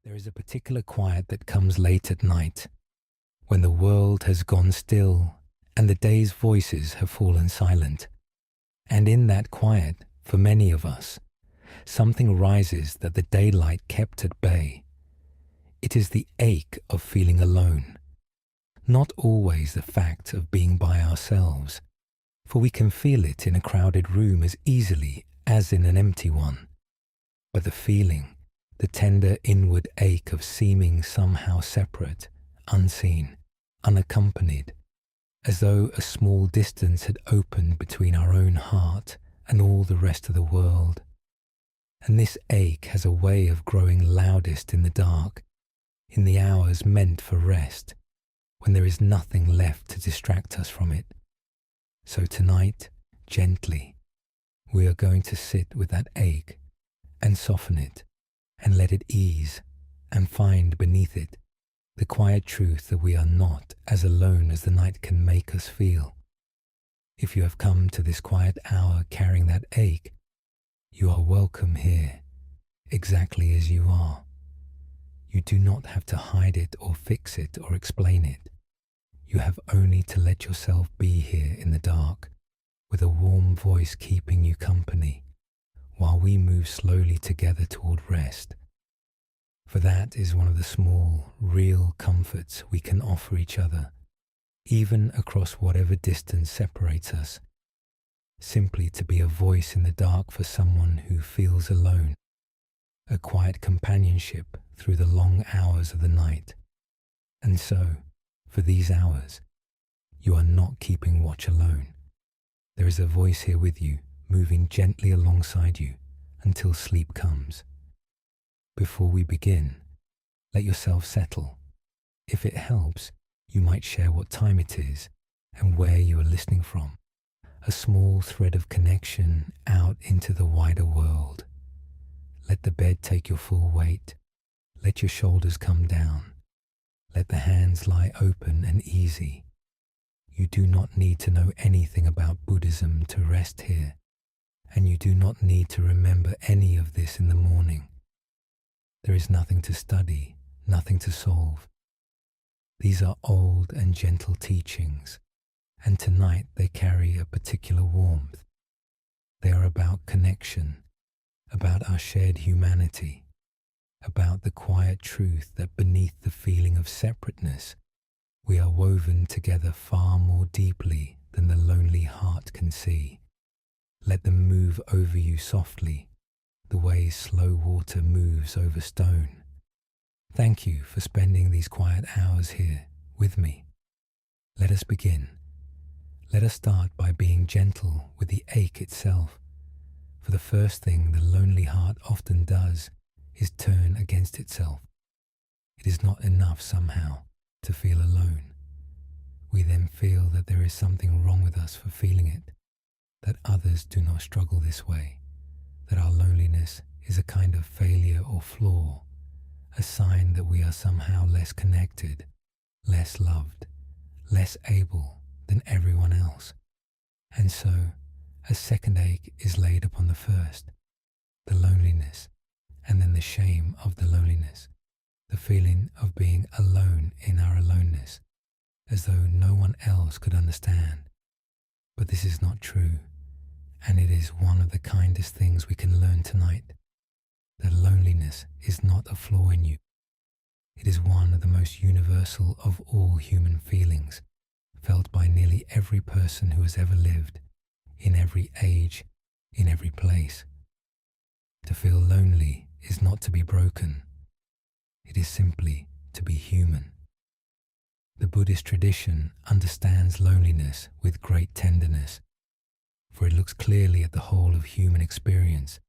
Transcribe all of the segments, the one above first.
There is a particular quiet that comes late at night, when the world has gone still and the day's voices have fallen silent. And in that quiet, for many of us, something rises that the daylight kept at bay. It is the ache of feeling alone, not always the fact of being by ourselves, for we can feel it in a crowded room as easily as in an empty one, but the feeling, the tender inward ache of seeming somehow separate, unseen, unaccompanied, as though a small distance had opened between our own heart and all the rest of the world. And this ache has a way of growing loudest in the dark, in the hours meant for rest, when there is nothing left to distract us from it. So tonight, gently, we are going to sit with that ache and soften it and let it ease and find beneath it the quiet truth that we are not as alone as the night can make us feel. If you have come to this quiet hour carrying that ache, you are welcome here, exactly as you are. You do not have to hide it or fix it or explain it. You have only to let yourself be here in the dark, with a warm voice keeping you company, while we move slowly together toward rest. For that is one of the small, real comforts we can offer each other, even across whatever distance separates us. Simply to be a voice in the dark for someone who feels alone, a quiet companionship through the long hours of the night. And so, for these hours, you are not keeping watch alone. There is a voice here with you, moving gently alongside you until sleep comes. Before we begin, let yourself settle. If it helps, you might share what time it is and where you are listening from. A small thread of connection out into the wider world. Let the bed take your full weight. Let your shoulders come down. Let the hands lie open and easy. You do not need to know anything about Buddhism to rest here, and you do not need to remember any of this in the morning. There is nothing to study, nothing to solve. These are old and gentle teachings, and tonight they carry a particular warmth. They are about connection, about our shared humanity, about the quiet truth that beneath the feeling of separateness, we are woven together far more deeply than the lonely heart can see. Let them move over you softly, the way slow water moves over stone. Thank you for spending these quiet hours here with me. Let us begin. Let us start by being gentle with the ache itself, for the first thing the lonely heart often does is turn against itself. It is not enough somehow to feel alone. We then feel that there is something wrong with us for feeling it, that others do not struggle this way, that our loneliness is a kind of failure or flaw, a sign that we are somehow less connected, less loved, less able than everyone else. And so, a second ache is laid upon the first, the loneliness, and then the shame of the loneliness, the feeling of being alone in our aloneness, as though no one else could understand. But this is not true, and it is one of the kindest things we can learn tonight, that loneliness is not a flaw in you. It is one of the most universal of all human feelings, felt by nearly every person who has ever lived, in every age, in every place. To feel lonely is not to be broken. It is simply to be human. The Buddhist tradition understands loneliness with great tenderness, for it looks clearly at the whole of human experience,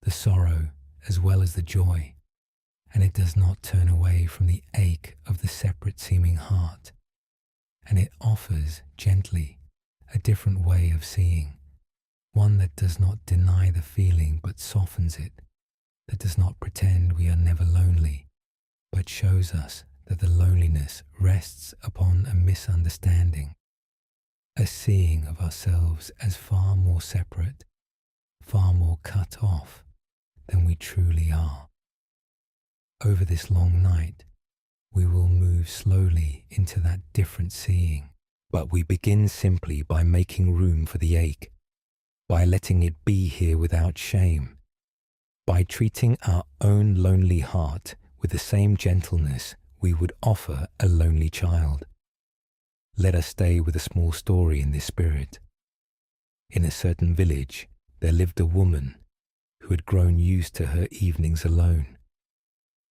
the sorrow as well as the joy, and it does not turn away from the ache of the separate-seeming heart, and it offers gently a different way of seeing, one that does not deny the feeling but softens it, that does not pretend we are never lonely, but shows us that the loneliness rests upon a misunderstanding, a seeing of ourselves as far more separate, far more cut off than we truly are. over this long night, we will move slowly into that different seeing. But we begin simply by making room for the ache, by letting it be here without shame, by treating our own lonely heart with the same gentleness we would offer a lonely child. Let us stay with a small story in this spirit. In a certain village, there lived a woman who had grown used to her evenings alone.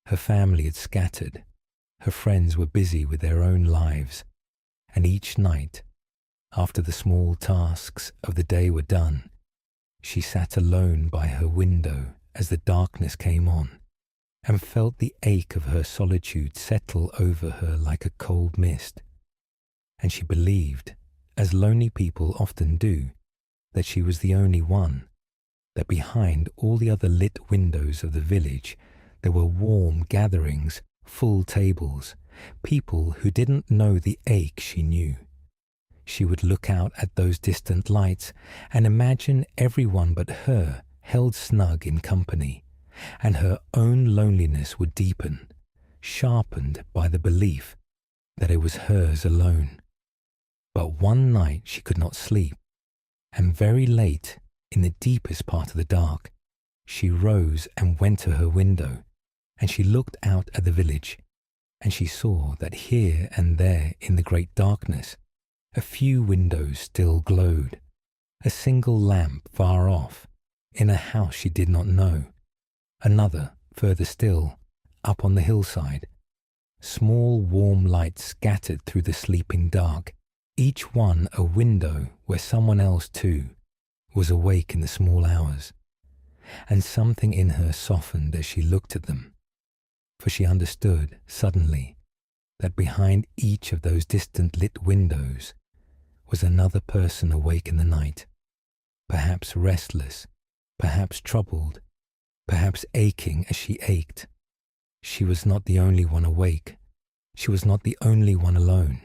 Her family had scattered, her friends were busy with their own lives, and each night, after the small tasks of the day were done, she sat alone by her window as the darkness came on, and felt the ache of her solitude settle over her like a cold mist. And she believed, as lonely people often do, that she was the only one, that behind all the other lit windows of the village there were warm gatherings, full tables, people who didn't know the ache she knew. She would look out at those distant lights and imagine everyone but her held snug in company, and her own loneliness would deepen, sharpened by the belief that it was hers alone. But one night she could not sleep, and very late, in the deepest part of the dark, she rose and went to her window, and she looked out at the village, and she saw that here and there in the great darkness, a few windows still glowed, a single lamp far off, in a house she did not know, another, further still, up on the hillside, small warm lights scattered through the sleeping dark, each one a window where someone else too was awake in the small hours. And something in her softened as she looked at them, for she understood suddenly that behind each of those distant lit windows was another person awake in the night, perhaps restless, perhaps troubled, perhaps aching as she ached. She was not the only one awake. She was not the only one alone.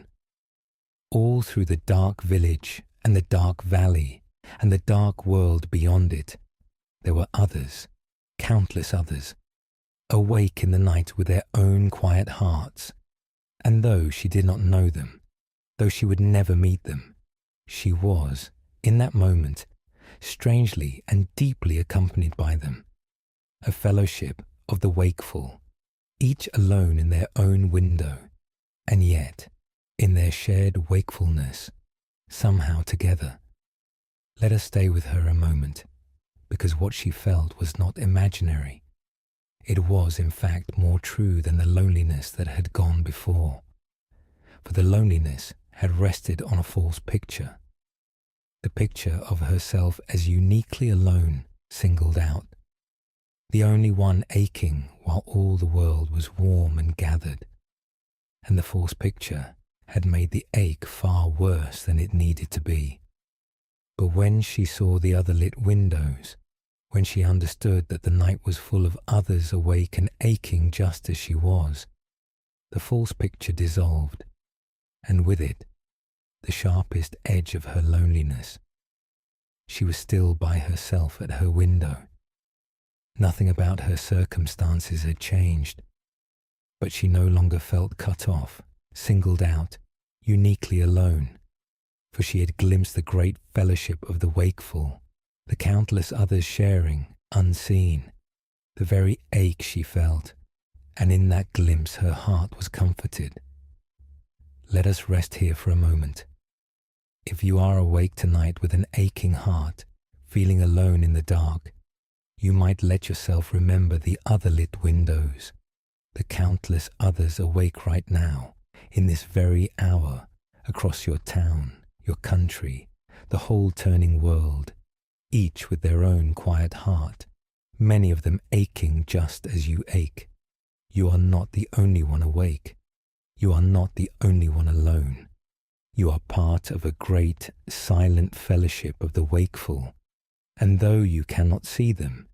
All through the dark village and the dark valley and the dark world beyond it, there were others, countless others, awake in the night with their own quiet hearts. And though she did not know them, though she would never meet them, she was, in that moment, strangely and deeply accompanied by them, a fellowship of the wakeful, each alone in their own window, and yet, in their shared wakefulness, somehow together. Let us stay with her a moment, because what she felt was not imaginary. It was, in fact, more true than the loneliness that had gone before, for the loneliness had rested on a false picture, the picture of herself as uniquely alone, singled out, the only one aching while all the world was warm and gathered, and the false picture had made the ache far worse than it needed to be. But when she saw the other lit windows, when she understood that the night was full of others awake and aching just as she was, the false picture dissolved, and with it, the sharpest edge of her loneliness. She was still by herself at her window. Nothing about her circumstances had changed, but she no longer felt cut off, singled out, uniquely alone, for she had glimpsed the great fellowship of the wakeful, the countless others sharing, unseen, the very ache she felt, and in that glimpse her heart was comforted. Let us rest here for a moment. If you are awake tonight with an aching heart, feeling alone in the dark, you might let yourself remember the other lit windows, the countless others awake right now, in this very hour, across your town, your country, the whole turning world, each with their own quiet heart, many of them aching just as you ache. You are not the only one awake. You are not the only one alone. You are part of a great, silent fellowship of the wakeful, and though you cannot see them,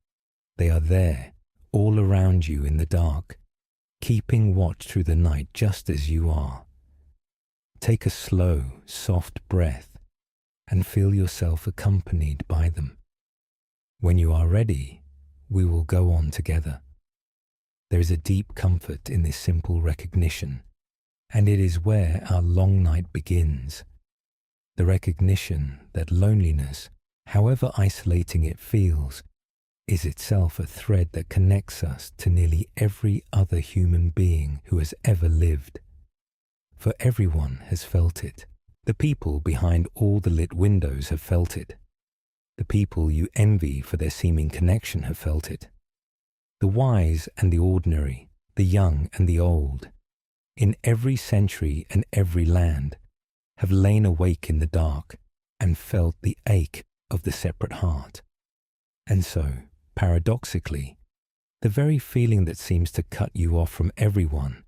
they are there, all around you in the dark, keeping watch through the night just as you are. Take a slow, soft breath and feel yourself accompanied by them. When you are ready, we will go on together. There is a deep comfort in this simple recognition, and it is where our long night begins. The recognition that loneliness, however isolating it feels, is itself a thread that connects us to nearly every other human being who has ever lived. For everyone has felt it. The people behind all the lit windows have felt it. The people you envy for their seeming connection have felt it. The wise and the ordinary, the young and the old, in every century and every land, have lain awake in the dark and felt the ache of the separate heart. And so, paradoxically, the very feeling that seems to cut you off from everyone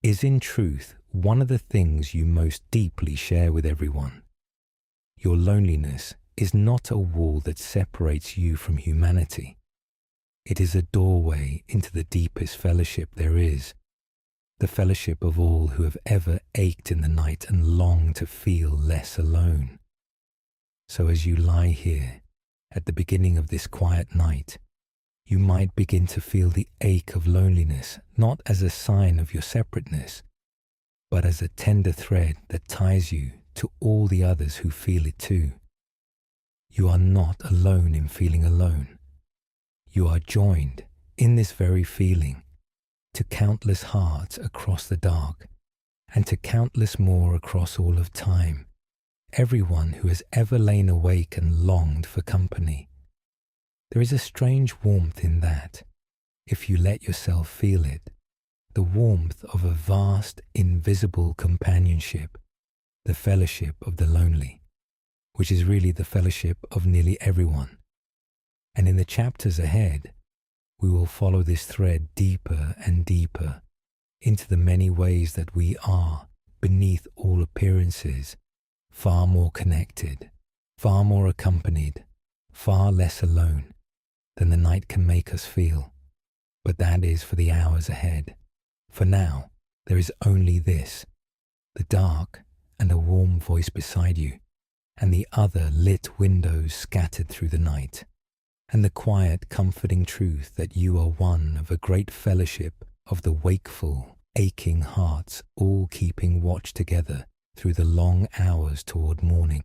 is in truth one of the things you most deeply share with everyone. Your loneliness is not a wall that separates you from humanity. It is a doorway into the deepest fellowship there is, the fellowship of all who have ever ached in the night and longed to feel less alone. So as you lie here, at the beginning of this quiet night, you might begin to feel the ache of loneliness not as a sign of your separateness, but as a tender thread that ties you to all the others who feel it too. You are not alone in feeling alone. You are joined in this very feeling to countless hearts across the dark and to countless more across all of time, everyone who has ever lain awake and longed for company. There is a strange warmth in that, if you let yourself feel it, the warmth of a vast, invisible companionship, the fellowship of the lonely, which is really the fellowship of nearly everyone. And in the chapters ahead, we will follow this thread deeper and deeper into the many ways that we are, beneath all appearances, far more connected, far more accompanied, far less alone than the night can make us feel. But that is for the hours ahead. For now, there is only this, the dark and a warm voice beside you, and the other lit windows scattered through the night, and the quiet, comforting truth that you are one of a great fellowship of the wakeful, aching hearts all keeping watch together through the long hours toward morning.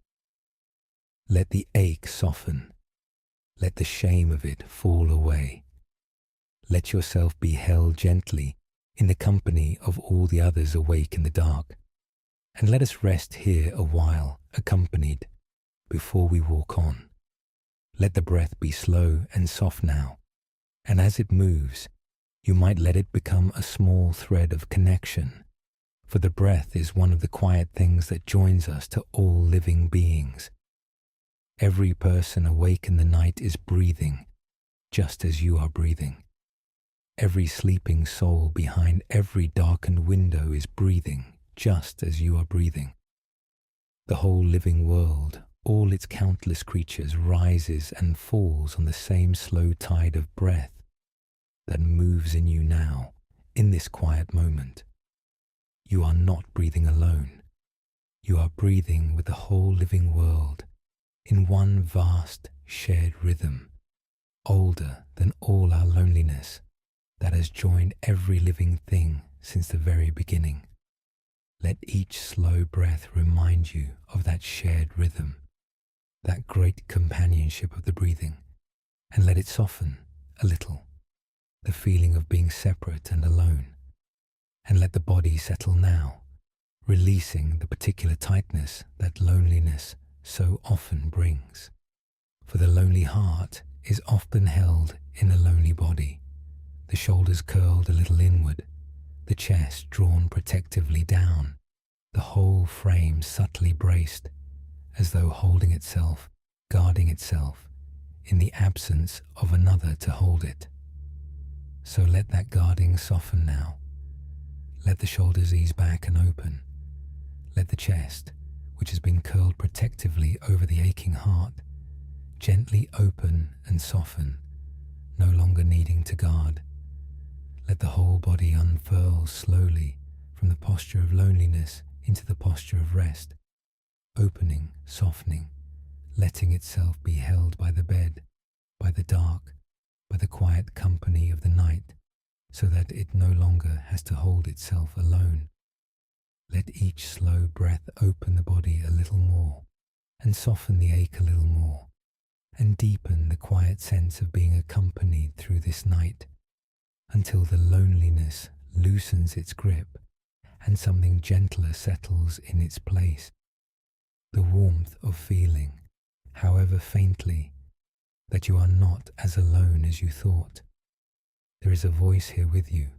Let the ache soften. Let the shame of it fall away. Let yourself be held gently in the company of all the others awake in the dark. And let us rest here a while, accompanied, before we walk on. Let the breath be slow and soft now, and as it moves, you might let it become a small thread of connection, for the breath is one of the quiet things that joins us to all living beings. Every person awake in the night is breathing, just as you are breathing. Every sleeping soul behind every darkened window is breathing, just as you are breathing. The whole living world, all its countless creatures, rises and falls on the same slow tide of breath that moves in you now, in this quiet moment. You are not breathing alone. You are breathing with the whole living world in one vast shared rhythm, older than all our loneliness, that has joined every living thing since the very beginning. Let each slow breath remind you of that shared rhythm, that great companionship of the breathing, and let it soften a little the feeling of being separate and alone, and let the body settle now, releasing the particular tightness that loneliness so often brings. For the lonely heart is often held in a lonely body, the shoulders curled a little inward, the chest drawn protectively down, the whole frame subtly braced, as though holding itself, guarding itself, in the absence of another to hold it. So let that guarding soften now. Let the shoulders ease back and open. Let the chest, which has been curled protectively over the aching heart, gently open and soften, no longer needing to guard. Let the whole body unfurl slowly from the posture of loneliness into the posture of rest, opening, softening, letting itself be held by the bed, by the dark, by the quiet company of the night, so that it no longer has to hold itself alone. Let each slow breath open the body a little more and soften the ache a little more and deepen the quiet sense of being accompanied through this night until the loneliness loosens its grip and something gentler settles in its place. The warmth of feeling, however faintly, that you are not as alone as you thought. There is a voice here with you.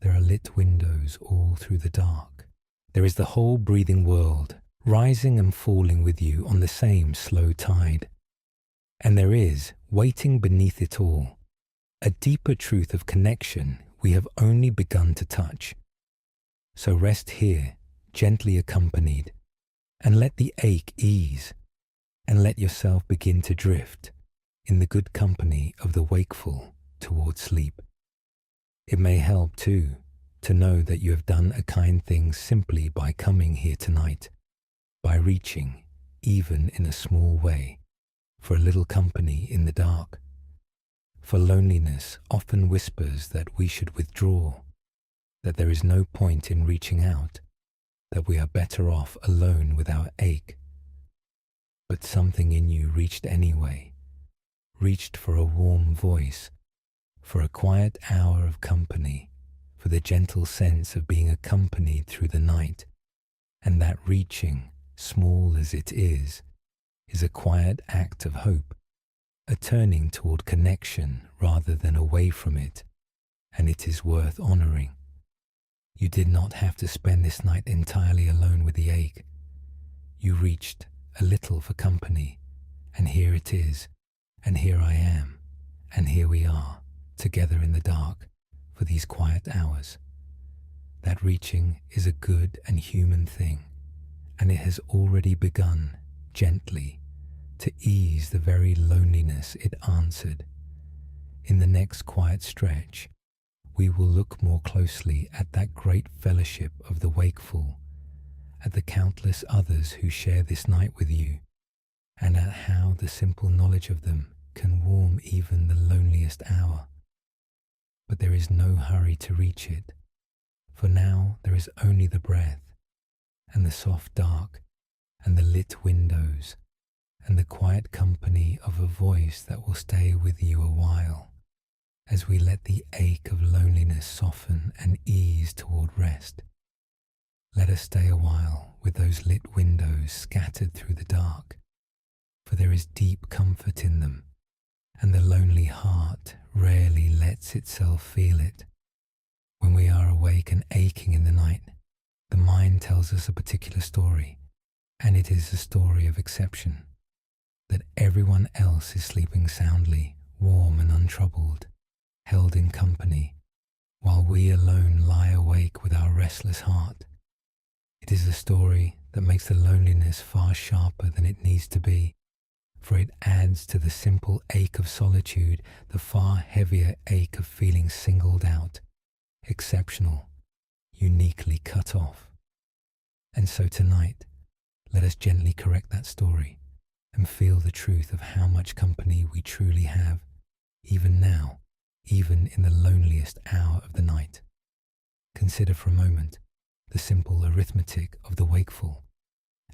There are lit windows all through the dark. There is the whole breathing world, rising and falling with you on the same slow tide. And there is, waiting beneath it all, a deeper truth of connection we have only begun to touch. So rest here, gently accompanied, and let the ache ease, and let yourself begin to drift in the good company of the wakeful toward sleep. It may help, too, to know that you have done a kind thing simply by coming here tonight, by reaching, even in a small way, for a little company in the dark. For loneliness often whispers that we should withdraw, that there is no point in reaching out, that we are better off alone with our ache. But something in you reached anyway, reached for a warm voice, for a quiet hour of company, for the gentle sense of being accompanied through the night, and that reaching, small as it is a quiet act of hope, a turning toward connection rather than away from it, and it is worth honoring. You did not have to spend this night entirely alone with the ache. You reached a little for company, and here it is, and here I am, and here we are, together in the dark, for these quiet hours. That reaching is a good and human thing, and it has already begun, gently, to ease the very loneliness it answered. In the next quiet stretch, we will look more closely at that great fellowship of the wakeful, at the countless others who share this night with you, and at how the simple knowledge of them can warm even the loneliest hour. But there is no hurry to reach it, for now there is only the breath, and the soft dark, and the lit windows, and the quiet company of a voice that will stay with you a while, as we let the ache of loneliness soften and ease toward rest. Let us stay a while with those lit windows scattered through the dark, for there is deep comfort in them, and the lonely heart rarely lets itself feel it. When we are awake and aching in the night, the mind tells us a particular story, and it is a story of exception, that everyone else is sleeping soundly, warm and untroubled, held in company, while we alone lie awake with our restless heart. It is a story that makes the loneliness far sharper than it needs to be, for it adds to the simple ache of solitude the far heavier ache of feeling singled out, exceptional, uniquely cut off. And so tonight, let us gently correct that story and feel the truth of how much company we truly have, even now, even in the loneliest hour of the night. Consider for a moment the simple arithmetic of the wakeful.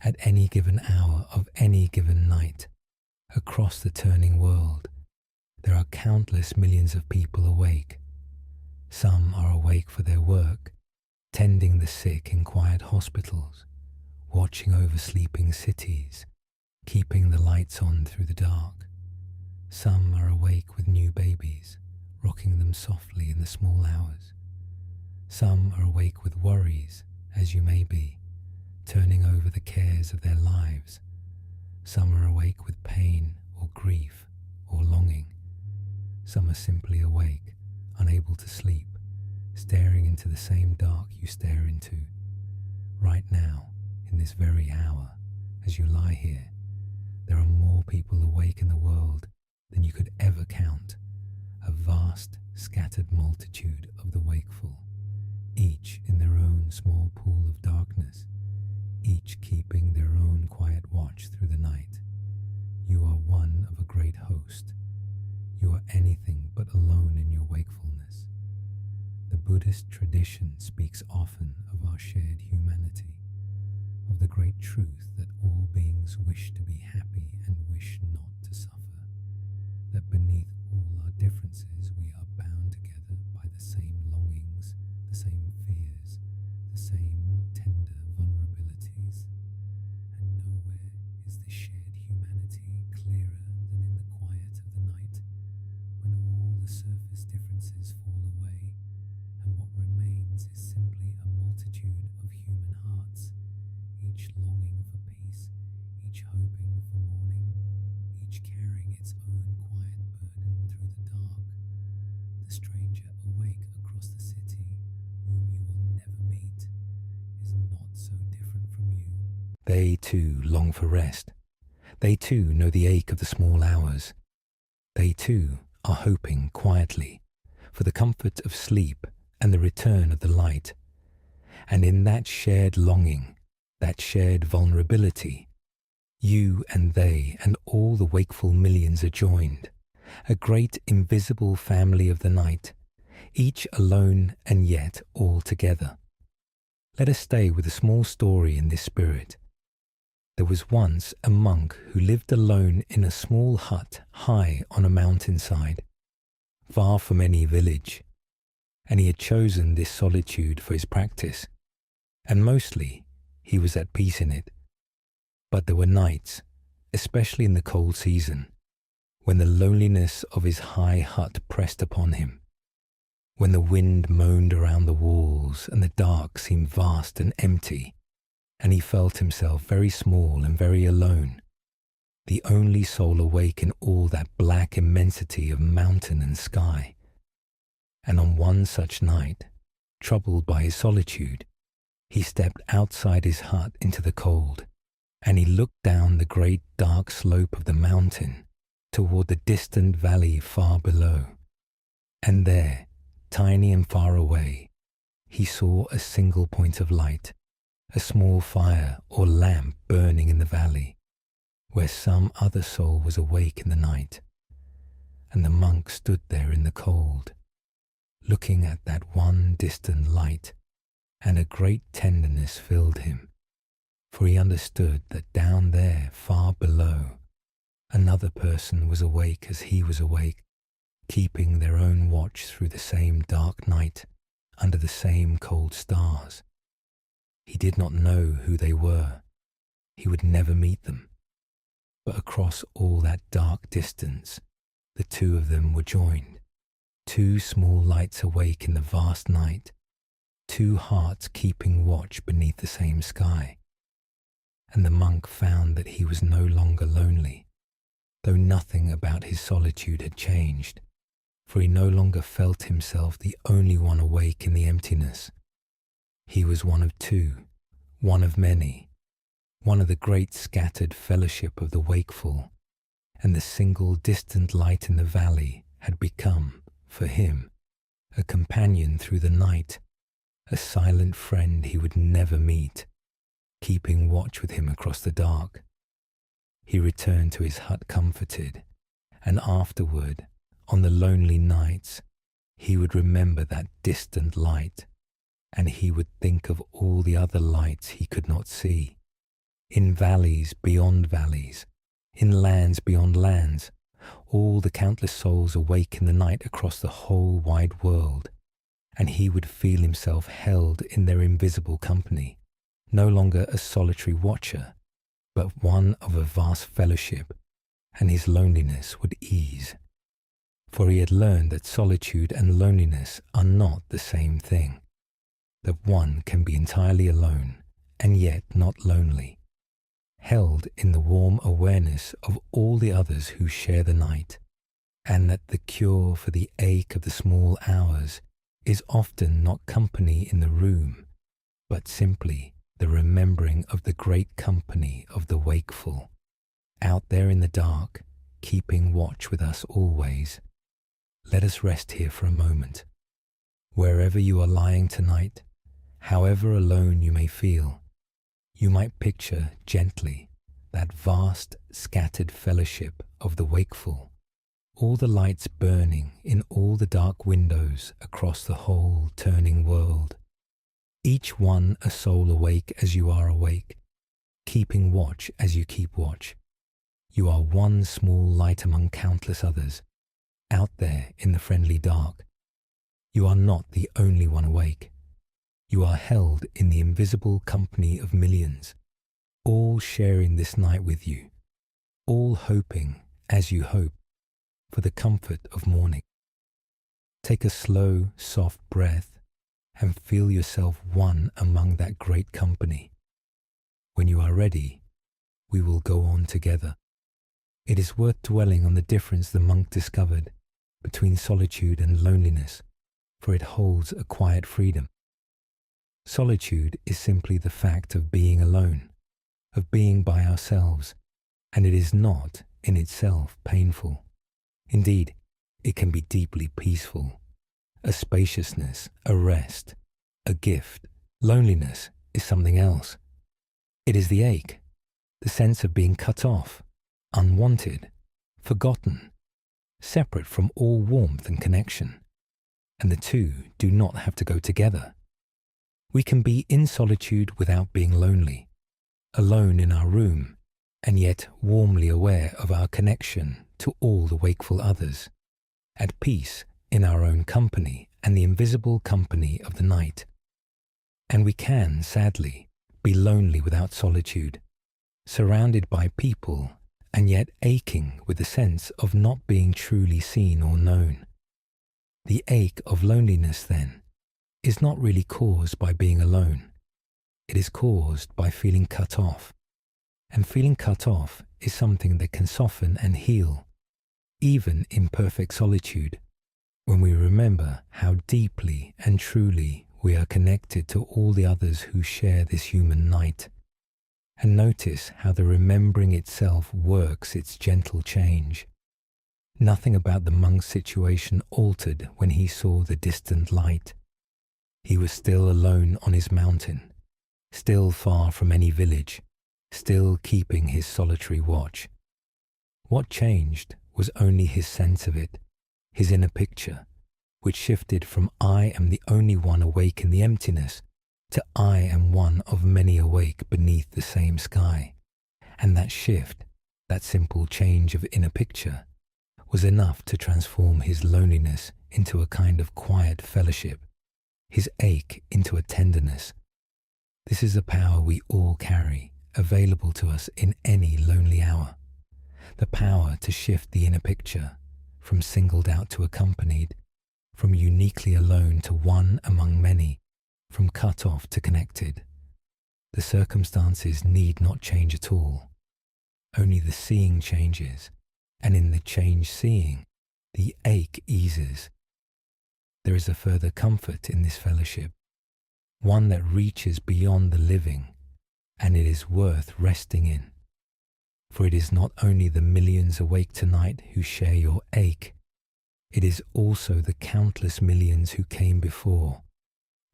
At any given hour of any given night, across the turning world, there are countless millions of people awake. Some are awake for their work, tending the sick in quiet hospitals, watching over sleeping cities, keeping the lights on through the dark. Some are awake with new babies, rocking them softly in the small hours. Some are awake with worries, as you may be, turning over the cares of their lives. Some are awake with pain or grief or longing. Some are simply awake, unable to sleep, staring into the same dark you stare into. Right now, in this very hour, as you lie here, there are more people awake in the world than you could ever count, a vast, scattered multitude of the wakeful, each in their own small pool of darkness, each keeping their own quiet watch through the night. You are one of a great host. You are anything but alone in your wakefulness. Buddhist tradition speaks often of our shared humanity, of the great truth that all beings wish to be happy and wish not to suffer, that beneath all our differences we are bound together by the same longings, the same fears, the same tender vulnerabilities, and nowhere is this shared humanity clearer than in the quiet of the night, when all the surface differences fall away, and what remains is simply a multitude of human hearts, each longing for peace, each hoping for morning, each carrying its own quiet burden through the dark. The stranger awake across the city, whom you will never meet, is not so different from you. They too long for rest. They too know the ache of the small hours. They too are hoping quietly for the comfort of sleep and the return of the light. And in that shared longing, that shared vulnerability, you and they and all the wakeful millions are joined, a great invisible family of the night, each alone and yet all together. Let us stay with a small story in this spirit. There was once a monk who lived alone in a small hut high on a mountainside, far from any village, and he had chosen this solitude for his practice, and mostly he was at peace in it. But there were nights, especially in the cold season, when the loneliness of his high hut pressed upon him, when the wind moaned around the walls and the dark seemed vast and empty, and he felt himself very small and very alone, the only soul awake in all that black immensity of mountain and sky. And on one such night, troubled by his solitude, he stepped outside his hut into the cold, and he looked down the great dark slope of the mountain toward the distant valley far below. And there, tiny and far away, he saw a single point of light, a small fire or lamp burning in the valley, where some other soul was awake in the night. And the monk stood there in the cold, looking at that one distant light, and a great tenderness filled him, for he understood that down there, far below, another person was awake as he was awake, keeping their own watch through the same dark night, under the same cold stars. He did not know who they were. He would never meet them. But across all that dark distance, the two of them were joined, two small lights awake in the vast night, two hearts keeping watch beneath the same sky. And the monk found that he was no longer lonely, though nothing about his solitude had changed, for he no longer felt himself the only one awake in the emptiness. He was one of two, one of many, one of the great scattered fellowship of the wakeful, and the single distant light in the valley had become, for him, a companion through the night, a silent friend he would never meet, keeping watch with him across the dark. He returned to his hut comforted, and afterward, on the lonely nights, he would remember that distant light, and he would think of all the other lights he could not see, in valleys beyond valleys, in lands beyond lands, all the countless souls awake in the night across the whole wide world, and he would feel himself held in their invisible company, no longer a solitary watcher, but one of a vast fellowship, and his loneliness would ease. For he had learned that solitude and loneliness are not the same thing, that one can be entirely alone and yet not lonely, held in the warm awareness of all the others who share the night, and that the cure for the ache of the small hours is often not company in the room, but simply the remembering of the great company of the wakeful, out there in the dark, keeping watch with us always. Let us rest here for a moment. Wherever you are lying tonight, however alone you may feel, you might picture gently that vast, scattered fellowship of the wakeful, all the lights burning in all the dark windows across the whole turning world, each one a soul awake as you are awake, keeping watch as you keep watch. You are one small light among countless others, out there in the friendly dark. You are not the only one awake. You are held in the invisible company of millions, all sharing this night with you, all hoping, as you hope, for the comfort of morning. Take a slow, soft breath and feel yourself one among that great company. When you are ready, we will go on together. It is worth dwelling on the difference the monk discovered between solitude and loneliness, for it holds a quiet freedom. Solitude is simply the fact of being alone, of being by ourselves, and it is not, in itself, painful. Indeed, it can be deeply peaceful, a spaciousness, a rest, a gift. Loneliness is something else. It is the ache, the sense of being cut off, unwanted, forgotten, separate from all warmth and connection, and the two do not have to go together. We can be in solitude without being lonely, alone in our room, and yet warmly aware of our connection to all the wakeful others, at peace in our own company and the invisible company of the night. And we can, sadly, be lonely without solitude, surrounded by people and yet aching with the sense of not being truly seen or known. The ache of loneliness, then, is not really caused by being alone. It is caused by feeling cut off. And feeling cut off is something that can soften and heal, even in perfect solitude, when we remember how deeply and truly we are connected to all the others who share this human night. And notice how the remembering itself works its gentle change. Nothing about the monk's situation altered when he saw the distant light. He was still alone on his mountain, still far from any village, still keeping his solitary watch. What changed was only his sense of it, his inner picture, which shifted from I am the only one awake in the emptiness to I am one of many awake beneath the same sky. And that shift, that simple change of inner picture, was enough to transform his loneliness into a kind of quiet fellowship, his ache into a tenderness. This is a power we all carry, available to us in any lonely hour. The power to shift the inner picture, from singled out to accompanied, from uniquely alone to one among many, from cut off to connected. The circumstances need not change at all. Only the seeing changes, and in the change seeing, the ache eases. There is a further comfort in this fellowship, one that reaches beyond the living, and it is worth resting in. For it is not only the millions awake tonight who share your ache, it is also the countless millions who came before,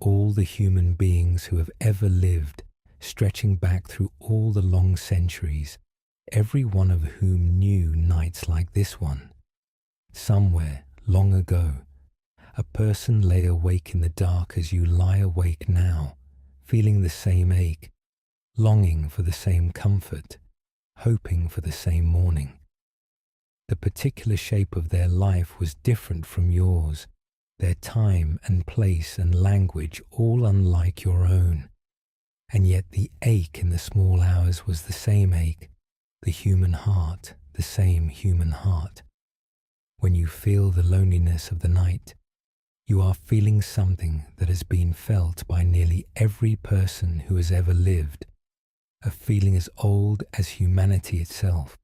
all the human beings who have ever lived, stretching back through all the long centuries, every one of whom knew nights like this one. Somewhere, long ago, a person lay awake in the dark as you lie awake now, feeling the same ache, longing for the same comfort, hoping for the same morning. The particular shape of their life was different from yours, their time and place and language all unlike your own, and yet the ache in the small hours was the same ache, the human heart, the same human heart. When you feel the loneliness of the night, you are feeling something that has been felt by nearly every person who has ever lived, a feeling as old as humanity itself,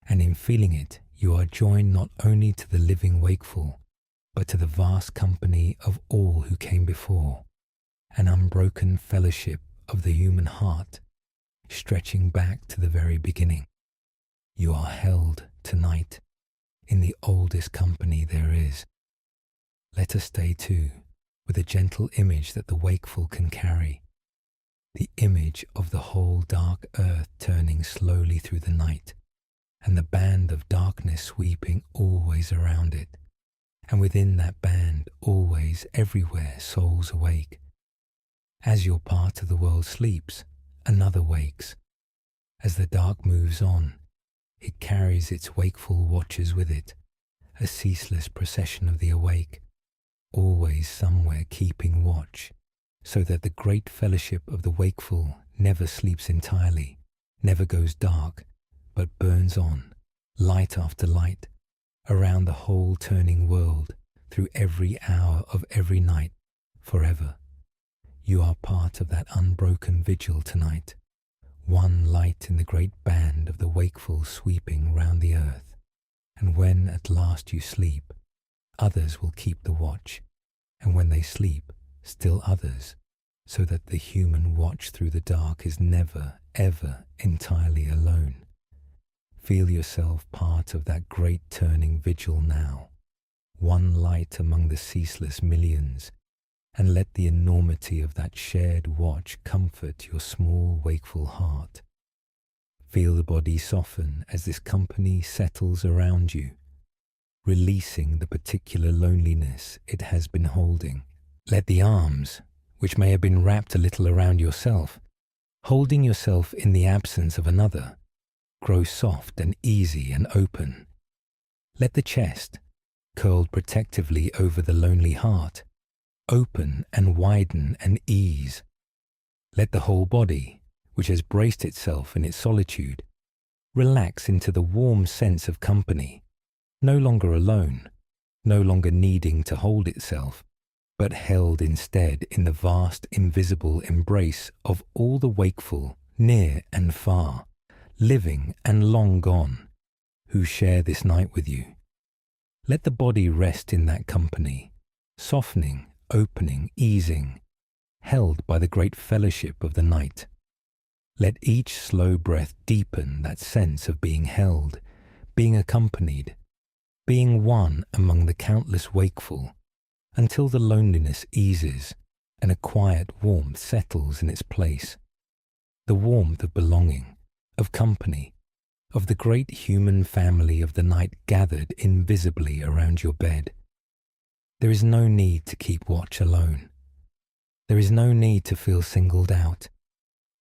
and in feeling it you are joined not only to the living wakeful, but to the vast company of all who came before, an unbroken fellowship of the human heart, stretching back to the very beginning. You are held tonight in the oldest company there is. Let us stay too with a gentle image that the wakeful can carry, the image of the whole dark earth turning slowly through the night, and the band of darkness sweeping always around it. And within that band, always, everywhere, souls awake. As your part of the world sleeps, another wakes. As the dark moves on, it carries its wakeful watchers with it, a ceaseless procession of the awake, always somewhere keeping watch, so that the great fellowship of the wakeful never sleeps entirely, never goes dark, but burns on, light after light, around the whole turning world, through every hour of every night, forever. You are part of that unbroken vigil tonight, one light in the great band of the wakeful sweeping round the earth. And when at last you sleep, others will keep the watch, and when they sleep, still others, so that the human watch through the dark is never, ever entirely alone. Feel yourself part of that great turning vigil now, one light among the ceaseless millions, and let the enormity of that shared watch comfort your small wakeful heart. Feel the body soften as this company settles around you, releasing the particular loneliness it has been holding. Let the arms, which may have been wrapped a little around yourself, holding yourself in the absence of another, grow soft and easy and open. Let the chest, curled protectively over the lonely heart, open and widen and ease. Let the whole body, which has braced itself in its solitude, relax into the warm sense of company, no longer alone, no longer needing to hold itself, but held instead in the vast invisible embrace of all the wakeful, near and far, living and long gone, who share this night with you. Let the body rest in that company, softening, opening, easing, held by the great fellowship of the night. Let each slow breath deepen that sense of being held, being accompanied, being one among the countless wakeful, until the loneliness eases and a quiet warmth settles in its place. The warmth of belonging, of company, of the great human family of the night gathered invisibly around your bed. There is no need to keep watch alone. There is no need to feel singled out.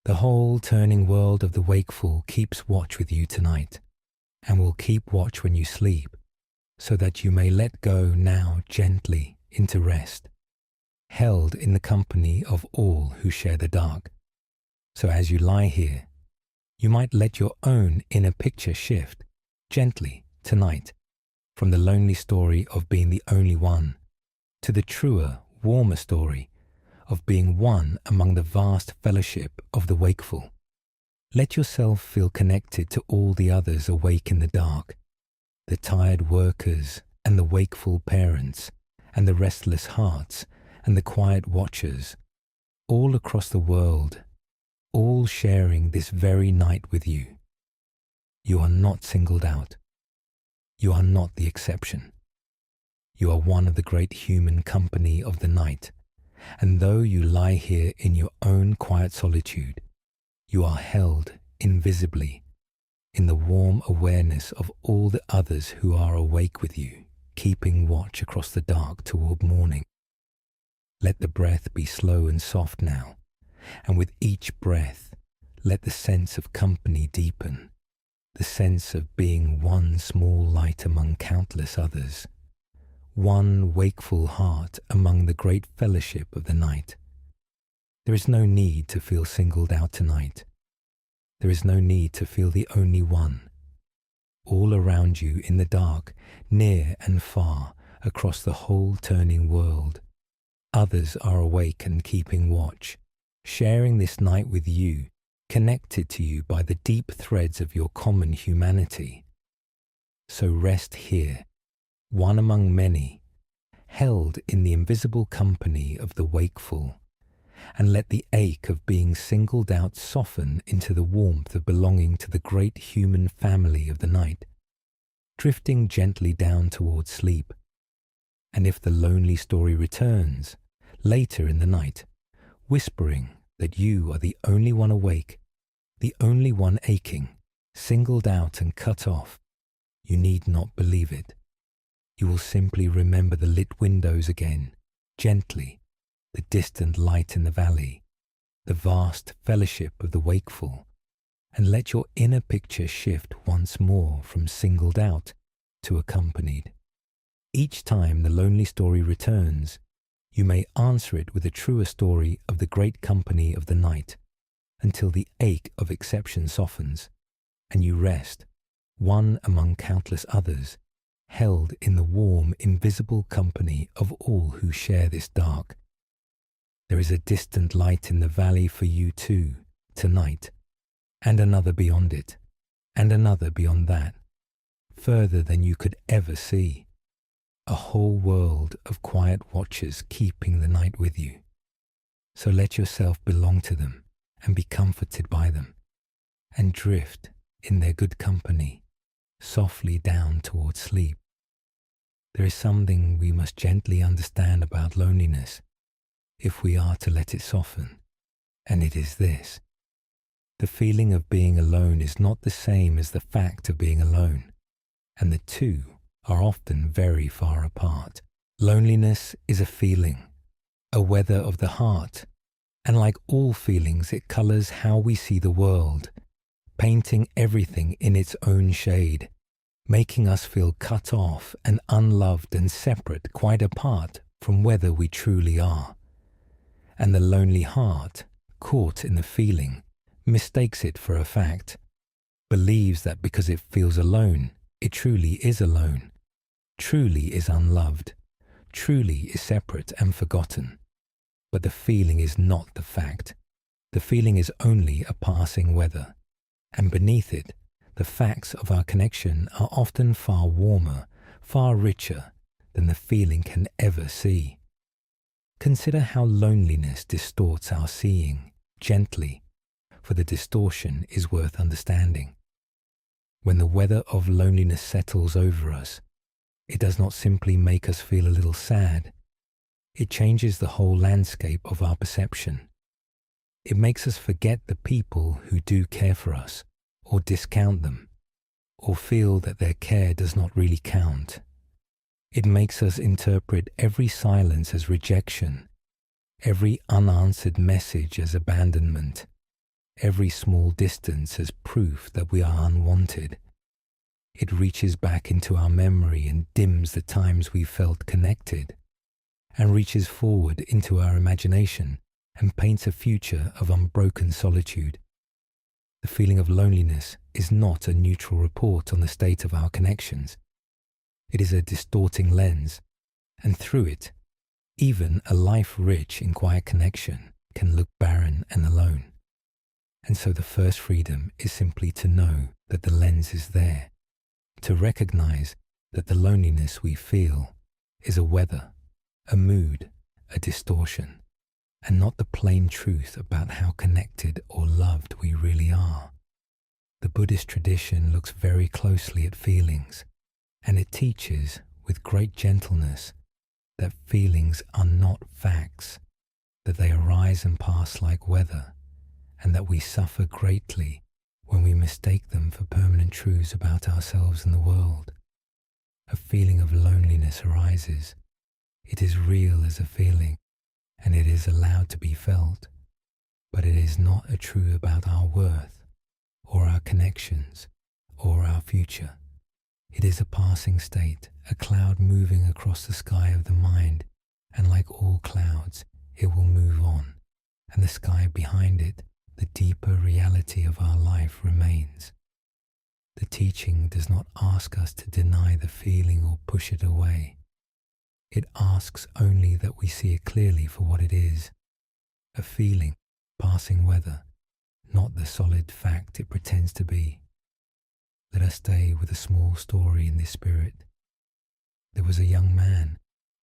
The whole turning world of the wakeful keeps watch with you tonight, and will keep watch when you sleep, so that you may let go now gently into rest, held in the company of all who share the dark. So as you lie here, you might let your own inner picture shift gently tonight from the lonely story of being the only one to the truer, warmer story of being one among the vast fellowship of the wakeful. Let yourself feel connected to all the others awake in the dark, the tired workers and the wakeful parents and the restless hearts and the quiet watchers, all across the world, all sharing this very night with you. You are not singled out. You are not the exception. You are one of the great human company of the night, and though you lie here in your own quiet solitude, you are held invisibly in the warm awareness of all the others who are awake with you, keeping watch across the dark toward morning. Let the breath be slow and soft now, and with each breath, let the sense of company deepen, the sense of being one small light among countless others, one wakeful heart among the great fellowship of the night. There is no need to feel singled out tonight. There is no need to feel the only one. All around you in the dark, near and far, across the whole turning world, others are awake and keeping watch, sharing this night with you, connected to you by the deep threads of your common humanity. So rest here, one among many, held in the invisible company of the wakeful, and let the ache of being singled out soften into the warmth of belonging to the great human family of the night, drifting gently down towards sleep. And if the lonely story returns, later in the night, whispering that you are the only one awake, the only one aching, singled out and cut off, you need not believe it. You will simply remember the lit windows again, gently, the distant light in the valley, the vast fellowship of the wakeful, and let your inner picture shift once more from singled out to accompanied. Each time the lonely story returns, you may answer it with a truer story of the great company of the night, until the ache of exception softens, and you rest, one among countless others, held in the warm, invisible company of all who share this dark. There is a distant light in the valley for you too, tonight, and another beyond it, and another beyond that, further than you could ever see. A whole world of quiet watchers keeping the night with you. So let yourself belong to them and be comforted by them, and drift in their good company, softly down toward sleep. There is something we must gently understand about loneliness, if we are to let it soften, and it is this. The feeling of being alone is not the same as the fact of being alone, and the two are often very far apart. Loneliness is a feeling, a weather of the heart, and like all feelings, it colors how we see the world, painting everything in its own shade, making us feel cut off and unloved and separate, quite apart from whether we truly are. And the lonely heart, caught in the feeling, mistakes it for a fact, believes that because it feels alone, it truly is alone, truly is unloved, truly is separate and forgotten. But the feeling is not the fact. The feeling is only a passing weather, and beneath it, the facts of our connection are often far warmer, far richer than the feeling can ever see. Consider how loneliness distorts our seeing, gently, for the distortion is worth understanding. When the weather of loneliness settles over us, it does not simply make us feel a little sad. It changes the whole landscape of our perception. It makes us forget the people who do care for us, or discount them, or feel that their care does not really count. It makes us interpret every silence as rejection, every unanswered message as abandonment, every small distance as proof that we are unwanted. It reaches back into our memory and dims the times we felt connected, and reaches forward into our imagination and paints a future of unbroken solitude. The feeling of loneliness is not a neutral report on the state of our connections. It is a distorting lens, and through it, even a life rich in quiet connection can look barren and alone. And so the first freedom is simply to know that the lens is there, to recognize that the loneliness we feel is a weather, a mood, a distortion, and not the plain truth about how connected or loved we really are. The Buddhist tradition looks very closely at feelings, and it teaches with great gentleness that feelings are not facts, that they arise and pass like weather, and that we suffer greatly when we mistake them for permanent truths about ourselves and the world. A feeling of loneliness arises. It is real as a feeling, and it is allowed to be felt, but it is not a truth about our worth, or our connections, or our future. It is a passing state, a cloud moving across the sky of the mind, and like all clouds, it will move on, and the sky behind it, the deeper reality of our life, remains. The teaching does not ask us to deny the feeling or push it away. It asks only that we see it clearly for what it is, a feeling, passing weather, not the solid fact it pretends to be. Let us stay with a small story in this spirit. There was a young man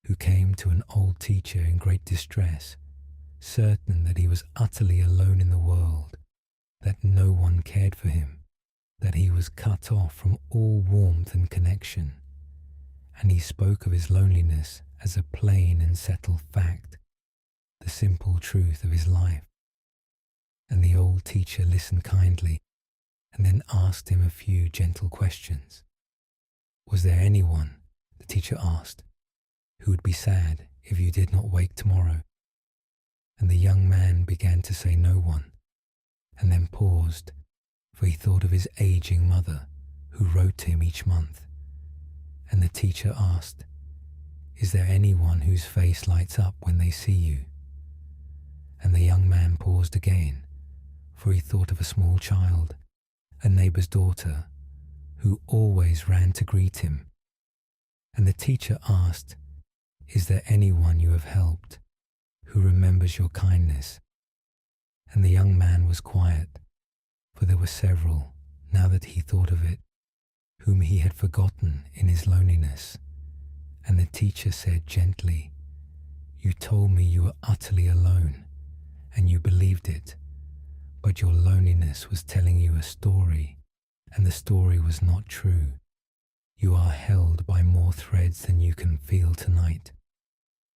who came to an old teacher in great distress, certain that he was utterly alone in the world, that no one cared for him, that he was cut off from all warmth and connection. And he spoke of his loneliness as a plain and settled fact, the simple truth of his life. And the old teacher listened kindly and then asked him a few gentle questions. Was there anyone, the teacher asked, who would be sad if you did not wake tomorrow? And the young man began to say no one, and then paused, for he thought of his aging mother who wrote to him each month. And the teacher asked, is there anyone whose face lights up when they see you? And the young man paused again, for he thought of a small child, a neighbour's daughter, who always ran to greet him. And the teacher asked, is there anyone you have helped who remembers your kindness? And the young man was quiet, for there were several, now that he thought of it, whom he had forgotten in his loneliness. And the teacher said gently, you told me you were utterly alone, and you believed it, but your loneliness was telling you a story, and the story was not true. You are held by more threads than you can feel tonight.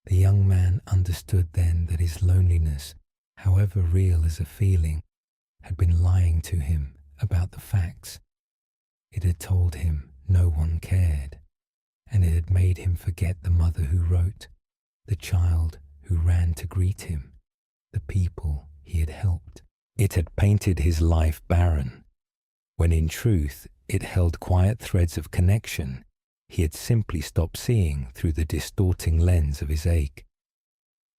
The young man understood then that his loneliness, however real as a feeling, had been lying to him about the facts. It had told him no one cared, and it had made him forget the mother who wrote, the child who ran to greet him, the people he had helped. It had painted his life barren, when in truth it held quiet threads of connection he had simply stopped seeing through the distorting lens of his ache.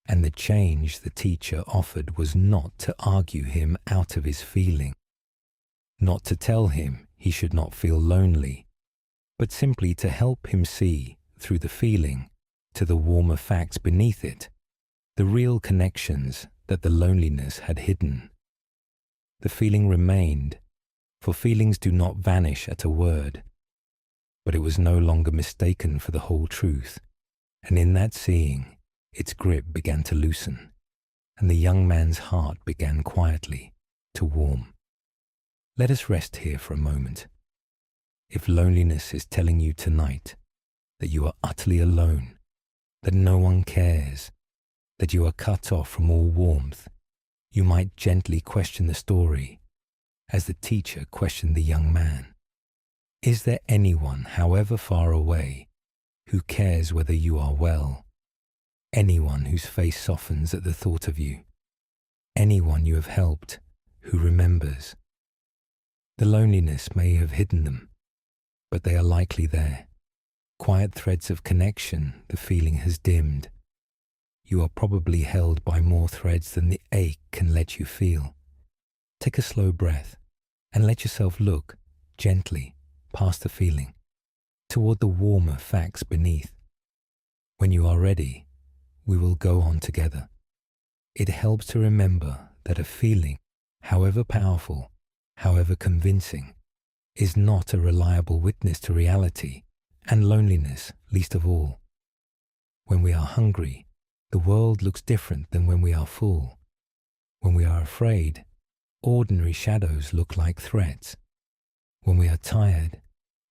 And the change the teacher offered was not to argue him out of his feeling, not to tell him he should not feel lonely, but simply to help him see, through the feeling, to the warmer facts beneath it, the real connections that the loneliness had hidden. The feeling remained, for feelings do not vanish at a word, but it was no longer mistaken for the whole truth, and in that seeing, its grip began to loosen, and the young man's heart began quietly to warm. Let us rest here for a moment. If loneliness is telling you tonight that you are utterly alone, that no one cares, that you are cut off from all warmth, you might gently question the story, as the teacher questioned the young man. Is there anyone, however far away, who cares whether you are well? Anyone whose face softens at the thought of you? Anyone you have helped who remembers? The loneliness may have hidden them, but they are likely there. Quiet threads of connection the feeling has dimmed. You are probably held by more threads than the ache can let you feel. Take a slow breath and let yourself look gently past the feeling, toward the warmer facts beneath. When you are ready, we will go on together. It helps to remember that a feeling, however powerful, however convincing, is not a reliable witness to reality, and loneliness least of all. When we are hungry, the world looks different than when we are full. When we are afraid, ordinary shadows look like threats. When we are tired,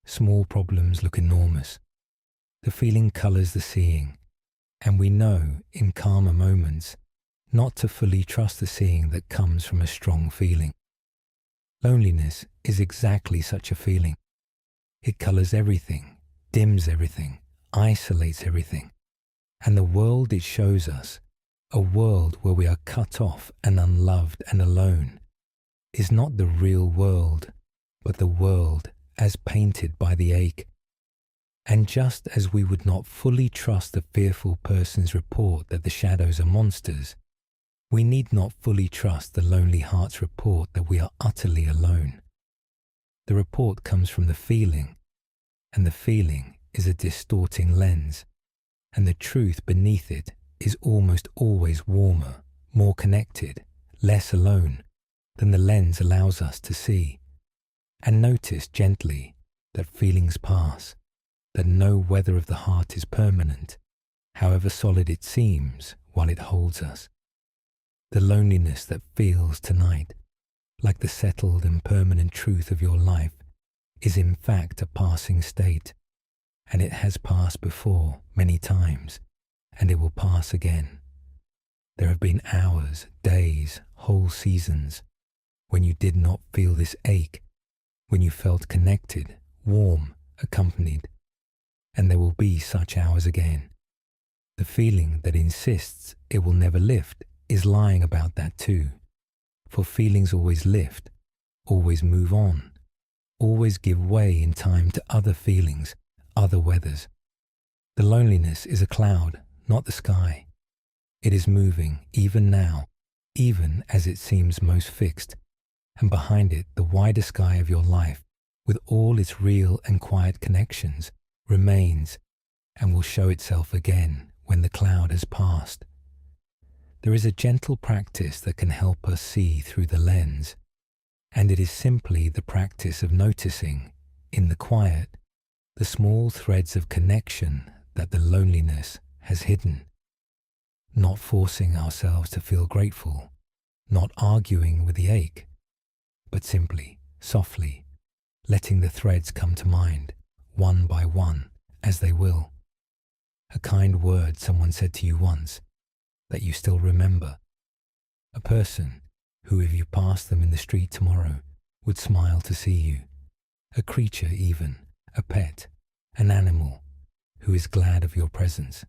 small problems look enormous. The feeling colours the seeing, and we know in calmer moments not to fully trust the seeing that comes from a strong feeling. Loneliness is exactly such a feeling. It colours everything, dims everything, isolates everything. And the world it shows us, a world where we are cut off and unloved and alone, is not the real world, but the world as painted by the ache. And just as we would not fully trust the fearful person's report that the shadows are monsters, we need not fully trust the lonely heart's report that we are utterly alone. The report comes from the feeling, and the feeling is a distorting lens, and the truth beneath it is almost always warmer, more connected, less alone than the lens allows us to see. And notice gently that feelings pass, that no weather of the heart is permanent, however solid it seems while it holds us. The loneliness that feels tonight, like the settled and permanent truth of your life, is in fact a passing state, and it has passed before many times, and it will pass again. There have been hours, days, whole seasons, when you did not feel this ache, when you felt connected, warm, accompanied, and there will be such hours again. The feeling that insists it will never lift is lying about that too, for feelings always lift, always move on, always give way in time to other feelings, other weathers. The loneliness is a cloud, not the sky. It is moving even now, even as it seems most fixed, and behind it the wider sky of your life, with all its real and quiet connections, remains and will show itself again when the cloud has passed. There is a gentle practice that can help us see through the lens, and it is simply the practice of noticing, in the quiet, the small threads of connection that the loneliness has hidden. Not forcing ourselves to feel grateful, not arguing with the ache, but simply, softly, letting the threads come to mind, one by one, as they will. A kind word someone said to you once, that you still remember. A person who, if you passed them in the street tomorrow, would smile to see you. A creature even, a pet, an animal, who is glad of your presence.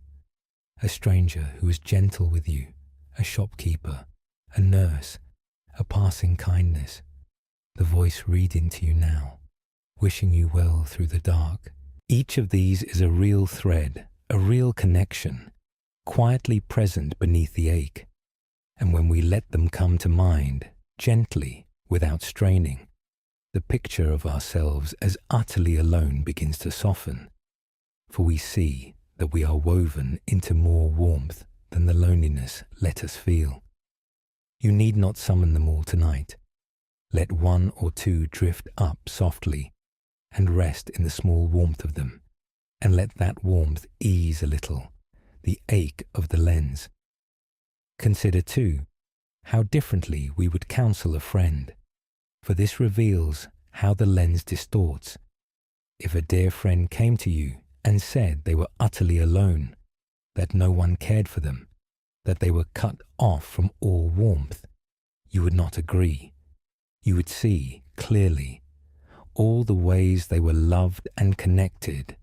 A stranger who is gentle with you, a shopkeeper, a nurse, a passing kindness. The voice reading to you now, wishing you well through the dark. Each of these is a real thread, a real connection, quietly present beneath the ache. And when we let them come to mind, gently, without straining, the picture of ourselves as utterly alone begins to soften, for we see that we are woven into more warmth than the loneliness let us feel. You need not summon them all tonight. Let one or two drift up softly and rest in the small warmth of them, and let that warmth ease a little the ache of the lens. Consider, too, how differently we would counsel a friend, for this reveals how the lens distorts. If a dear friend came to you and said they were utterly alone, that no one cared for them, that they were cut off from all warmth, you would not agree. You would see clearly all the ways they were loved and connected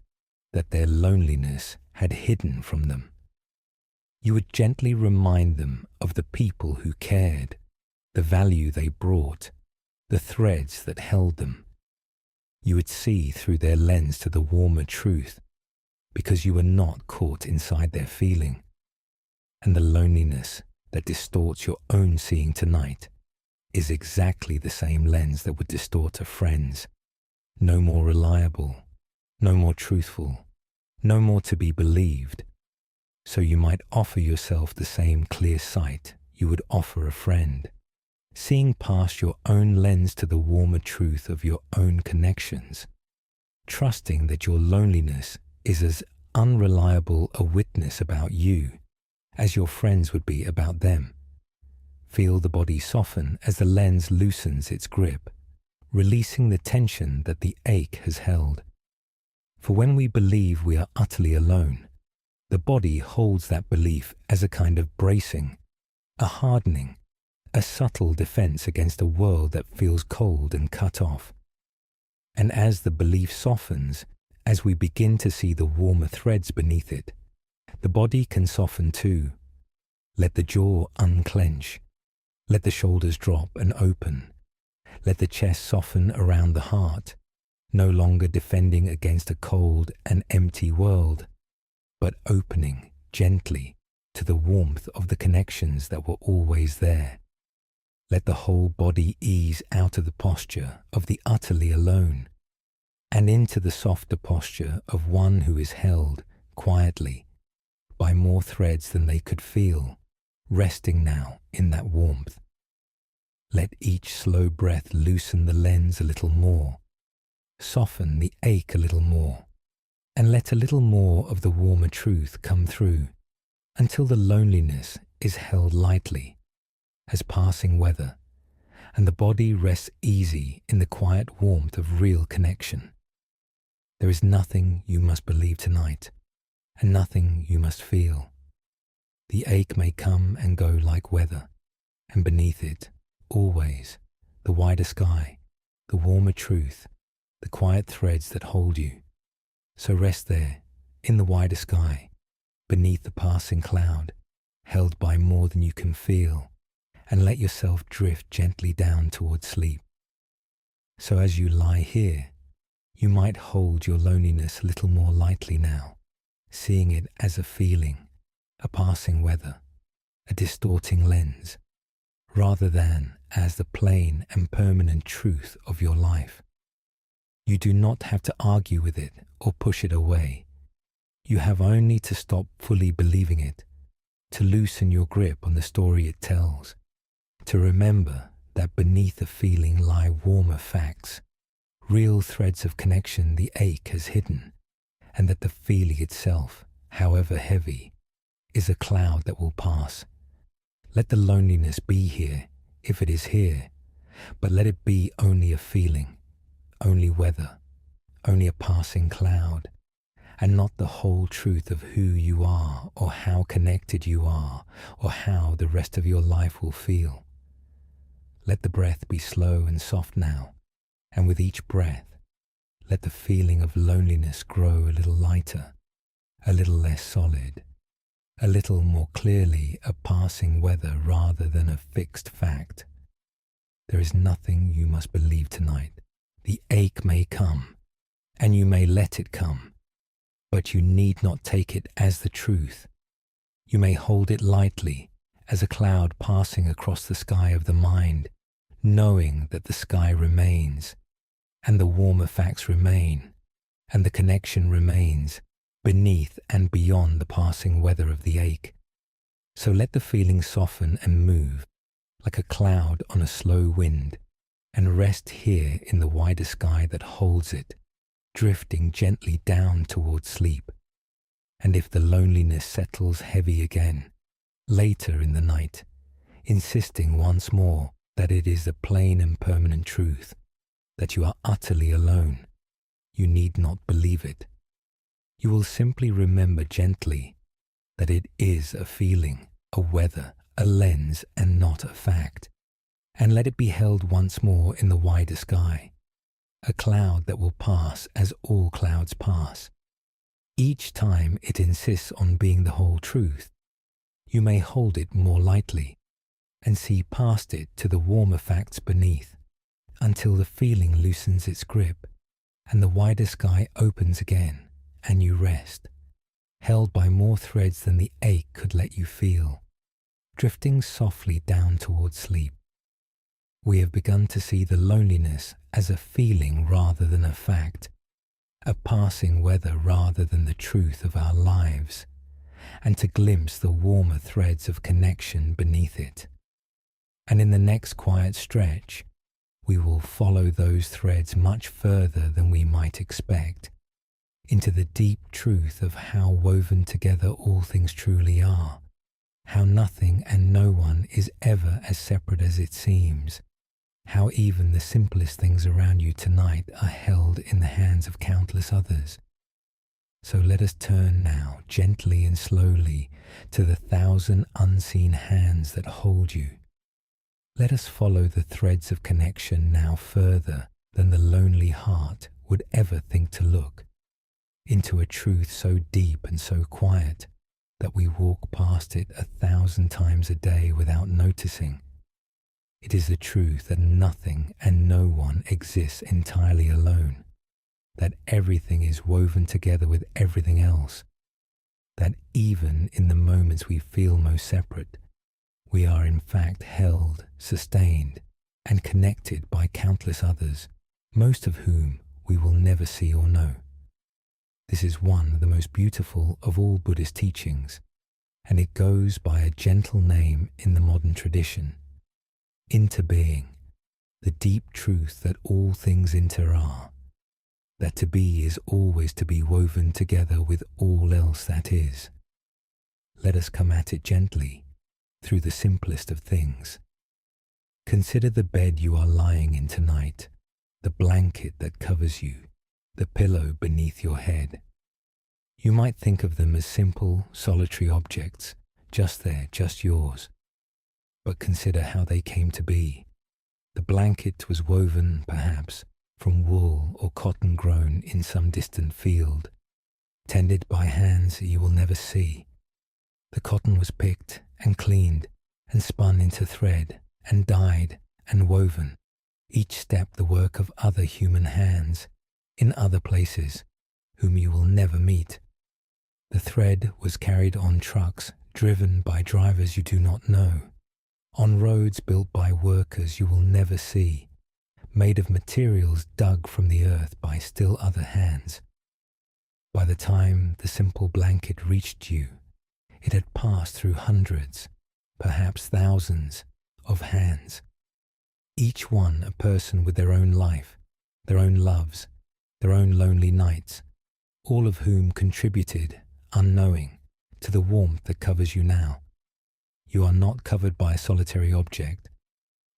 that their loneliness had hidden from them. You would gently remind them of the people who cared, the value they brought, the threads that held them. You would see through their lens to the warmer truth, because you were not caught inside their feeling. And the loneliness that distorts your own seeing tonight is exactly the same lens that would distort a friend's. No more reliable, no more truthful, no more to be believed. So you might offer yourself the same clear sight you would offer a friend, seeing past your own lens to the warmer truth of your own connections, trusting that your loneliness is as unreliable a witness about you as your friends would be about them. Feel the body soften as the lens loosens its grip, releasing the tension that the ache has held. For when we believe we are utterly alone, the body holds that belief as a kind of bracing, a hardening, a subtle defense against a world that feels cold and cut off. And as the belief softens, as we begin to see the warmer threads beneath it, the body can soften too. Let the jaw unclench. Let the shoulders drop and open. Let the chest soften around the heart, no longer defending against a cold and empty world, but opening gently to the warmth of the connections that were always there. Let the whole body ease out of the posture of the utterly alone, and into the softer posture of one who is held quietly by more threads than they could feel, resting now in that warmth. Let each slow breath loosen the lens a little more, soften the ache a little more, and let a little more of the warmer truth come through, until the loneliness is held lightly, as passing weather, and the body rests easy in the quiet warmth of real connection. There is nothing you must believe tonight, and nothing you must feel. The ache may come and go like weather, and beneath it, always, the wider sky, the warmer truth, the quiet threads that hold you. So rest there, in the wider sky, beneath the passing cloud, held by more than you can feel, and let yourself drift gently down towards sleep. So as you lie here, you might hold your loneliness a little more lightly now, seeing it as a feeling, a passing weather, a distorting lens, rather than as the plain and permanent truth of your life. You do not have to argue with it or push it away. You have only to stop fully believing it, to loosen your grip on the story it tells, to remember that beneath the feeling lie warmer facts, real threads of connection the ache has hidden, and that the feeling itself, however heavy, is a cloud that will pass. Let the loneliness be here, if it is here, but let it be only a feeling, only weather, only a passing cloud, and not the whole truth of who you are or how connected you are or how the rest of your life will feel. Let the breath be slow and soft now, and with each breath, let the feeling of loneliness grow a little lighter, a little less solid, a little more clearly a passing weather rather than a fixed fact. There is nothing you must believe tonight. The ache may come, and you may let it come, but you need not take it as the truth. You may hold it lightly as a cloud passing across the sky of the mind, knowing that the sky remains, and the warmer facts remain, and the connection remains beneath and beyond the passing weather of the ache. So let the feeling soften and move like a cloud on a slow wind, and rest here in the wider sky that holds it, drifting gently down towards sleep. And if the loneliness settles heavy again, later in the night, insisting once more that it is the plain and permanent truth, that you are utterly alone, you need not believe it. You will simply remember gently that it is a feeling, a weather, a lens, and not a fact, and let it be held once more in the wider sky, a cloud that will pass as all clouds pass. Each time it insists on being the whole truth, you may hold it more lightly and see past it to the warmer facts beneath, until the feeling loosens its grip and the wider sky opens again, and you rest, held by more threads than the ache could let you feel, drifting softly down towards sleep. We have begun to see the loneliness as a feeling rather than a fact, a passing weather rather than the truth of our lives, and to glimpse the warmer threads of connection beneath it. And in the next quiet stretch, we will follow those threads much further than we might expect, into the deep truth of how woven together all things truly are, how nothing and no one is ever as separate as it seems, how even the simplest things around you tonight are held in the hands of countless others. So let us turn now gently and slowly to the 1,000 unseen hands that hold you. Let us follow the threads of connection now further than the lonely heart would ever think to look, into a truth so deep and so quiet that we walk past it 1,000 times a day without noticing. It is the truth that nothing and no one exists entirely alone, that everything is woven together with everything else, that even in the moments we feel most separate, we are in fact held, sustained, and connected by countless others, most of whom we will never see or know. This is one of the most beautiful of all Buddhist teachings, and it goes by a gentle name in the modern tradition: interbeing, the deep truth that all things inter are, that to be is always to be woven together with all else that is. Let us come at it gently, through the simplest of things. Consider the bed you are lying in tonight, the blanket that covers you, the pillow beneath your head. You might think of them as simple, solitary objects, just there, just yours. But consider how they came to be, The blanket was woven, perhaps, from wool or cotton grown in some distant field, tended by hands you will never see. The cotton was picked and cleaned and spun into thread and dyed and woven, each step the work of other human hands, in other places, whom you will never meet. The thread was carried on trucks driven by drivers you do not know, on roads built by workers you will never see, made of materials dug from the earth by still other hands. By the time the simple blanket reached you, it had passed through hundreds, perhaps thousands, of hands, each one a person with their own life, their own loves, their own lonely nights, all of whom contributed, unknowing, to the warmth that covers you now. You are not covered by a solitary object.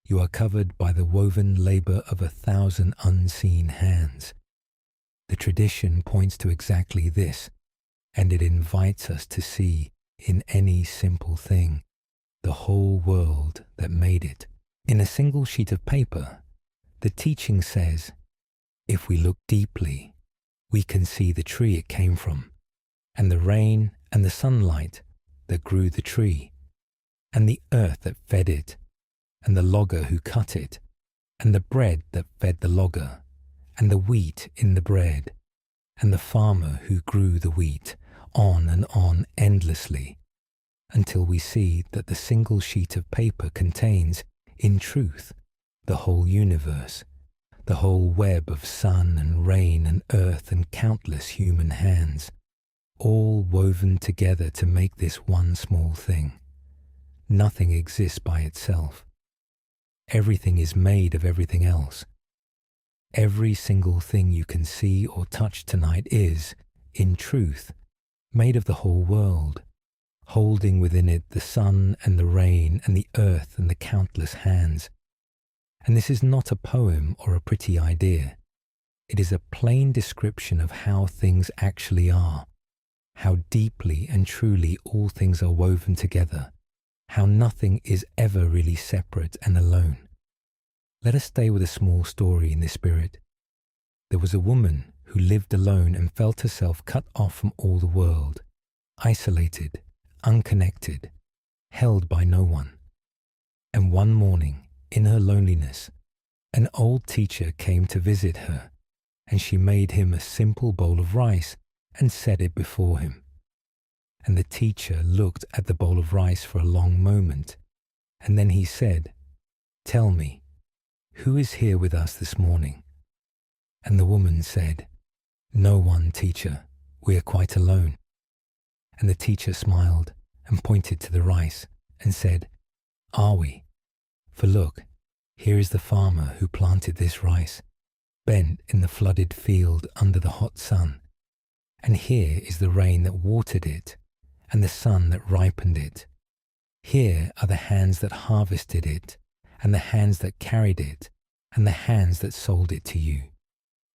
You are covered by the woven labor of 1,000 unseen hands. The tradition points to exactly this, and it invites us to see in any simple thing the whole world that made it. In a single sheet of paper, the teaching says, if we look deeply, we can see the tree it came from, and the rain and the sunlight that grew the tree, and the earth that fed it, and the logger who cut it, and the bread that fed the logger, and the wheat in the bread, and the farmer who grew the wheat, on and on endlessly, until we see that the single sheet of paper contains, in truth, the whole universe, the whole web of sun and rain and earth and countless human hands, all woven together to make this one small thing. Nothing exists by itself. Everything is made of everything else. Every single thing you can see or touch tonight is, in truth, made of the whole world, holding within it the sun and the rain and the earth and the countless hands. And this is not a poem or a pretty idea. It is a plain description of how things actually are, how deeply and truly all things are woven together, how nothing is ever really separate and alone. Let us stay with a small story in this spirit. There was a woman who lived alone and felt herself cut off from all the world, isolated, unconnected, held by no one. And one morning, in her loneliness, an old teacher came to visit her, and she made him a simple bowl of rice and set it before him. And the teacher looked at the bowl of rice for a long moment, and then he said, "Tell me, who is here with us this morning?" And the woman said, "No one, teacher, we are quite alone." And the teacher smiled and pointed to the rice and said, "Are we? For look, here is the farmer who planted this rice, bent in the flooded field under the hot sun. And here is the rain that watered it, and the sun that ripened it. Here are the hands that harvested it, and the hands that carried it, and the hands that sold it to you.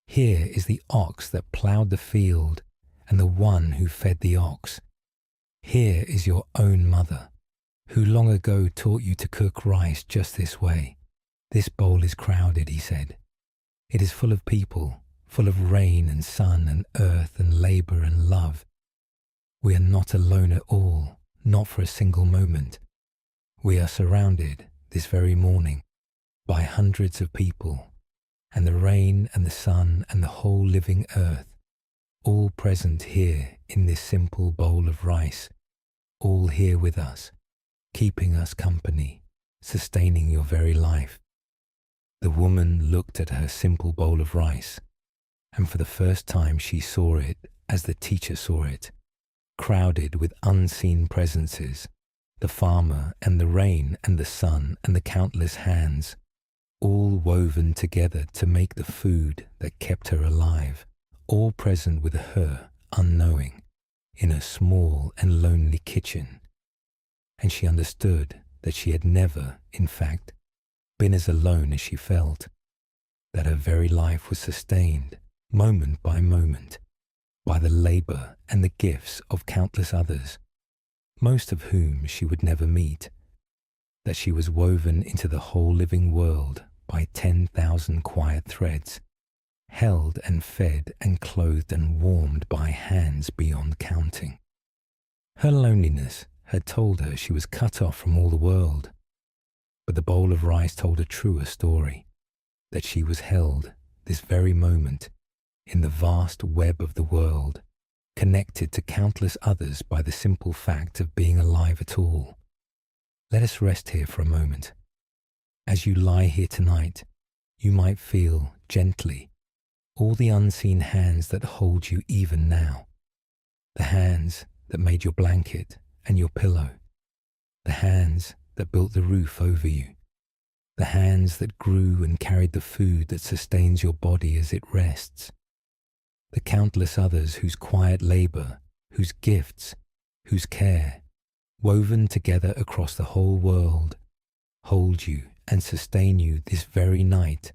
Here is the ox that ploughed the field, and the one who fed the ox. Here is your own mother, who long ago taught you to cook rice just this way. This bowl is crowded," he said. "It is full of people, full of rain and sun and earth and labor and love. We are not alone at all, not for a single moment. We are surrounded, this very morning, by hundreds of people, and the rain and the sun and the whole living earth, all present here in this simple bowl of rice, all here with us, keeping us company, sustaining your very life." The woman looked at her simple bowl of rice, and for the first time she saw it as the teacher saw it, crowded with unseen presences, the farmer and the rain and the sun and the countless hands, all woven together to make the food that kept her alive, all present with her, unknowing, in a small and lonely kitchen. And she understood that she had never, in fact, been as alone as she felt, that her very life was sustained, moment by moment, by the labor and the gifts of countless others, most of whom she would never meet, that she was woven into the whole living world by 10,000 quiet threads, held and fed and clothed and warmed by hands beyond counting. Her loneliness had told her she was cut off from all the world, but the bowl of rice told a truer story, that she was held this very moment in the vast web of the world, connected to countless others by the simple fact of being alive at all. Let us rest here for a moment. As you lie here tonight, you might feel gently all the unseen hands that hold you even now. The hands that made your blanket and your pillow. The hands that built the roof over you. The hands that grew and carried the food that sustains your body as it rests. The countless others whose quiet labor, whose gifts, whose care, woven together across the whole world, hold you and sustain you this very night.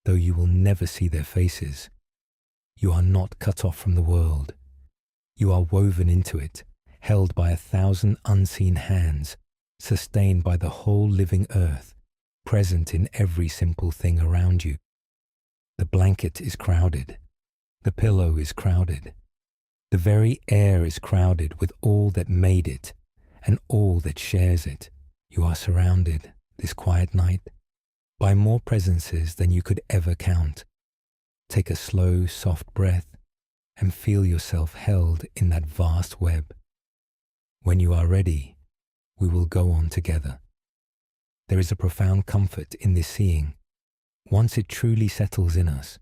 Though you will never see their faces, you are not cut off from the world. You are woven into it, held by 1,000 unseen hands, sustained by the whole living earth, present in every simple thing around you. The blanket is crowded. The pillow is crowded. The very air is crowded with all that made it and all that shares it. You are surrounded, this quiet night, by more presences than you could ever count. Take a slow, soft breath and feel yourself held in that vast web. When you are ready, we will go on together. There is a profound comfort in this seeing, once it truly settles in us,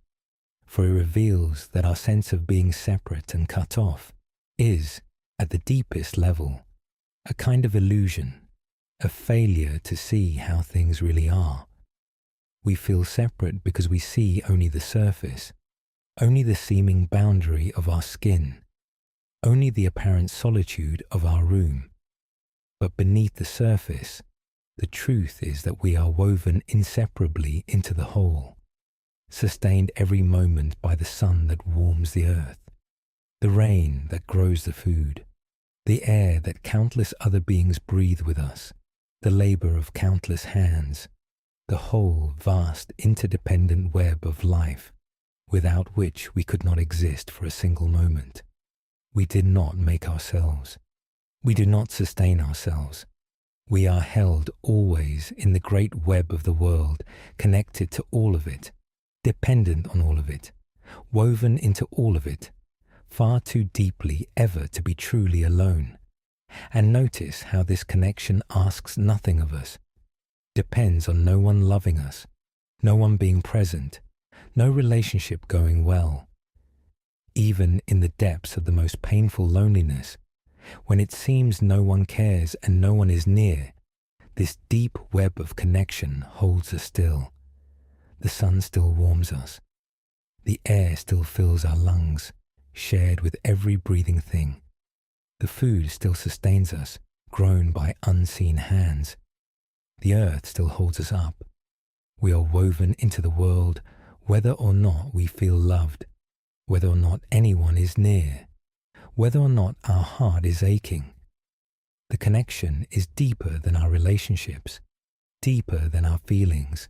for it reveals that our sense of being separate and cut off is, at the deepest level, a kind of illusion, a failure to see how things really are. We feel separate because we see only the surface, only the seeming boundary of our skin, only the apparent solitude of our room. But beneath the surface, the truth is that we are woven inseparably into the whole, sustained every moment by the sun that warms the earth, the rain that grows the food, the air that countless other beings breathe with us, the labor of countless hands, the whole vast interdependent web of life, without which we could not exist for a single moment. We did not make ourselves. We do not sustain ourselves. We are held always in the great web of the world, connected to all of it, dependent on all of it, woven into all of it, far too deeply ever to be truly alone. And notice how this connection asks nothing of us, depends on no one loving us, no one being present, no relationship going well. Even in the depths of the most painful loneliness, when it seems no one cares and no one is near, this deep web of connection holds us still. The sun still warms us. The air still fills our lungs, shared with every breathing thing. The food still sustains us, grown by unseen hands. The earth still holds us up. We are woven into the world, whether or not we feel loved, whether or not anyone is near, whether or not our heart is aching. The connection is deeper than our relationships, deeper than our feelings,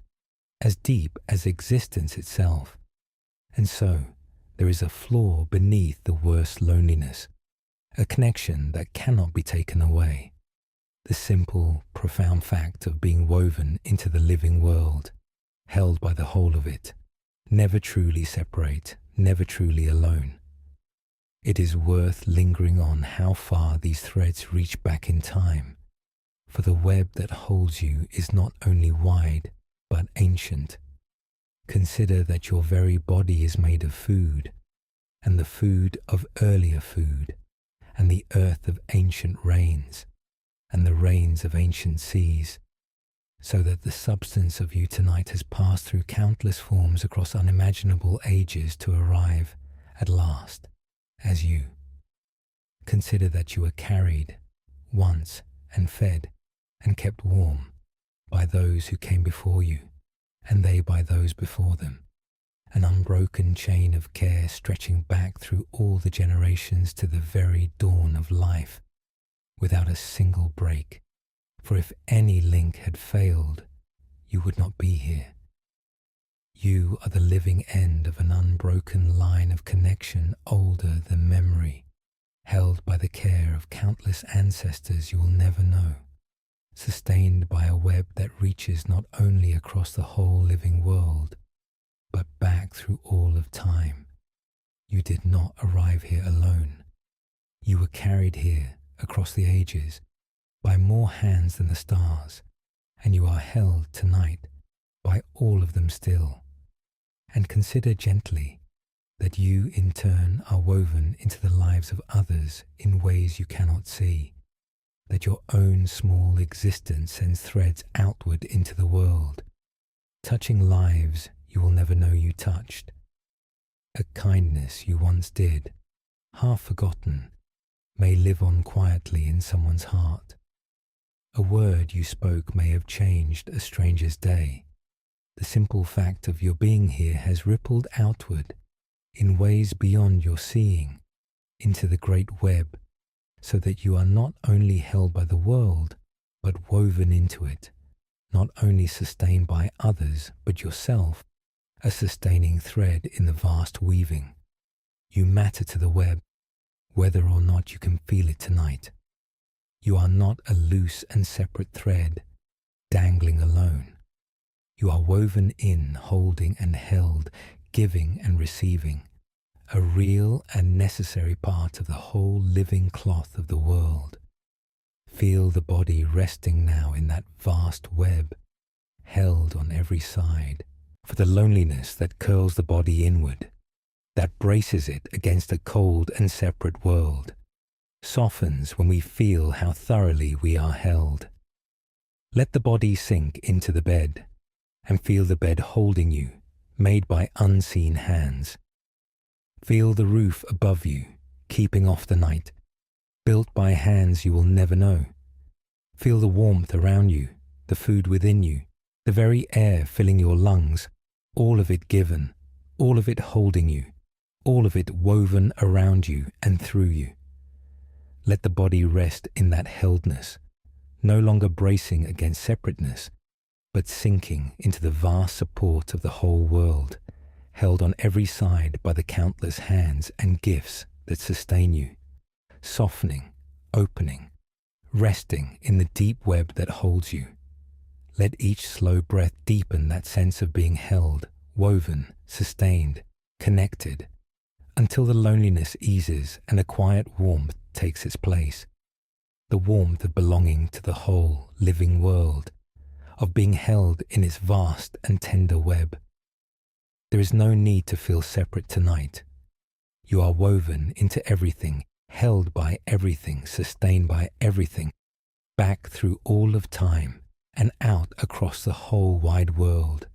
as deep as existence itself. And so, there is a flaw beneath the worst loneliness, a connection that cannot be taken away. The simple, profound fact of being woven into the living world, held by the whole of it, never truly separate, never truly alone. It is worth lingering on how far these threads reach back in time, for the web that holds you is not only wide, but ancient. Consider that your very body is made of food, and the food of earlier food, and the earth of ancient rains, and the rains of ancient seas, so that the substance of you tonight has passed through countless forms across unimaginable ages to arrive, at last, as you. Consider that you were carried, once, and fed, and kept warm, by those who came before you, and they by those before them, an unbroken chain of care stretching back through all the generations to the very dawn of life, without a single break, for if any link had failed, you would not be here. You are the living end of an unbroken line of connection older than memory, held by the care of countless ancestors you will never know, sustained by a web that reaches not only across the whole living world, but back through all of time. You did not arrive here alone. You were carried here across the ages by more hands than the stars, and you are held tonight by all of them still. And consider gently that you in turn are woven into the lives of others in ways you cannot see, that your own small existence sends threads outward into the world, touching lives you will never know you touched. A kindness you once did, half forgotten, may live on quietly in someone's heart. A word you spoke may have changed a stranger's day. The simple fact of your being here has rippled outward in ways beyond your seeing into the great web, so that you are not only held by the world, but woven into it, not only sustained by others, but yourself, a sustaining thread in the vast weaving. You matter to the web, whether or not you can feel it tonight. You are not a loose and separate thread, dangling alone. You are woven in, holding and held, giving and receiving, a real and necessary part of the whole living cloth of the world. Feel the body resting now in that vast web, held on every side, for the loneliness that curls the body inward, that braces it against a cold and separate world, softens when we feel how thoroughly we are held. Let the body sink into the bed, and feel the bed holding you, made by unseen hands. Feel the roof above you, keeping off the night, built by hands you will never know. Feel the warmth around you, the food within you, the very air filling your lungs, all of it given, all of it holding you, all of it woven around you and through you. Let the body rest in that heldness, no longer bracing against separateness, but sinking into the vast support of the whole world, held on every side by the countless hands and gifts that sustain you, softening, opening, resting in the deep web that holds you. Let each slow breath deepen that sense of being held, woven, sustained, connected, until the loneliness eases and a quiet warmth takes its place, the warmth of belonging to the whole living world, of being held in its vast and tender web. There is no need to feel separate tonight. You are woven into everything, held by everything, sustained by everything, back through all of time and out across the whole wide world.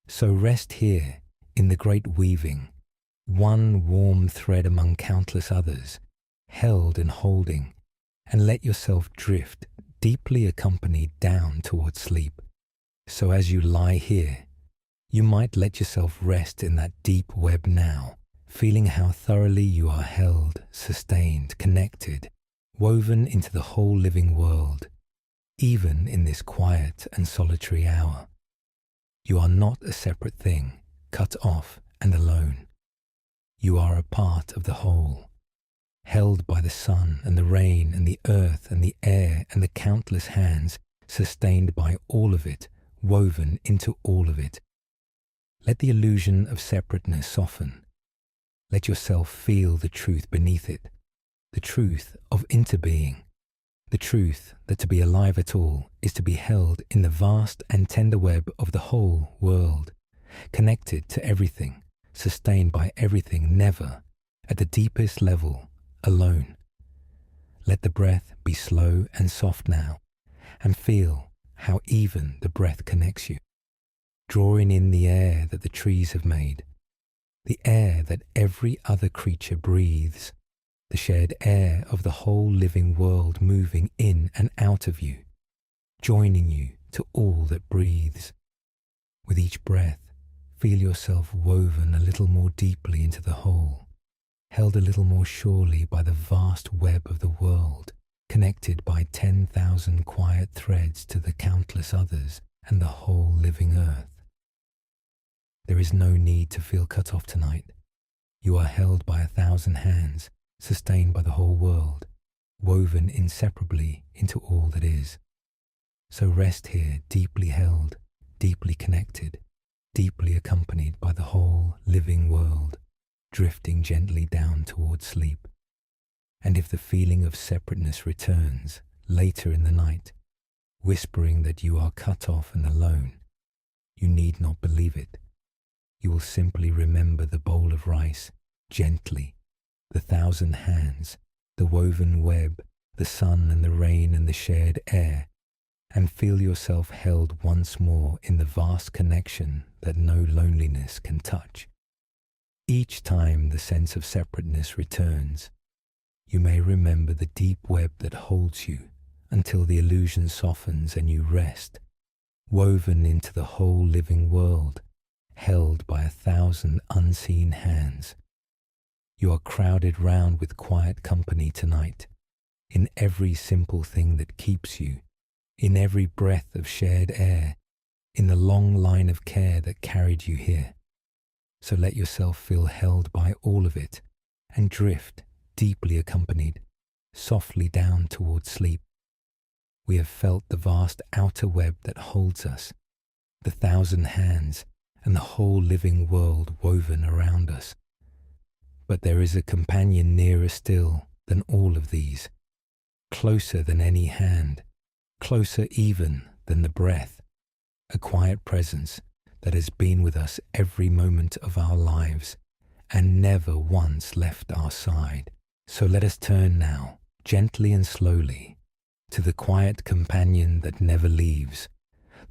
So rest here in the great weaving, one warm thread among countless others, held and holding, and let yourself drift, deeply accompanied down towards sleep. So as you lie here, you might let yourself rest in that deep web now, feeling how thoroughly you are held, sustained, connected, woven into the whole living world, even in this quiet and solitary hour. You are not a separate thing, cut off and alone. You are a part of the whole, held by the sun and the rain and the earth and the air and the countless hands, sustained by all of it, woven into all of it. Let the illusion of separateness soften. Let yourself feel the truth beneath it, the truth of interbeing, the truth that to be alive at all is to be held in the vast and tender web of the whole world, connected to everything, sustained by everything, never, at the deepest level, alone. Let the breath be slow and soft now, and feel how even the breath connects you, drawing in the air that the trees have made, the air that every other creature breathes, the shared air of the whole living world moving in and out of you, joining you to all that breathes. With each breath, feel yourself woven a little more deeply into the whole, held a little more surely by the vast web of the world, connected by 10,000 quiet threads to the countless others and the whole living earth. There is no need to feel cut off tonight. You are held by 1,000 hands, sustained by the whole world, woven inseparably into all that is. So rest here, deeply held, deeply connected, deeply accompanied by the whole living world, drifting gently down towards sleep. And if the feeling of separateness returns later in the night, whispering that you are cut off and alone, you need not believe it. You will simply remember the bowl of rice, gently, the 1,000 hands, the woven web, the sun and the rain and the shared air, and feel yourself held once more in the vast connection that no loneliness can touch. Each time the sense of separateness returns, you may remember the deep web that holds you until the illusion softens and you rest, woven into the whole living world, held by 1,000 unseen hands. You are crowded round with quiet company tonight, in every simple thing that keeps you, in every breath of shared air, in the long line of care that carried you here. So let yourself feel held by all of it and drift, deeply accompanied, softly down towards sleep. We have felt the vast outer web that holds us, the 1,000 hands, and the whole living world woven around us. But there is a companion nearer still than all of these, closer than any hand, closer even than the breath, a quiet presence that has been with us every moment of our lives and never once left our side. So let us turn now, gently and slowly, to the quiet companion that never leaves,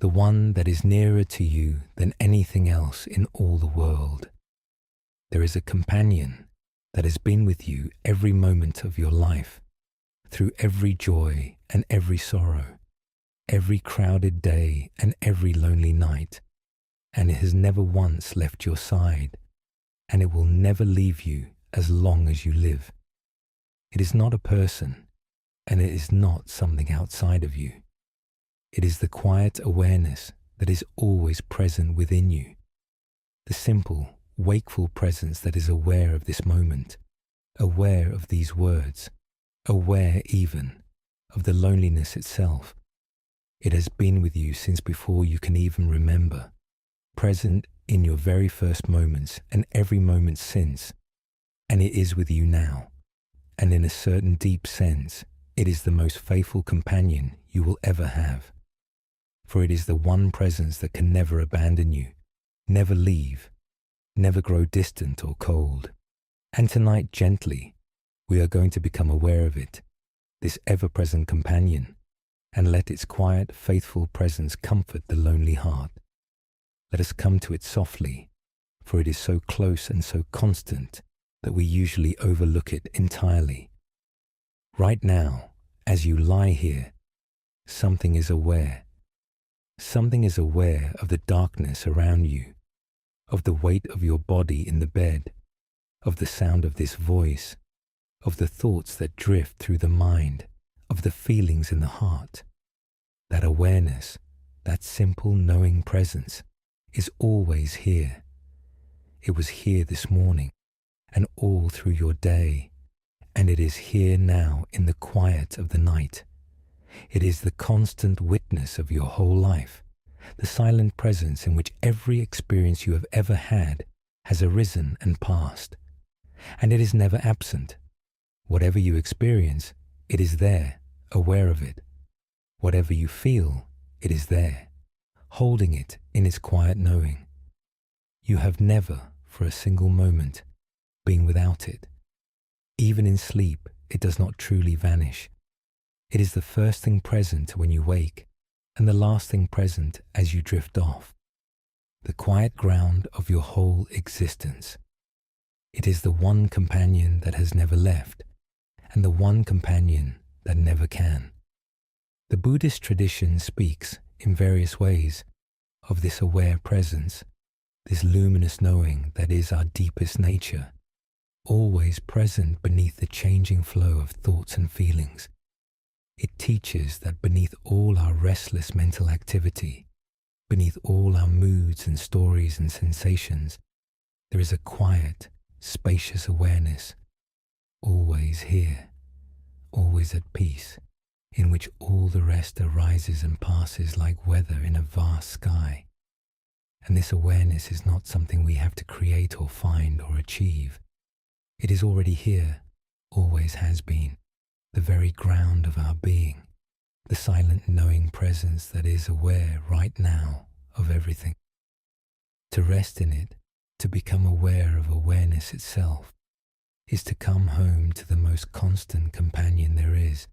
the one that is nearer to you than anything else in all the world. There is a companion that has been with you every moment of your life, through every joy and every sorrow, every crowded day and every lonely night, and it has never once left your side, and it will never leave you as long as you live. It is not a person, and it is not something outside of you. It is the quiet awareness that is always present within you, the simple, wakeful presence that is aware of this moment, aware of these words, aware even of the loneliness itself. It has been with you since before you can even remember, present in your very first moments and every moment since, and it is with you now, and in a certain deep sense, it is the most faithful companion you will ever have. For it is the one presence that can never abandon you, never leave, never grow distant or cold. And tonight, gently, we are going to become aware of it, this ever-present companion, and let its quiet, faithful presence comfort the lonely heart. Let us come to it softly, for it is so close and so constant that we usually overlook it entirely. Right now, as you lie here, something is aware. Something is aware of the darkness around you, of the weight of your body in the bed, of the sound of this voice, of the thoughts that drift through the mind, of the feelings in the heart. That awareness, that simple knowing presence, is always here. It was here this morning and all through your day, and it is here now in the quiet of the night. It is the constant witness of your whole life, the silent presence in which every experience you have ever had has arisen and passed, and it is never absent. Whatever you experience, it is there, aware of it. Whatever you feel, it is there, holding it in its quiet knowing. You have never, for a single moment, been without it. Even in sleep, it does not truly vanish. It is the first thing present when you wake, and the last thing present as you drift off, the quiet ground of your whole existence. It is the one companion that has never left, and the one companion that never can. The Buddhist tradition speaks, in various ways, of this aware presence, this luminous knowing that is our deepest nature, always present beneath the changing flow of thoughts and feelings. It teaches that beneath all our restless mental activity, beneath all our moods and stories and sensations, there is a quiet, spacious awareness, always here, always at peace, in which all the rest arises and passes like weather in a vast sky. And this awareness is not something we have to create or find or achieve. It is already here, always has been, the very ground of our being, the silent knowing presence that is aware right now of everything. To rest in it, to become aware of awareness itself, is to come home to the most constant companion there is,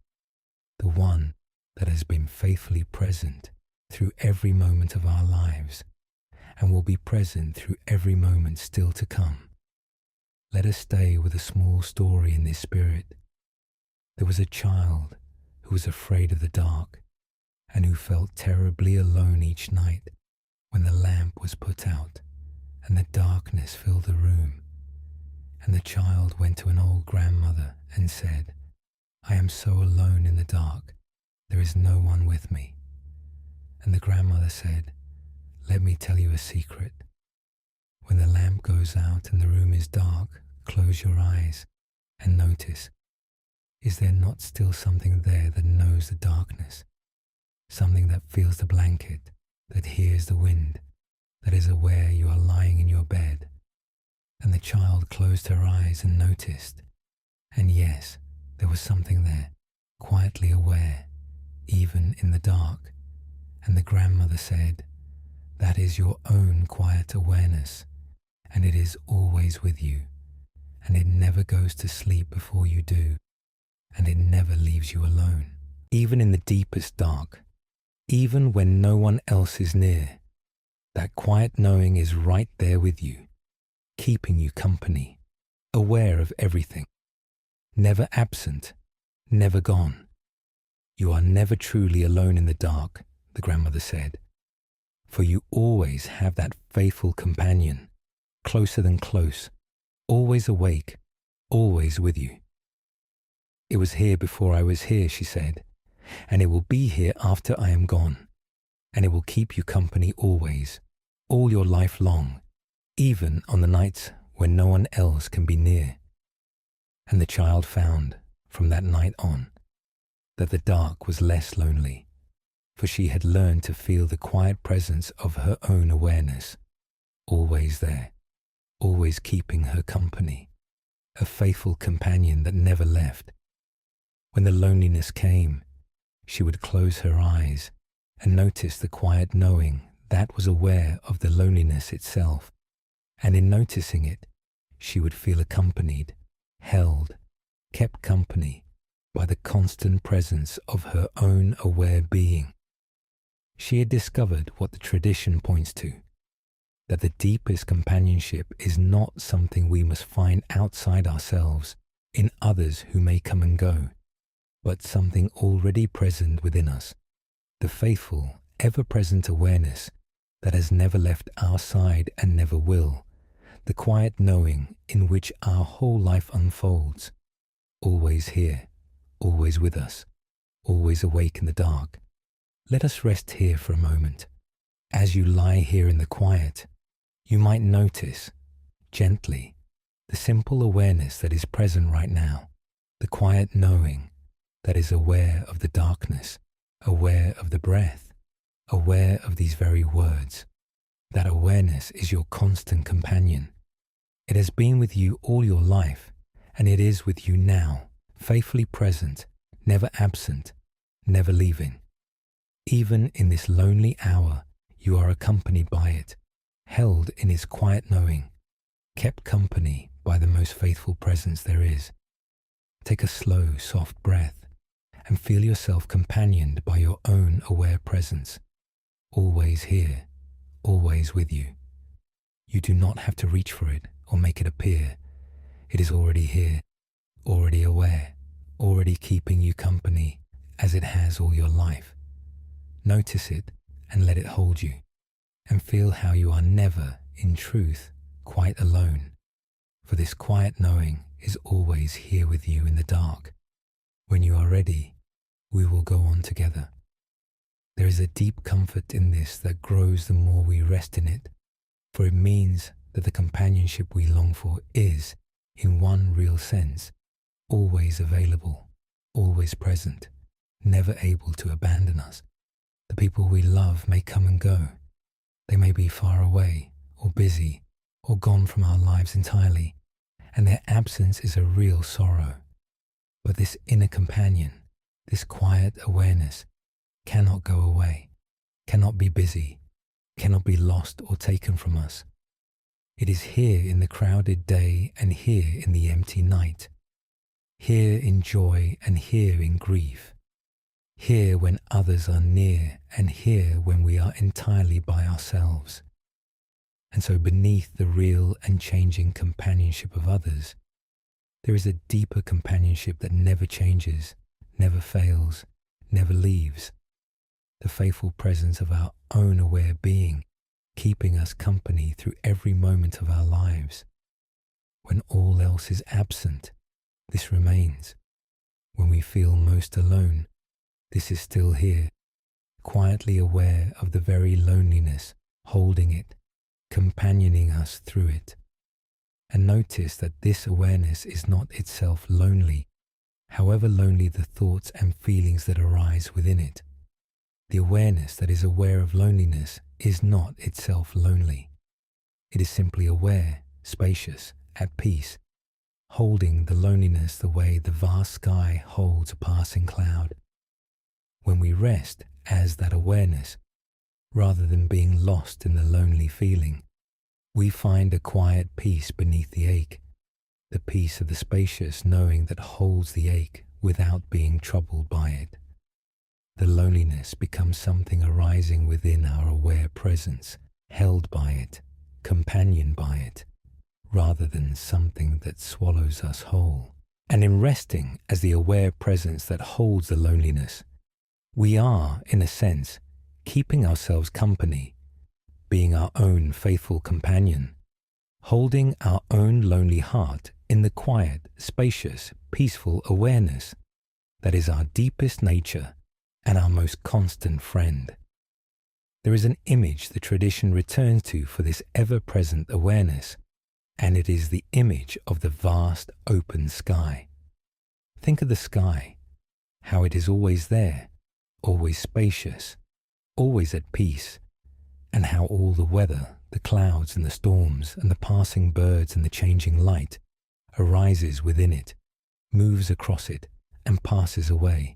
the one that has been faithfully present through every moment of our lives and will be present through every moment still to come. Let us stay with a small story in this spirit. There was a child who was afraid of the dark and who felt terribly alone each night when the lamp was put out and the darkness filled the room. And the child went to an old grandmother and said, "I am so alone in the dark, there is no one with me." And the grandmother said, "Let me tell you a secret. When the lamp goes out and the room is dark, close your eyes and notice, is there not still something there that knows the darkness? Something that feels the blanket, that hears the wind, that is aware you are lying in your bed?" And the child closed her eyes and noticed. And yes, there was something there, quietly aware, even in the dark. And the grandmother said, "That is your own quiet awareness, and it is always with you, and it never goes to sleep before you do, and it never leaves you alone. Even in the deepest dark, even when no one else is near, that quiet knowing is right there with you, keeping you company, aware of everything, never absent, never gone. You are never truly alone in the dark," the grandmother said, "for you always have that faithful companion, closer than close, always awake, always with you. It was here before I was here," she said, "and it will be here after I am gone, and it will keep you company always, all your life long, even on the nights when no one else can be near." And the child found, from that night on, that the dark was less lonely, for she had learned to feel the quiet presence of her own awareness, always there, always keeping her company, a faithful companion that never left. When the loneliness came, she would close her eyes and notice the quiet knowing that was aware of the loneliness itself, and in noticing it, she would feel accompanied, held, kept company by the constant presence of her own aware being. She had discovered what the tradition points to, that the deepest companionship is not something we must find outside ourselves, in others who may come and go, but something already present within us, the faithful, ever-present awareness that has never left our side and never will, the quiet knowing in which our whole life unfolds, always here, always with us, always awake in the dark. Let us rest here for a moment. As you lie here in the quiet, you might notice, gently, the simple awareness that is present right now, the quiet knowing that is aware of the darkness, aware of the breath, aware of these very words. That awareness is your constant companion. It has been with you all your life, and it is with you now, faithfully present, never absent, never leaving. Even in this lonely hour, you are accompanied by it, held in its quiet knowing, kept company by the most faithful presence there is. Take a slow, soft breath and feel yourself companioned by your own aware presence, always here, always with you. You do not have to reach for it or make it appear. It is already here, already aware, already keeping you company as it has all your life. Notice it and let it hold you, and feel how you are never, in truth, quite alone, for this quiet knowing is always here with you in the dark. When you are ready, we will go on together. There is a deep comfort in this that grows the more we rest in it, for it means that the companionship we long for is, in one real sense, always available, always present, never able to abandon us. The people we love may come and go. They may be far away, or busy, or gone from our lives entirely, and their absence is a real sorrow. But this inner companion, this quiet awareness, cannot go away, cannot be busy, cannot be lost or taken from us. It is here in the crowded day and here in the empty night, here in joy and here in grief, here when others are near and here when we are entirely by ourselves. And so beneath the real and changing companionship of others, there is a deeper companionship that never changes, never fails, never leaves. The faithful presence of our own aware being, keeping us company through every moment of our lives. When all else is absent, this remains. When we feel most alone, this is still here, quietly aware of the very loneliness, holding it, companioning us through it. And notice that this awareness is not itself lonely, however lonely the thoughts and feelings that arise within it. The awareness that is aware of loneliness is not itself lonely. It is simply aware, spacious, at peace, holding the loneliness the way the vast sky holds a passing cloud. When we rest as that awareness, rather than being lost in the lonely feeling, we find a quiet peace beneath the ache, the peace of the spacious knowing that holds the ache without being troubled by it. The loneliness becomes something arising within our aware presence, held by it, companioned by it, rather than something that swallows us whole. And in resting as the aware presence that holds the loneliness, we are, in a sense, keeping ourselves company, being our own faithful companion, holding our own lonely heart in the quiet, spacious, peaceful awareness that is our deepest nature and our most constant friend. There is an image the tradition returns to for this ever-present awareness, and it is the image of the vast open sky. Think of the sky, how it is always there, always spacious, always at peace, and how all the weather, the clouds and the storms and the passing birds and the changing light arises within it, moves across it, and passes away,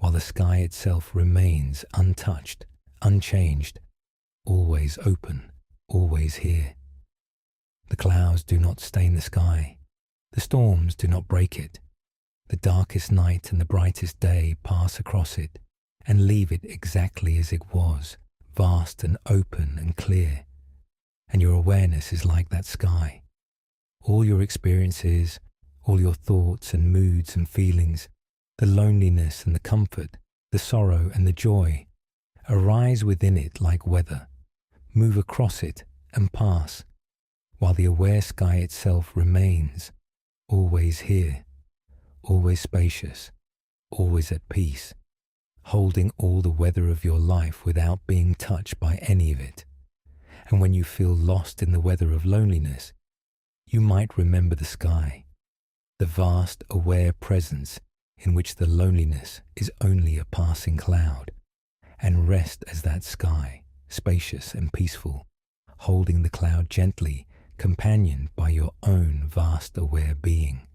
while the sky itself remains untouched, unchanged, always open, always here. The clouds do not stain the sky, the storms do not break it, the darkest night and the brightest day pass across it and leave it exactly as it was, vast and open and clear. And your awareness is like that sky. All your experiences, all your thoughts and moods and feelings, the loneliness and the comfort, the sorrow and the joy, arise within it like weather, move across it and pass, while the aware sky itself remains, always here, always spacious, always at peace, holding all the weather of your life without being touched by any of it. And when you feel lost in the weather of loneliness, you might remember the sky, the vast aware presence in which the loneliness is only a passing cloud, and rest as that sky, spacious and peaceful, holding the cloud gently, companioned by your own vast aware being.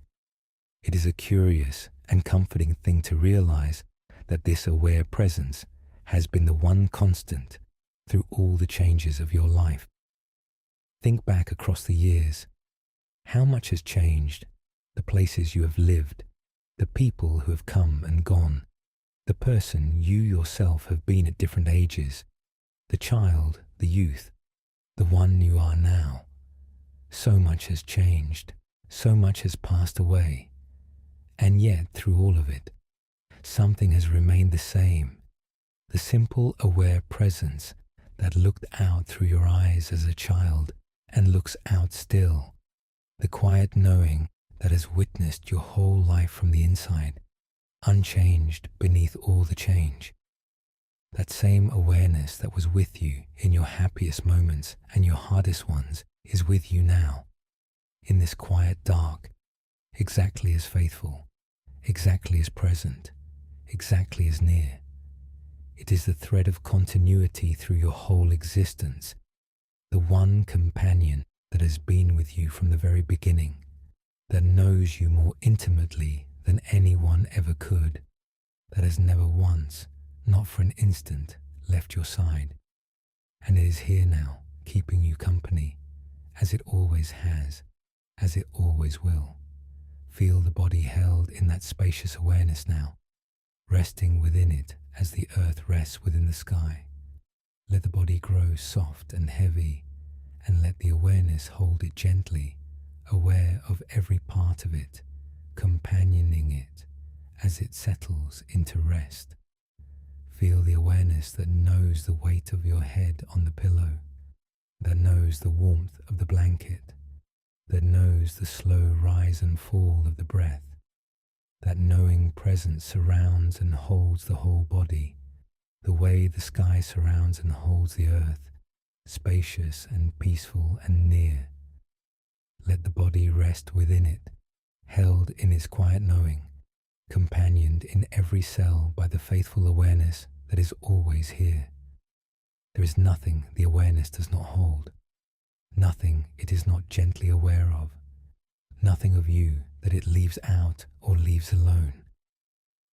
It is a curious and comforting thing to realize that this aware presence has been the one constant through all the changes of your life. Think back across the years. How much has changed? The places you have lived, the people who have come and gone, the person you yourself have been at different ages, the child, the youth, the one you are now. So much has changed, so much has passed away, and yet through all of it, something has remained the same, the simple aware presence that looked out through your eyes as a child and looks out still, the quiet knowing that has witnessed your whole life from the inside, unchanged beneath all the change. That same awareness that was with you in your happiest moments and your hardest ones is with you now, in this quiet dark, exactly as faithful, exactly as present, exactly as near. It is the thread of continuity through your whole existence, the one companion that has been with you from the very beginning, that knows you more intimately than anyone ever could, that has never once, not for an instant, left your side. And it is here now, keeping you company, as it always has, as it always will. Feel the body held in that spacious awareness now, resting within it as the earth rests within the sky. Let the body grow soft and heavy, and let the awareness hold it gently, aware of every part of it, companioning it as it settles into rest. Feel the awareness that knows the weight of your head on the pillow, that knows the warmth of the blanket, that knows the slow rise and fall of the breath. That knowing presence surrounds and holds the whole body, the way the sky surrounds and holds the earth, spacious and peaceful and near. Let the body rest within it, held in its quiet knowing, companioned in every cell by the faithful awareness that is always here. There is nothing the awareness does not hold, nothing it is not gently aware of, nothing of you that it leaves out or leaves alone.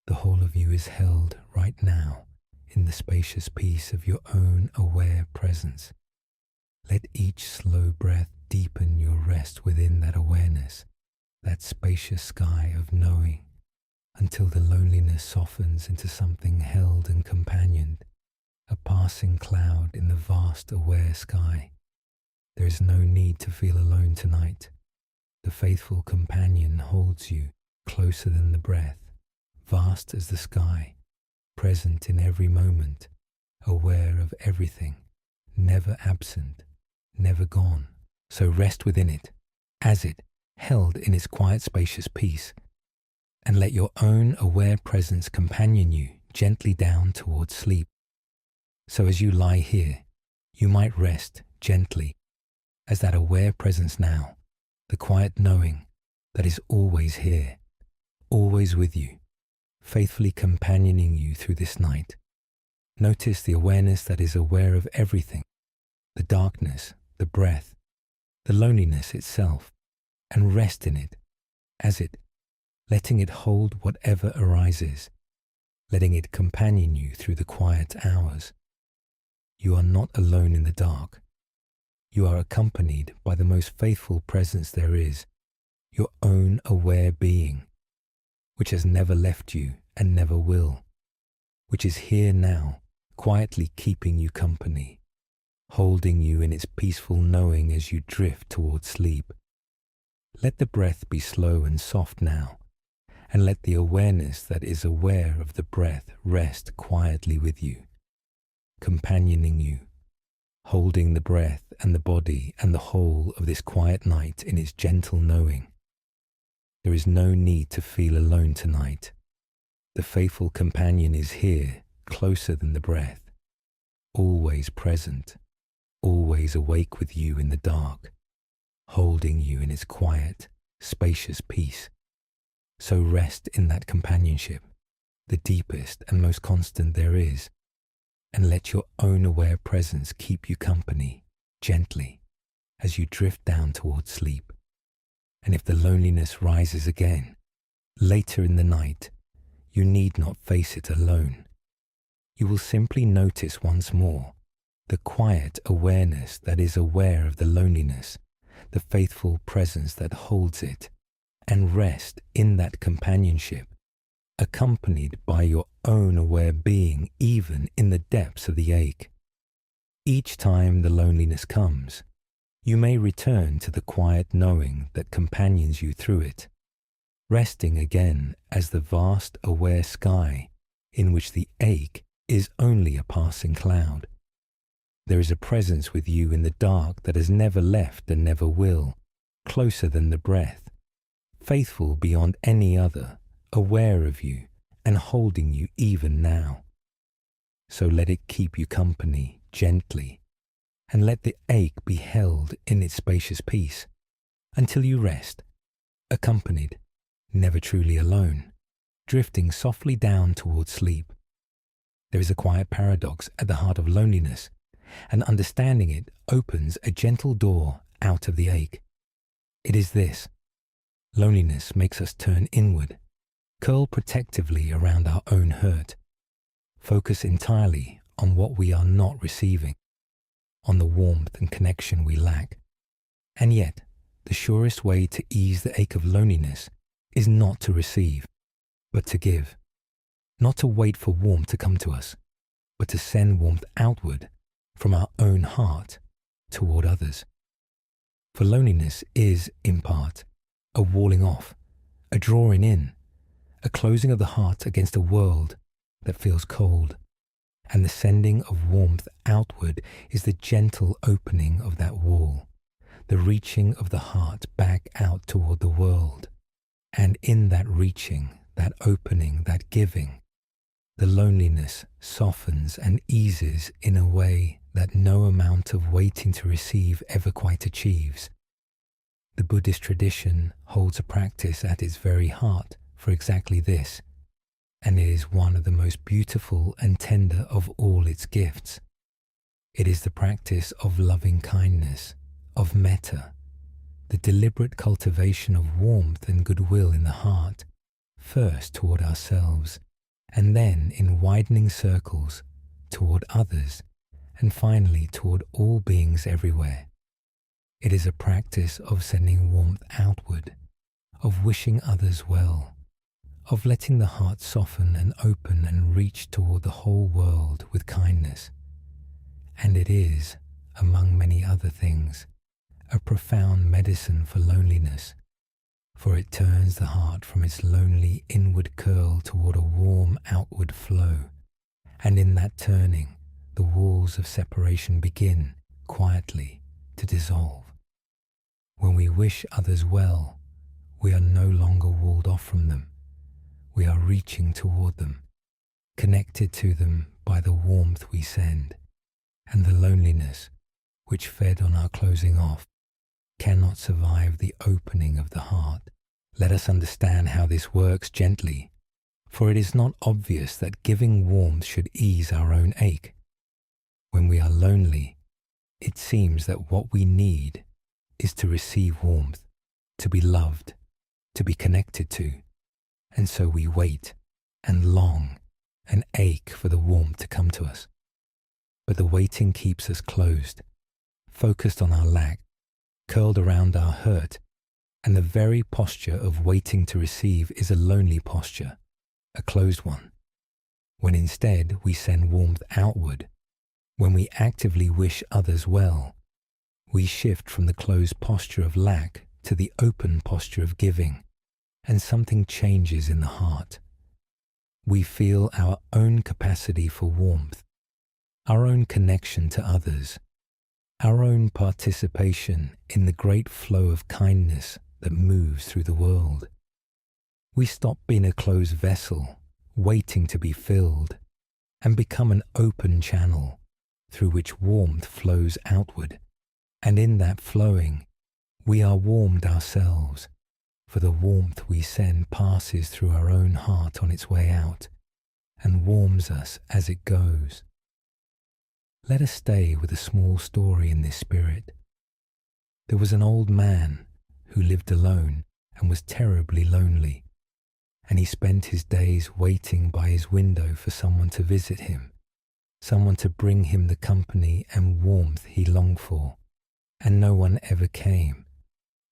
The whole of you is held right now in the spacious peace of your own aware presence. Let each slow breath deepen your rest within that awareness, that spacious sky of knowing, until the loneliness softens into something held and companioned, a passing cloud in the vast aware sky. There is no need to feel alone tonight. The faithful companion holds you closer than the breath, vast as the sky, present in every moment, aware of everything, never absent, never gone. So rest within it, as it, held in its quiet spacious peace, and let your own aware presence companion you gently down towards sleep. So as you lie here, you might rest gently, as that aware presence now, the quiet knowing that is always here, always with you, faithfully companioning you through this night. Notice the awareness that is aware of everything, the darkness, the breath, the loneliness itself, and rest in it, as it, letting it hold whatever arises, letting it companion you through the quiet hours. You are not alone in the dark. You are accompanied by the most faithful presence there is, your own aware being, which has never left you and never will, which is here now, quietly keeping you company, holding you in its peaceful knowing as you drift towards sleep. Let the breath be slow and soft now, and let the awareness that is aware of the breath rest quietly with you, companioning you, holding the breath and the body and the whole of this quiet night in its gentle knowing. There is no need to feel alone tonight. The faithful companion is here, closer than the breath, always present, always awake with you in the dark, holding you in its quiet, spacious peace. So rest in that companionship, the deepest and most constant there is, and let your own aware presence keep you company, gently, as you drift down towards sleep. And if the loneliness rises again, later in the night, you need not face it alone. You will simply notice once more the quiet awareness that is aware of the loneliness, the faithful presence that holds it, and rest in that companionship, accompanied by your own aware being even in the depths of the ache. Each time the loneliness comes, you may return to the quiet knowing that companions you through it, resting again as the vast aware sky in which the ache is only a passing cloud. There is a presence with you in the dark that has never left and never will, closer than the breath, faithful beyond any other, aware of you and holding you even now. So let it keep you company gently, and let the ache be held in its spacious peace, until you rest, accompanied, never truly alone, drifting softly down towards sleep. There is a quiet paradox at the heart of loneliness, and understanding it opens a gentle door out of the ache. It is this: loneliness makes us turn inward, curl protectively around our own hurt, focus entirely on what we are not receiving, on the warmth and connection we lack. And yet, the surest way to ease the ache of loneliness is not to receive, but to give. Not to wait for warmth to come to us, but to send warmth outward from our own heart toward others. For loneliness is, in part, a walling off, a drawing in, a closing of the heart against a world that feels cold, and the sending of warmth outward is the gentle opening of that wall, the reaching of the heart back out toward the world. And in that reaching, that opening, that giving, the loneliness softens and eases in a way that no amount of waiting to receive ever quite achieves. The Buddhist tradition holds a practice at its very heart for exactly this, and it is one of the most beautiful and tender of all its gifts. It is the practice of loving kindness, of metta, the deliberate cultivation of warmth and goodwill in the heart, first toward ourselves, and then in widening circles toward others, and finally toward all beings everywhere. It is a practice of sending warmth outward, of wishing others well, of letting the heart soften and open and reach toward the whole world with kindness. And it is, among many other things, a profound medicine for loneliness, for it turns the heart from its lonely inward curl toward a warm outward flow, and in that turning, the walls of separation begin, quietly, to dissolve. When we wish others well, we are no longer walled off from them. We are reaching toward them, connected to them by the warmth we send, and the loneliness, which fed on our closing off, cannot survive the opening of the heart. Let us understand how this works gently, for it is not obvious that giving warmth should ease our own ache. When we are lonely, it seems that what we need is to receive warmth, to be loved, to be connected to, and so we wait and long and ache for the warmth to come to us. But the waiting keeps us closed, focused on our lack, curled around our hurt, and the very posture of waiting to receive is a lonely posture, a closed one. When instead we send warmth outward, when we actively wish others well, we shift from the closed posture of lack to the open posture of giving, and something changes in the heart. We feel our own capacity for warmth, our own connection to others, our own participation in the great flow of kindness that moves through the world. We stop being a closed vessel, waiting to be filled, and become an open channel through which warmth flows outward. And in that flowing, we are warmed ourselves, for the warmth we send passes through our own heart on its way out, and warms us as it goes. Let us stay with a small story in this spirit. There was an old man who lived alone and was terribly lonely, and he spent his days waiting by his window for someone to visit him, someone to bring him the company and warmth he longed for, and no one ever came,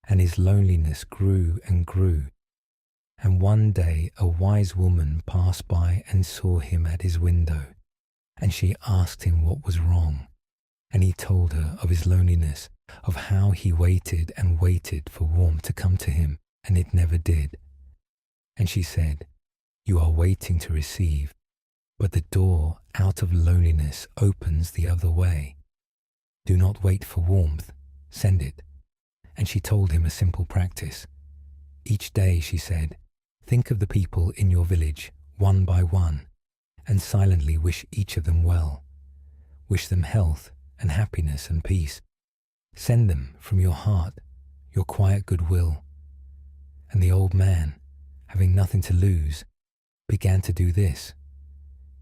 and his loneliness grew and grew. And one day a wise woman passed by and saw him at his window, and she asked him what was wrong, and he told her of his loneliness, of how he waited and waited for warmth to come to him, and it never did. And she said, "You are waiting to receive, but the door out of loneliness opens the other way. Do not wait for warmth, send it." And she told him a simple practice. Each day, she said, think of the people in your village, one by one, and silently wish each of them well. Wish them health and happiness and peace. Send them from your heart your quiet goodwill. And the old man, having nothing to lose, began to do this.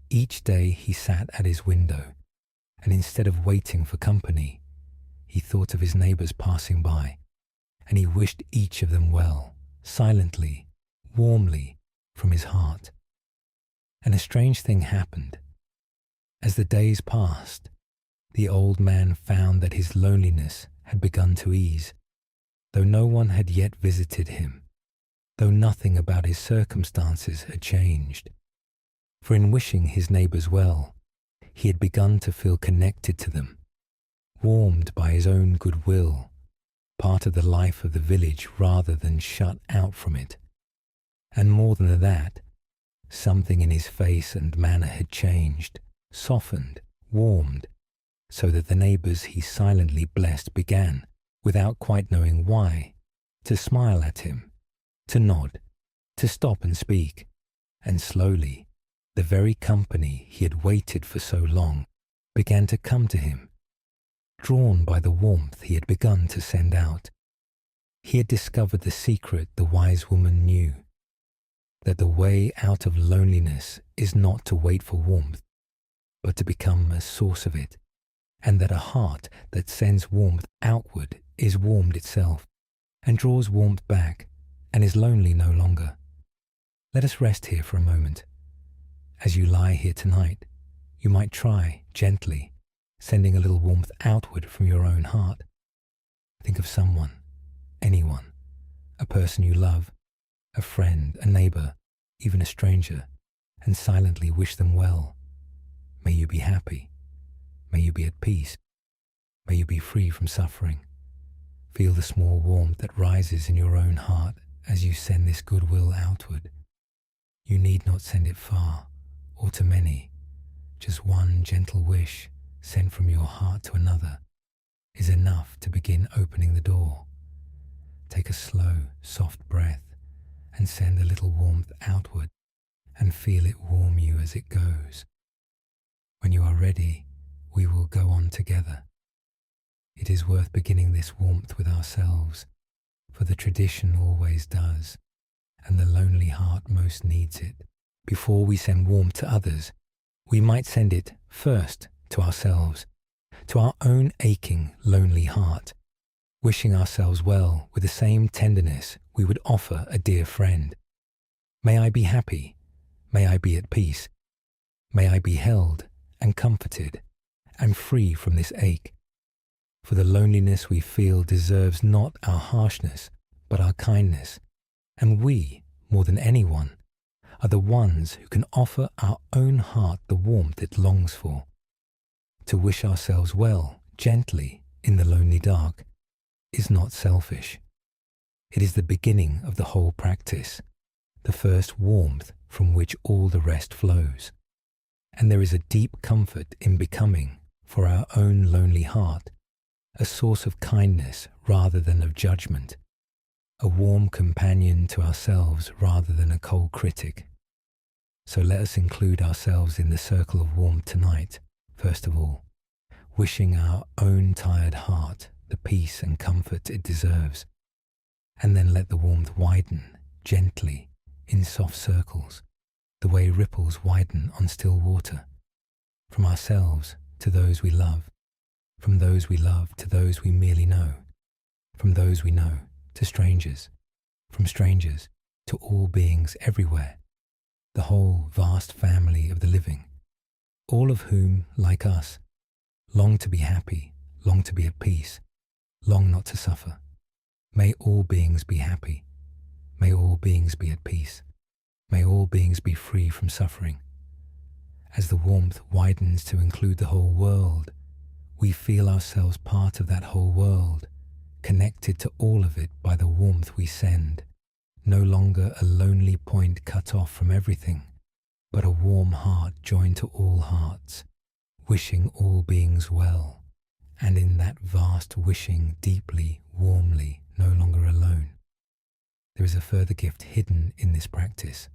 Each day he sat at his window, and instead of waiting for company, he thought of his neighbors passing by, and he wished each of them well, silently, warmly, from his heart. And a strange thing happened. As the days passed, the old man found that his loneliness had begun to ease, though no one had yet visited him, though nothing about his circumstances had changed. For in wishing his neighbors well, he had begun to feel connected to them, warmed by his own goodwill, part of the life of the village rather than shut out from it. And more than that, something in his face and manner had changed, softened, warmed, so that the neighbors he silently blessed began, without quite knowing why, to smile at him, to nod, to stop and speak, and slowly, the very company he had waited for so long began to come to him, drawn by the warmth he had begun to send out. He had discovered the secret the wise woman knew, that the way out of loneliness is not to wait for warmth, but to become a source of it, and that a heart that sends warmth outward is warmed itself, and draws warmth back, and is lonely no longer. Let us rest here for a moment. As you lie here tonight, you might try, gently, sending a little warmth outward from your own heart. Think of someone, anyone, a person you love, a friend, a neighbor, even a stranger, and silently wish them well. May you be happy. May you be at peace. May you be free from suffering. Feel the small warmth that rises in your own heart as you send this goodwill outward. You need not send it far or to many. Just one gentle wish sent from your heart to another is enough to begin opening the door. Take a slow, soft breath and send a little warmth outward, and feel it warm you as it goes. When you are ready, we will go on together. It is worth beginning this warmth with ourselves, for the tradition always does, and the lonely heart most needs it. Before we send warmth to others, we might send it first to ourselves, to our own aching, lonely heart, wishing ourselves well with the same tenderness we would offer a dear friend. May I be happy. May I be at peace. May I be held and comforted and free from this ache. For the loneliness we feel deserves not our harshness, but our kindness. And we, more than anyone, are the ones who can offer our own heart the warmth it longs for. To wish ourselves well, gently, in the lonely dark, is not selfish. It is the beginning of the whole practice, the first warmth from which all the rest flows. And there is a deep comfort in becoming, for our own lonely heart, a source of kindness rather than of judgment, a warm companion to ourselves rather than a cold critic. So let us include ourselves in the circle of warmth tonight, first of all, wishing our own tired heart the peace and comfort it deserves, and then let the warmth widen gently in soft circles, the way ripples widen on still water, from ourselves to those we love, from those we love to those we merely know, from those we know to strangers, from strangers to all beings everywhere, the whole vast family of the living, all of whom, like us, long to be happy, long to be at peace, long not to suffer. May all beings be happy. May all beings be at peace. May all beings be free from suffering. As the warmth widens to include the whole world, we feel ourselves part of that whole world, connected to all of it by the warmth we send, no longer a lonely point cut off from everything, but a warm heart joined to all hearts, wishing all beings well, and in that vast wishing deeply, warmly, no longer alone. There is a further gift hidden in this practice,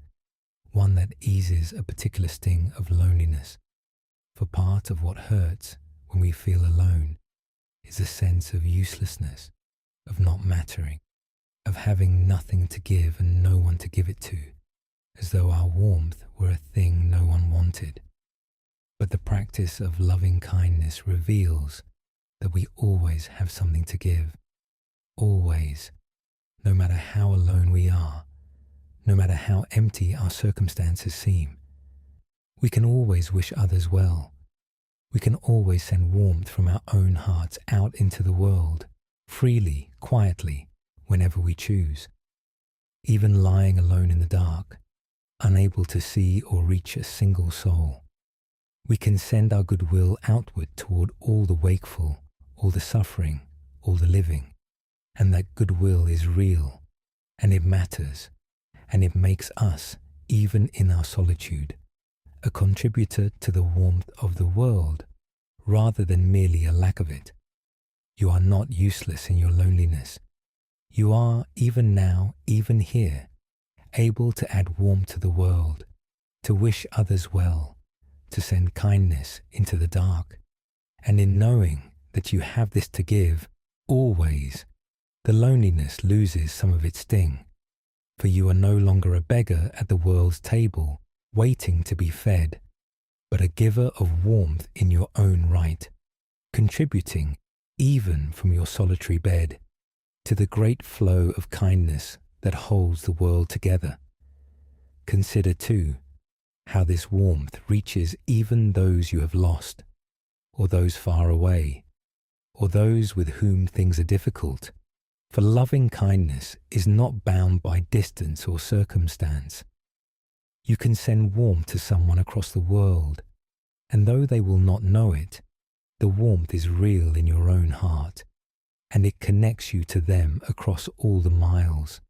one that eases a particular sting of loneliness. For part of what hurts when we feel alone is a sense of uselessness, of not mattering, of having nothing to give and no one to give it to, as though our warmth were a thing no one wanted. But the practice of loving kindness reveals that we always have something to give, always, no matter how alone we are, no matter how empty our circumstances seem. We can always wish others well. We can always send warmth from our own hearts out into the world, freely, quietly, whenever we choose. Even lying alone in the dark, unable to see or reach a single soul, we can send our goodwill outward toward all the wakeful, all the suffering, all the living. And that goodwill is real, and it matters, and it makes us, even in our solitude, a contributor to the warmth of the world, rather than merely a lack of it. You are not useless in your loneliness. You are, even now, even here, able to add warmth to the world, to wish others well, to send kindness into the dark. And in knowing that you have this to give, always, the loneliness loses some of its sting, for you are no longer a beggar at the world's table, waiting to be fed, but a giver of warmth in your own right, contributing, even from your solitary bed, to the great flow of kindness that holds the world together. Consider, too, how this warmth reaches even those you have lost, or those far away, or those with whom things are difficult. For loving kindness is not bound by distance or circumstance. You can send warmth to someone across the world, and though they will not know it, the warmth is real in your own heart, and it connects you to them across all the miles.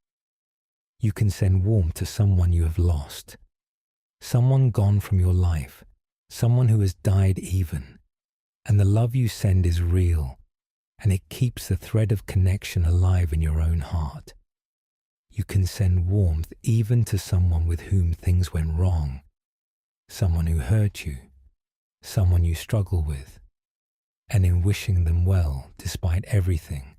You can send warmth to someone you have lost, someone gone from your life, someone who has died even, and the love you send is real, and it keeps the thread of connection alive in your own heart. You can send warmth even to someone with whom things went wrong, someone who hurt you, someone you struggle with, and in wishing them well despite everything,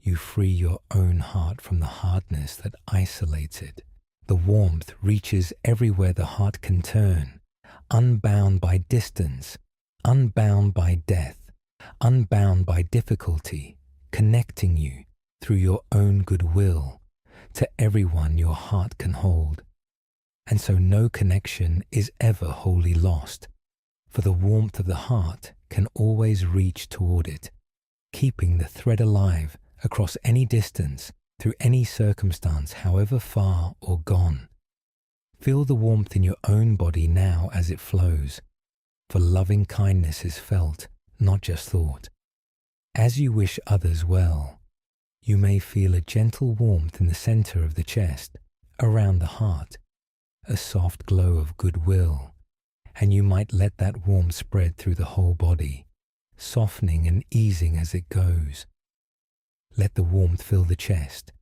you free your own heart from the hardness that isolates it. The warmth reaches everywhere the heart can turn, unbound by distance, unbound by death, unbound by difficulty, connecting you through your own goodwill to everyone your heart can hold. And so no connection is ever wholly lost, for the warmth of the heart can always reach toward it, keeping the thread alive across any distance, through any circumstance, however far or gone. Feel the warmth in your own body now as it flows, for loving kindness is felt, not just thought. As you wish others well, you may feel a gentle warmth in the center of the chest, around the heart, a soft glow of goodwill, and you might let that warmth spread through the whole body, softening and easing as it goes. Let the warmth fill the chest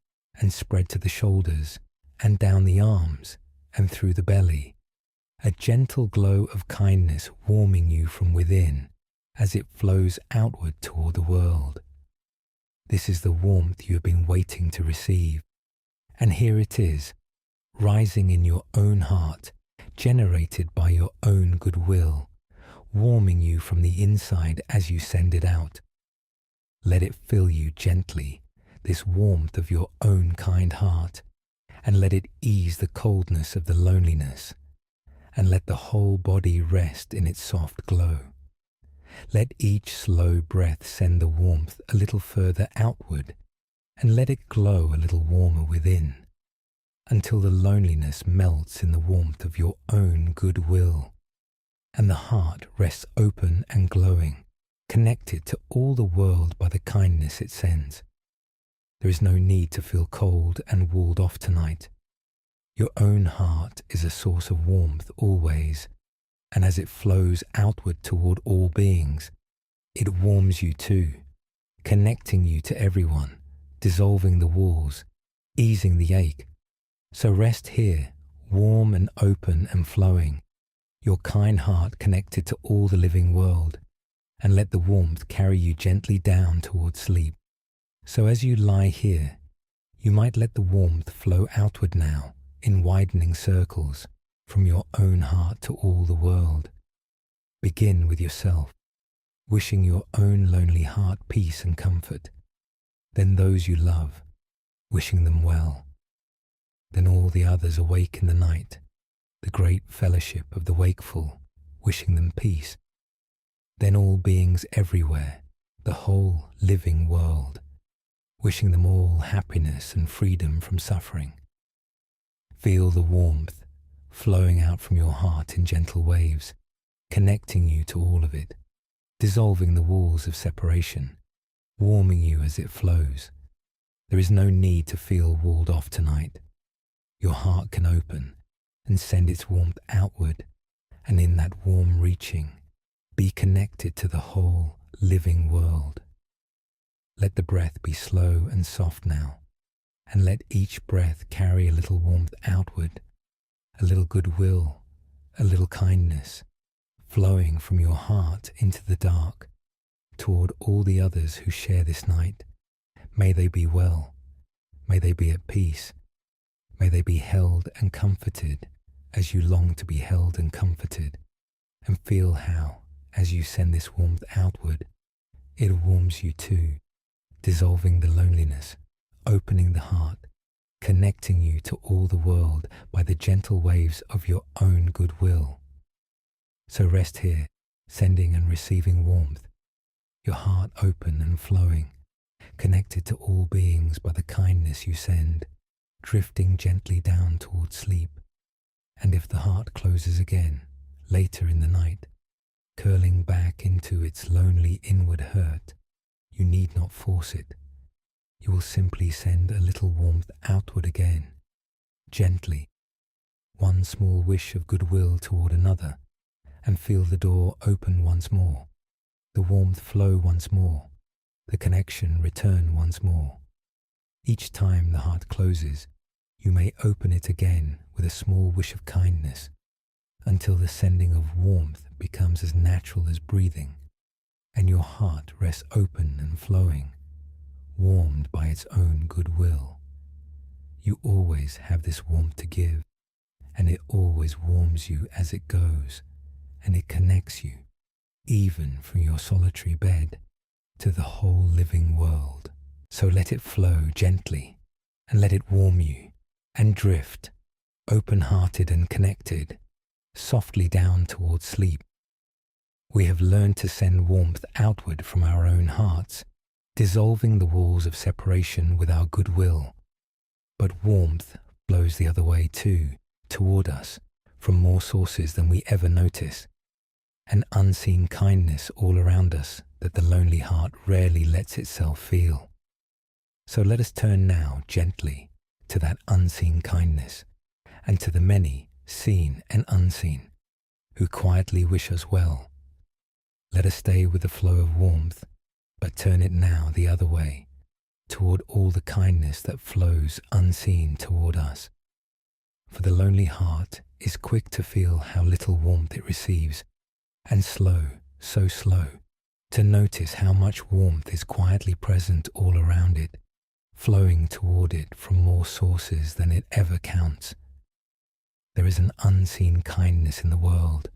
and spread to the shoulders and down the arms and through the belly, a gentle glow of kindness warming you from within as it flows outward toward the world. This is the warmth you have been waiting to receive, and here it is, rising in your own heart, generated by your own goodwill, warming you from the inside as you send it out. Let it fill you gently, this warmth of your own kind heart, and let it ease the coldness of the loneliness, and let the whole body rest in its soft glow. Let each slow breath send the warmth a little further outward, and let it glow a little warmer within, until the loneliness melts in the warmth of your own goodwill, and the heart rests open and glowing, connected to all the world by the kindness it sends. There is no need to feel cold and walled off tonight. Your own heart is a source of warmth always, and as it flows outward toward all beings, it warms you too, connecting you to everyone, dissolving the walls, easing the ache. So rest here, warm and open and flowing, your kind heart connected to all the living world, and let the warmth carry you gently down towards sleep. So as you lie here, you might let the warmth flow outward now in widening circles from your own heart to all the world. Begin with yourself, wishing your own lonely heart peace and comfort. Then those you love, wishing them well. Then all the others awake in the night, the great fellowship of the wakeful, wishing them peace. Then all beings everywhere, the whole living world, wishing them all happiness and freedom from suffering. Feel the warmth flowing out from your heart in gentle waves, connecting you to all of it, dissolving the walls of separation, warming you as it flows. There is no need to feel walled off tonight. Your heart can open and send its warmth outward, and in that warm reaching, be connected to the whole living world. Let the breath be slow and soft now, and let each breath carry a little warmth outward, a little goodwill, a little kindness, flowing from your heart into the dark, toward all the others who share this night. May they be well, may they be at peace, may they be held and comforted as you long to be held and comforted, and feel how, as you send this warmth outward, it warms you too, dissolving the loneliness, opening the heart, connecting you to all the world by the gentle waves of your own goodwill. So rest here, sending and receiving warmth, your heart open and flowing, connected to all beings by the kindness you send, drifting gently down towards sleep. And if the heart closes again, later in the night, curling back into its lonely inward hurt, you need not force it. You will simply send a little warmth outward again, gently, one small wish of goodwill toward another, and feel the door open once more, the warmth flow once more, the connection return once more. Each time the heart closes, you may open it again with a small wish of kindness, until the sending of warmth becomes as natural as breathing, and your heart rests open and flowing, warmed by its own goodwill. You always have this warmth to give, and it always warms you as it goes, and it connects you, even from your solitary bed, to the whole living world. So let it flow gently, and let it warm you, and drift, open-hearted and connected, softly down towards sleep. We have learned to send warmth outward from our own hearts, dissolving the walls of separation with our goodwill. But warmth blows the other way too, toward us, from more sources than we ever notice, an unseen kindness all around us that the lonely heart rarely lets itself feel. So let us turn now gently to that unseen kindness, and to the many, seen and unseen, who quietly wish us well. Let us stay with the flow of warmth, but turn it now the other way, toward all the kindness that flows unseen toward us. For the lonely heart is quick to feel how little warmth it receives, and slow, so slow, to notice how much warmth is quietly present all around it, flowing toward it from more sources than it ever counts. There is an unseen kindness in the world,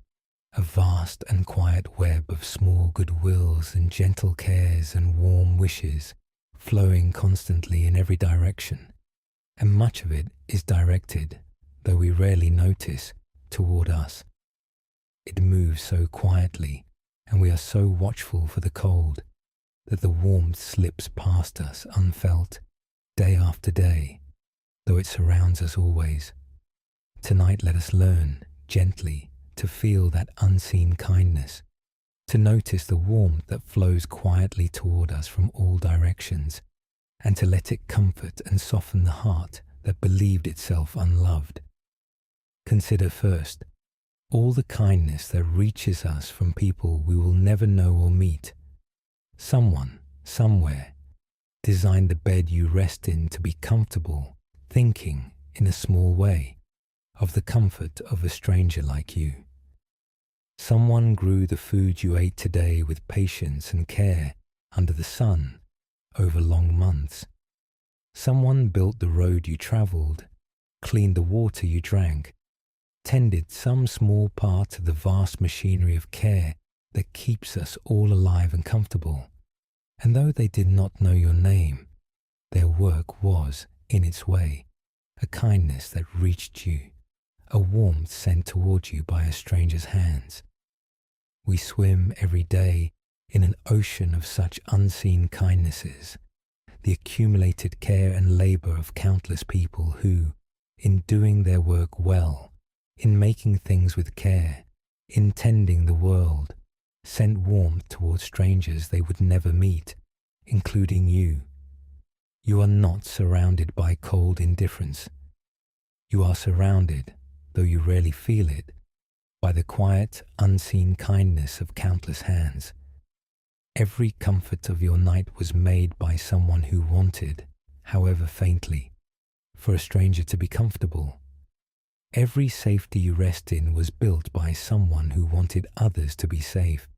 a vast and quiet web of small goodwills and gentle cares and warm wishes, flowing constantly in every direction, and much of it is directed, though we rarely notice, toward us. It moves so quietly, and we are so watchful for the cold, that the warmth slips past us unfelt, day after day, though it surrounds us always. Tonight let us learn, gently, to feel that unseen kindness, to notice the warmth that flows quietly toward us from all directions, and to let it comfort and soften the heart that believed itself unloved. Consider first all the kindness that reaches us from people we will never know or meet. Someone, somewhere, designed the bed you rest in to be comfortable, thinking in a small way, of the comfort of a stranger like you. Someone grew the food you ate today with patience and care under the sun over long months. Someone built the road you traveled, cleaned the water you drank, tended some small part of the vast machinery of care that keeps us all alive and comfortable. And though they did not know your name, their work was, in its way, a kindness that reached you, a warmth sent toward you by a stranger's hands. We swim every day in an ocean of such unseen kindnesses, the accumulated care and labor of countless people who, in doing their work well, in making things with care, in tending the world, sent warmth towards strangers they would never meet, including you. You are not surrounded by cold indifference. You are surrounded, though you rarely feel it, by the quiet, unseen kindness of countless hands. Every comfort of your night was made by someone who wanted, however faintly, for a stranger to be comfortable. Every safety you rest in was built by someone who wanted others to be safe.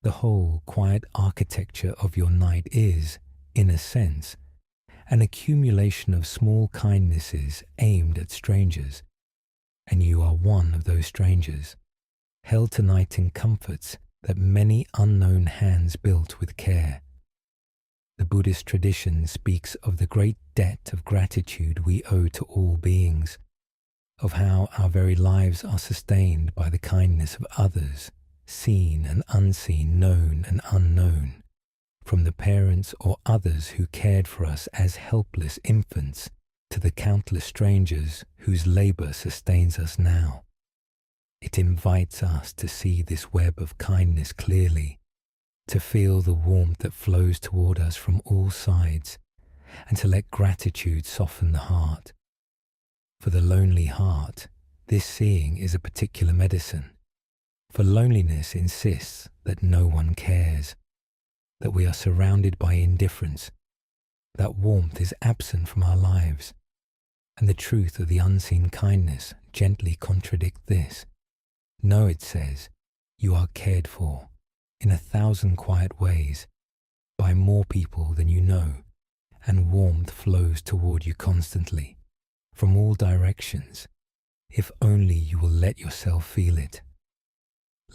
The whole quiet architecture of your night is, in a sense, an accumulation of small kindnesses aimed at strangers, and you are one of those strangers, held tonight in comforts that many unknown hands built with care. The Buddhist tradition speaks of the great debt of gratitude we owe to all beings, of how our very lives are sustained by the kindness of others, seen and unseen, known and unknown, from the parents or others who cared for us as helpless infants to the countless strangers whose labor sustains us now. It invites us to see this web of kindness clearly, to feel the warmth that flows toward us from all sides, and to let gratitude soften the heart. For the lonely heart, this seeing is a particular medicine. For loneliness insists that no one cares, that we are surrounded by indifference, that warmth is absent from our lives, and the truth of the unseen kindness gently contradicts this. No, it says, you are cared for, in 1,000 quiet ways, by more people than you know, and warmth flows toward you constantly, from all directions, if only you will let yourself feel it.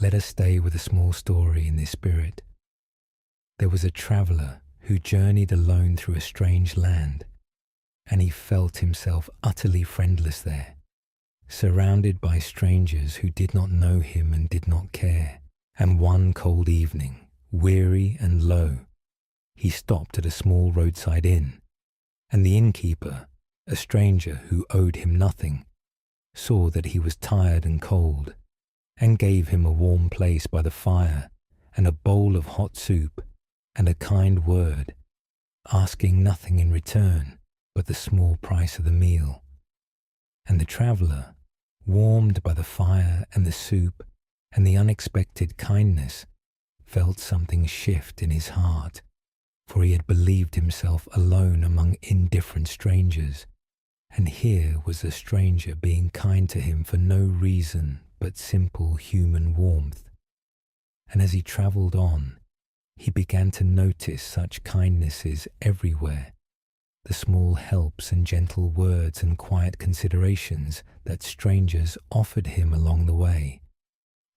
Let us stay with a small story in this spirit. There was a traveler who journeyed alone through a strange land, and he felt himself utterly friendless there, surrounded by strangers who did not know him and did not care. And one cold evening, weary and low, he stopped at a small roadside inn, and the innkeeper, a stranger who owed him nothing, saw that he was tired and cold, and gave him a warm place by the fire and a bowl of hot soup and a kind word, asking nothing in return but the small price of the meal. And the traveller, warmed by the fire and the soup and the unexpected kindness, felt something shift in his heart, for he had believed himself alone among indifferent strangers, and here was a stranger being kind to him for no reason but simple human warmth. And as he travelled on, he began to notice such kindnesses everywhere, the small helps and gentle words and quiet considerations that strangers offered him along the way.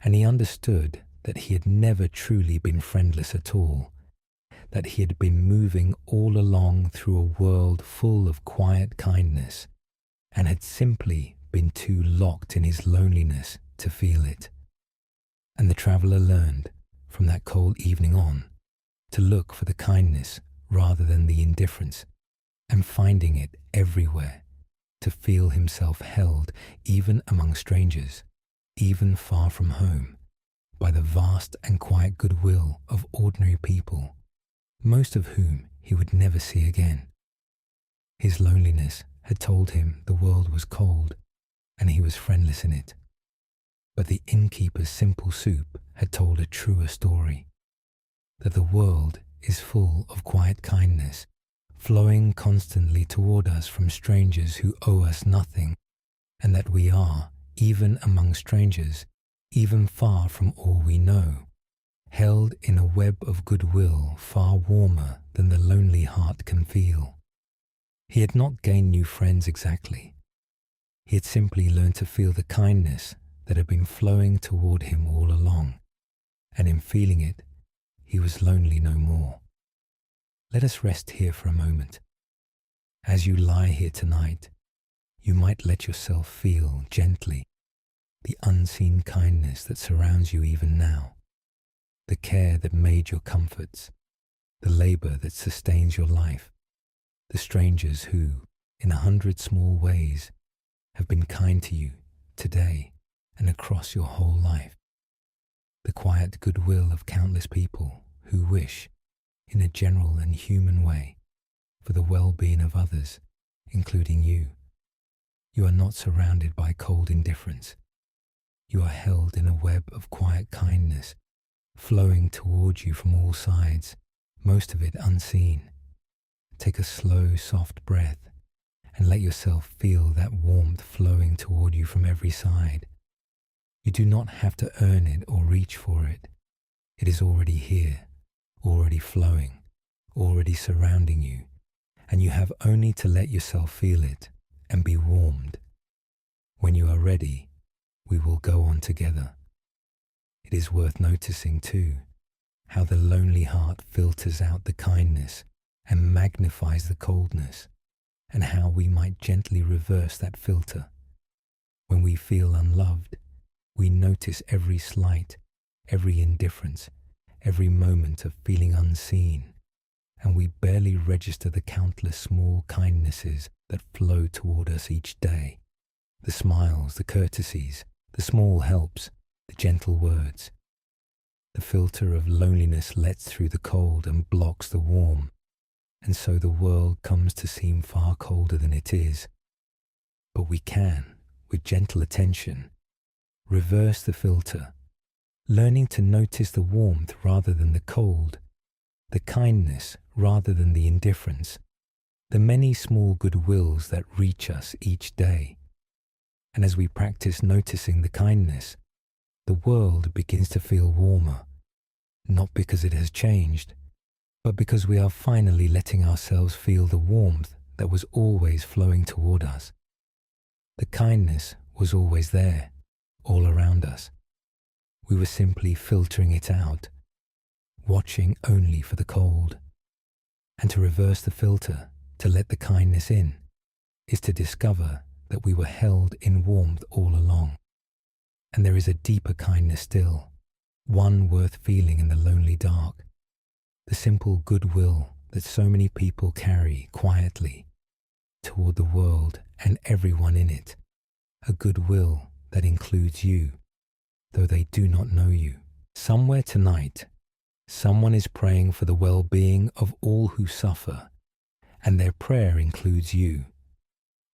And he understood that he had never truly been friendless at all, that he had been moving all along through a world full of quiet kindness, and had simply been too locked in his loneliness to feel it. And the traveller learned, from that cold evening on, to look for the kindness rather than the indifference, and finding it everywhere, to feel himself held even among strangers, even far from home, by the vast and quiet goodwill of ordinary people, most of whom he would never see again. His loneliness had told him the world was cold, and he was friendless in it. But the innkeeper's simple soup had told a truer story, that the world is full of quiet kindness, flowing constantly toward us from strangers who owe us nothing, and that we are, even among strangers, even far from all we know, held in a web of goodwill far warmer than the lonely heart can feel. He had not gained new friends exactly. He had simply learned to feel the kindness that had been flowing toward him all along, and in feeling it, he was lonely no more. Let us rest here for a moment. As you lie here tonight, you might let yourself feel gently the unseen kindness that surrounds you even now, the care that made your comforts, the labor that sustains your life, the strangers who, in 100 small ways, have been kind to you today and across your whole life, the quiet goodwill of countless people who wish, in a general and human way, for the well-being of others, including you. You are not surrounded by cold indifference. You are held in a web of quiet kindness, flowing towards you from all sides, most of it unseen. Take a slow, soft breath and let yourself feel that warmth flowing toward you from every side. You do not have to earn it or reach for it. It is already here, already flowing, already surrounding you, and you have only to let yourself feel it and be warmed. When you are ready, we will go on together. It is worth noticing, too, how the lonely heart filters out the kindness and magnifies the coldness, and how we might gently reverse that filter. When we feel unloved, we notice every slight, every indifference, every moment of feeling unseen, and we barely register the countless small kindnesses that flow toward us each day, the smiles, the courtesies, the small helps, the gentle words. The filter of loneliness lets through the cold and blocks the warm, and so the world comes to seem far colder than it is. But we can, with gentle attention, reverse the filter, learning to notice the warmth rather than the cold, the kindness rather than the indifference, the many small goodwills that reach us each day. And as we practice noticing the kindness, the world begins to feel warmer, not because it has changed, but because we are finally letting ourselves feel the warmth that was always flowing toward us. The kindness was always there, all around us. We were simply filtering it out, watching only for the cold. And to reverse the filter, to let the kindness in, is to discover that we were held in warmth all along. And there is a deeper kindness still, one worth feeling in the lonely dark, the simple goodwill that so many people carry quietly toward the world and everyone in it, a goodwill that includes you, though they do not know you. Somewhere tonight, someone is praying for the well-being of all who suffer, and their prayer includes you.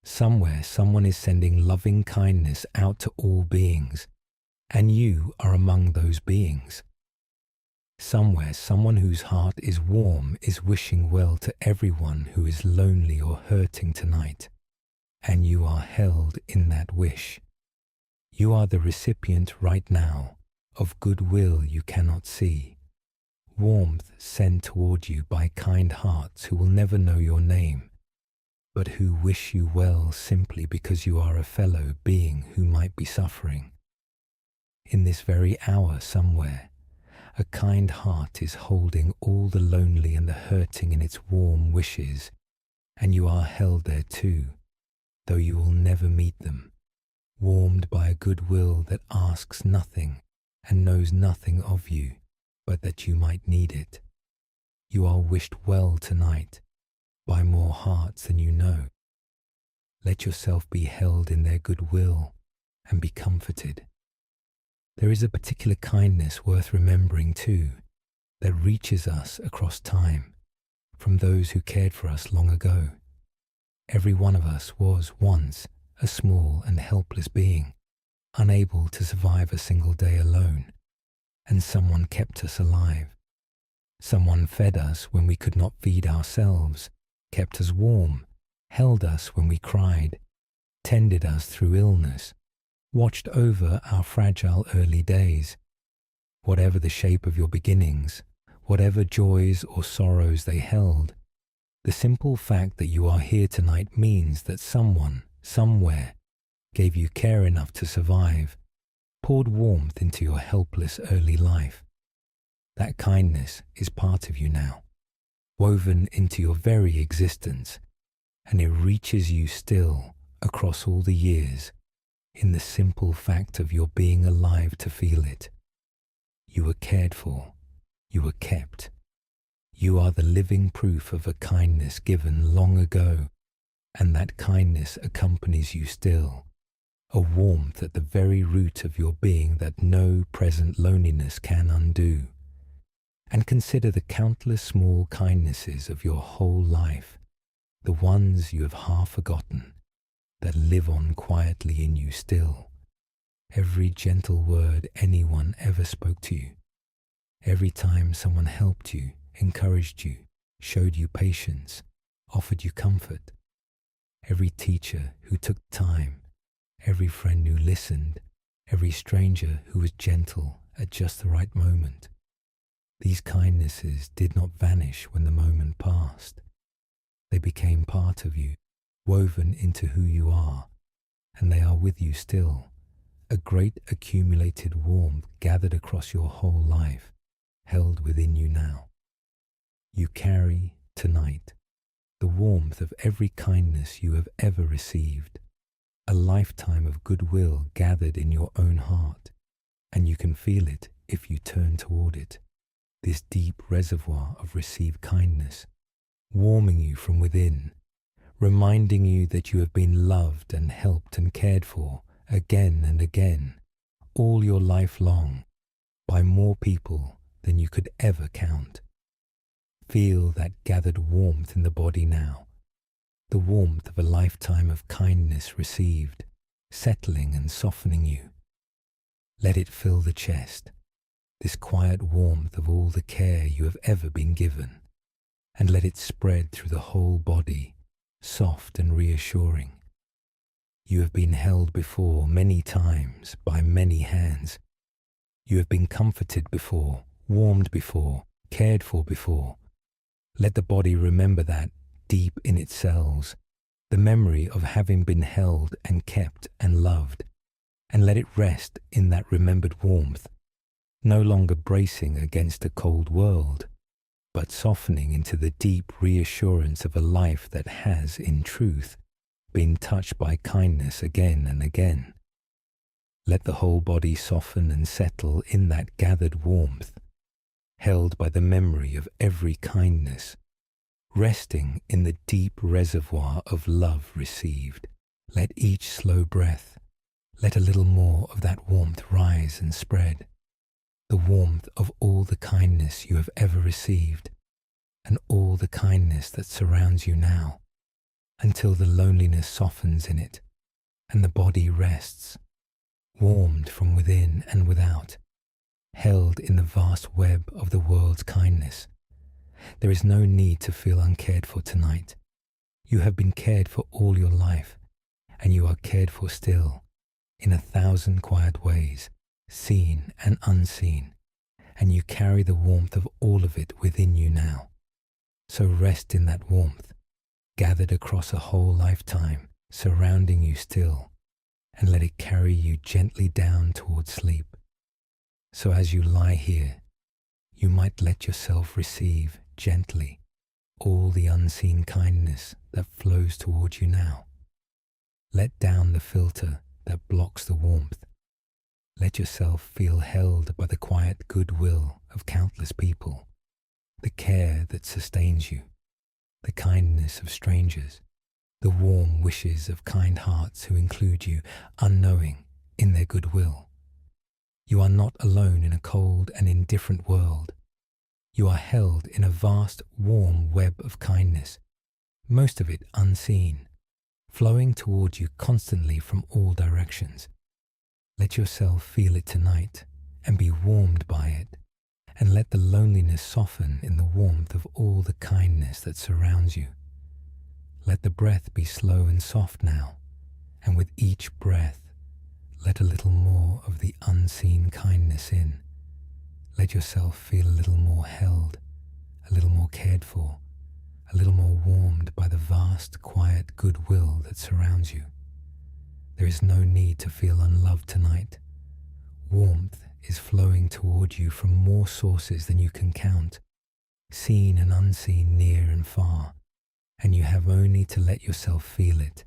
Somewhere, someone is sending loving kindness out to all beings, and you are among those beings. Somewhere, someone whose heart is warm is wishing well to everyone who is lonely or hurting tonight, and you are held in that wish. You are the recipient right now of goodwill you cannot see, warmth sent toward you by kind hearts who will never know your name, but who wish you well simply because you are a fellow being who might be suffering. In this very hour somewhere, a kind heart is holding all the lonely and the hurting in its warm wishes, and you are held there too, though you will never meet them, warmed by a goodwill that asks nothing and knows nothing of you, but that you might need it. You are wished well tonight by more hearts than you know. Let yourself be held in their goodwill and be comforted. There is a particular kindness worth remembering too, that reaches us across time, from those who cared for us long ago. Every one of us was once a small and helpless being, unable to survive a single day alone, and someone kept us alive. Someone fed us when we could not feed ourselves, kept us warm, held us when we cried, tended us through illness, watched over our fragile early days. Whatever the shape of your beginnings, whatever joys or sorrows they held, the simple fact that you are here tonight means that someone, somewhere, gave you care enough to survive, poured warmth into your helpless early life. That kindness is part of you now, woven into your very existence, and it reaches you still across all the years in the simple fact of your being alive to feel it. You were cared for, you were kept. You are the living proof of a kindness given long ago, and that kindness accompanies you still, a warmth at the very root of your being that no present loneliness can undo. And consider the countless small kindnesses of your whole life, the ones you have half forgotten, that live on quietly in you still. Every gentle word anyone ever spoke to you, every time someone helped you, encouraged you, showed you patience, offered you comfort, every teacher who took time, every friend who listened, every stranger who was gentle at just the right moment. These kindnesses did not vanish when the moment passed. They became part of you, woven into who you are, and they are with you still, a great accumulated warmth gathered across your whole life, held within you now. You carry, tonight, the warmth of every kindness you have ever received, a lifetime of goodwill gathered in your own heart, and you can feel it if you turn toward it, this deep reservoir of received kindness, warming you from within, reminding you that you have been loved and helped and cared for again and again, all your life long, by more people than you could ever count. Feel that gathered warmth in the body now, the warmth of a lifetime of kindness received, settling and softening you. Let it fill the chest, this quiet warmth of all the care you have ever been given, and let it spread through the whole body, soft and reassuring. You have been held before many times by many hands. You have been comforted before, warmed before, cared for before. Let the body remember that deep in its cells, the memory of having been held and kept and loved, and let it rest in that remembered warmth, no longer bracing against a cold world, but softening into the deep reassurance of a life that has, in truth, been touched by kindness again and again. Let the whole body soften and settle in that gathered warmth, held by the memory of every kindness, resting in the deep reservoir of love received. Let each slow breath, let a little more of that warmth rise and spread, the warmth of all the kindness you have ever received, and all the kindness that surrounds you now, until the loneliness softens in it, and the body rests, warmed from within and without, held in the vast web of the world's kindness. There is no need to feel uncared for tonight. You have been cared for all your life, and you are cared for still, in 1,000 quiet ways, seen and unseen, and you carry the warmth of all of it within you now. So rest in that warmth, gathered across a whole lifetime, surrounding you still, and let it carry you gently down towards sleep. So as you lie here, you might let yourself receive gently all the unseen kindness that flows towards you now. Let down the filter that blocks the warmth. Let yourself feel held by the quiet goodwill of countless people, the care that sustains you, the kindness of strangers, the warm wishes of kind hearts who include you, unknowing, in their goodwill. You are not alone in a cold and indifferent world. You are held in a vast, warm web of kindness, most of it unseen, flowing towards you constantly from all directions. Let yourself feel it tonight and be warmed by it, and let the loneliness soften in the warmth of all the kindness that surrounds you. Let the breath be slow and soft now, And with each breath, let a little more of the unseen kindness in. Let yourself feel a little more held, a little more cared for, a little more warmed by the vast, quiet goodwill that surrounds you. There is no need to feel unloved tonight. Warmth is flowing toward you from more sources than you can count, seen and unseen, near and far, and you have only to let yourself feel it,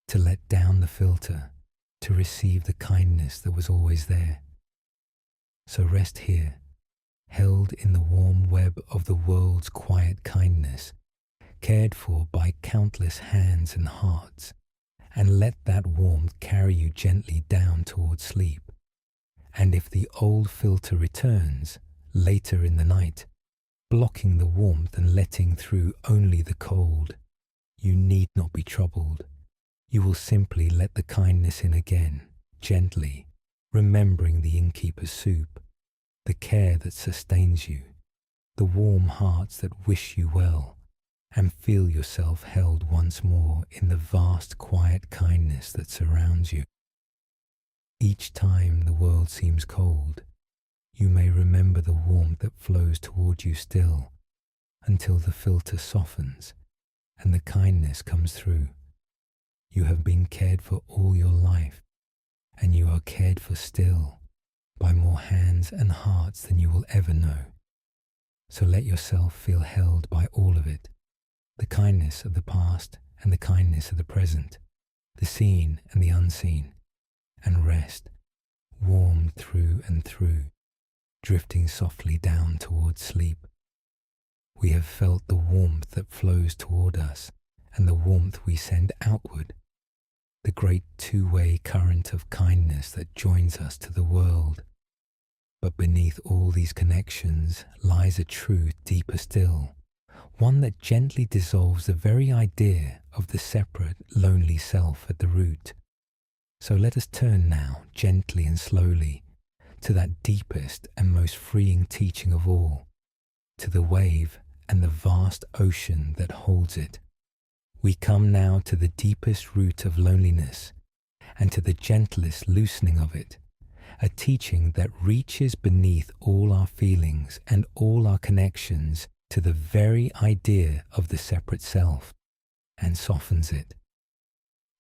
to let down the filter, to receive the kindness that was always there. So rest here, held in the warm web of the world's quiet kindness, cared for by countless hands and hearts, and let that warmth carry you gently down towards sleep. And if the old filter returns later in the night, blocking the warmth and letting through only the cold, you need not be troubled. You will simply let the kindness in again, gently, remembering the innkeeper's soup, the care that sustains you, the warm hearts that wish you well, and feel yourself held once more in the vast quiet kindness that surrounds you. Each time the world seems cold, you may remember the warmth that flows toward you still, until the filter softens and the kindness comes through. You have been cared for all your life, and you are cared for still by more hands and hearts than you will ever know. So let yourself feel held by all of it, the kindness of the past and the kindness of the present, the seen and the unseen, and rest, warmed through and through, drifting softly down towards sleep. We have felt the warmth that flows toward us and the warmth we send outward, the great two-way current of kindness that joins us to the world. But beneath all these connections lies a truth deeper still, one that gently dissolves the very idea of the separate, lonely self at the root. So let us turn now, gently and slowly, to that deepest and most freeing teaching of all, to the wave and the vast ocean that holds it. We come now to the deepest root of loneliness and to the gentlest loosening of it, a teaching that reaches beneath all our feelings and all our connections to the very idea of the separate self and softens it.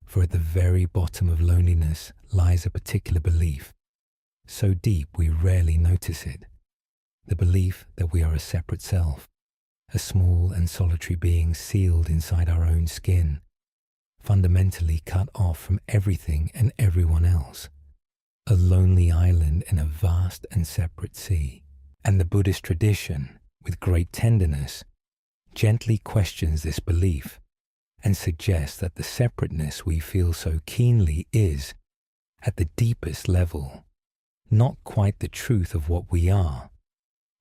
For at the very bottom of loneliness lies a particular belief, so deep we rarely notice it, the belief that we are a separate self, a small and solitary being sealed inside our own skin, fundamentally cut off from everything and everyone else, a lonely island in a vast and separate sea. And the Buddhist tradition, with great tenderness, gently questions this belief and suggests that the separateness we feel so keenly is, at the deepest level, not quite the truth of what we are,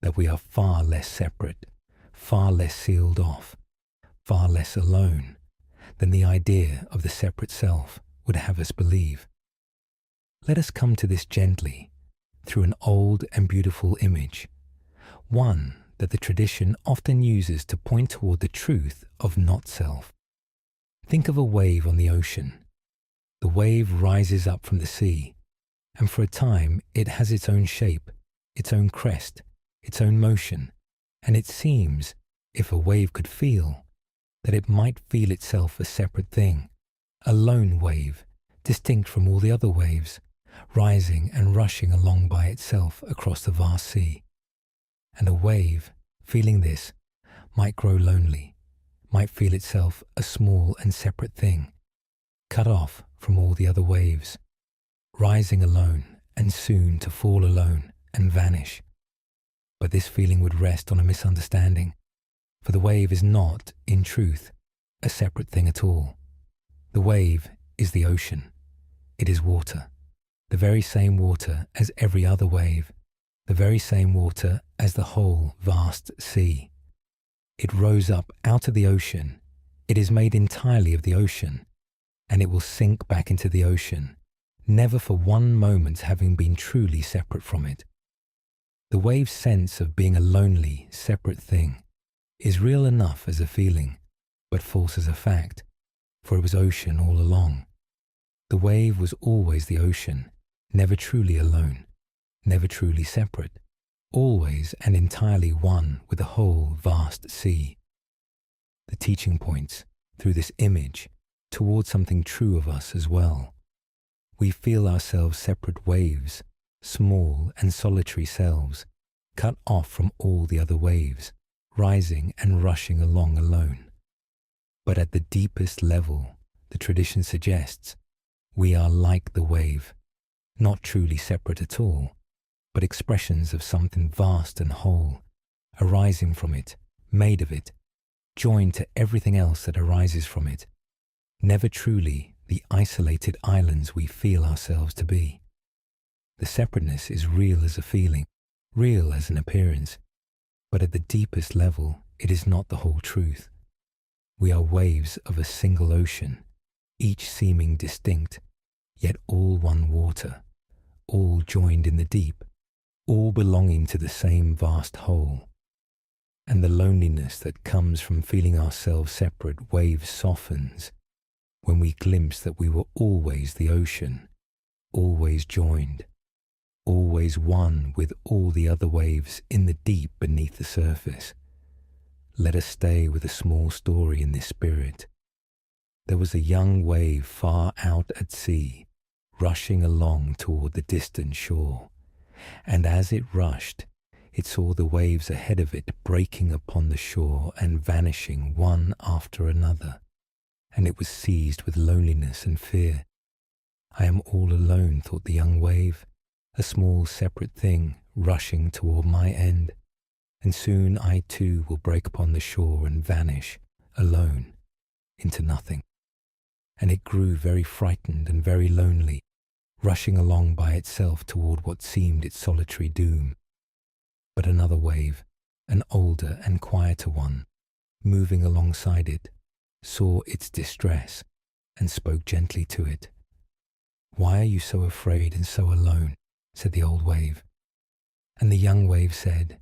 that we are far less separate, far less sealed off, far less alone than the idea of the separate self would have us believe. Let us come to this gently, through an old and beautiful image, one that the tradition often uses to point toward the truth of not-self. Think of a wave on the ocean. The wave rises up from the sea, and for a time it has its own shape, its own crest, its own motion, and it seems, if a wave could feel, that it might feel itself a separate thing, a lone wave, distinct from all the other waves, rising and rushing along by itself across the vast sea. And a wave, feeling this, might grow lonely, might feel itself a small and separate thing, cut off from all the other waves, rising alone and soon to fall alone and vanish. But this feeling would rest on a misunderstanding, for the wave is not, in truth, a separate thing at all. The wave is the ocean. It is water, the very same water as every other wave, the very same water as the whole vast sea. It rose up out of the ocean, it is made entirely of the ocean, and it will sink back into the ocean, never for one moment having been truly separate from it. The wave's sense of being a lonely, separate thing is real enough as a feeling, but false as a fact, for it was ocean all along. The wave was always the ocean, never truly alone, never truly separate, always and entirely one with the whole vast sea. The teaching points, through this image, towards something true of us as well. We feel ourselves separate waves, small and solitary selves, cut off from all the other waves, rising and rushing along alone. But at the deepest level, the tradition suggests, we are like the wave, not truly separate at all, but expressions of something vast and whole, arising from it, made of it, joined to everything else that arises from it, never truly the isolated islands we feel ourselves to be. The separateness is real as a feeling, real as an appearance, but at the deepest level it is not the whole truth. We are waves of a single ocean, each seeming distinct, yet all one water, all joined in the deep, all belonging to the same vast whole. And the loneliness that comes from feeling ourselves separate waves softens when we glimpse that we were always the ocean, always joined, always one with all the other waves in the deep beneath the surface. Let us stay with a small story in this spirit. There was a young wave far out at sea, rushing along toward the distant shore, and as it rushed, it saw the waves ahead of it breaking upon the shore and vanishing one after another, and it was seized with loneliness and fear. I am all alone, thought the young wave, a small separate thing rushing toward my end, and soon I too will break upon the shore and vanish, alone, into nothing. And it grew very frightened and very lonely, rushing along by itself toward what seemed its solitary doom. But another wave, an older and quieter one, moving alongside it, saw its distress and spoke gently to it. "Why are you so afraid and so alone?" said the old wave. And the young wave said,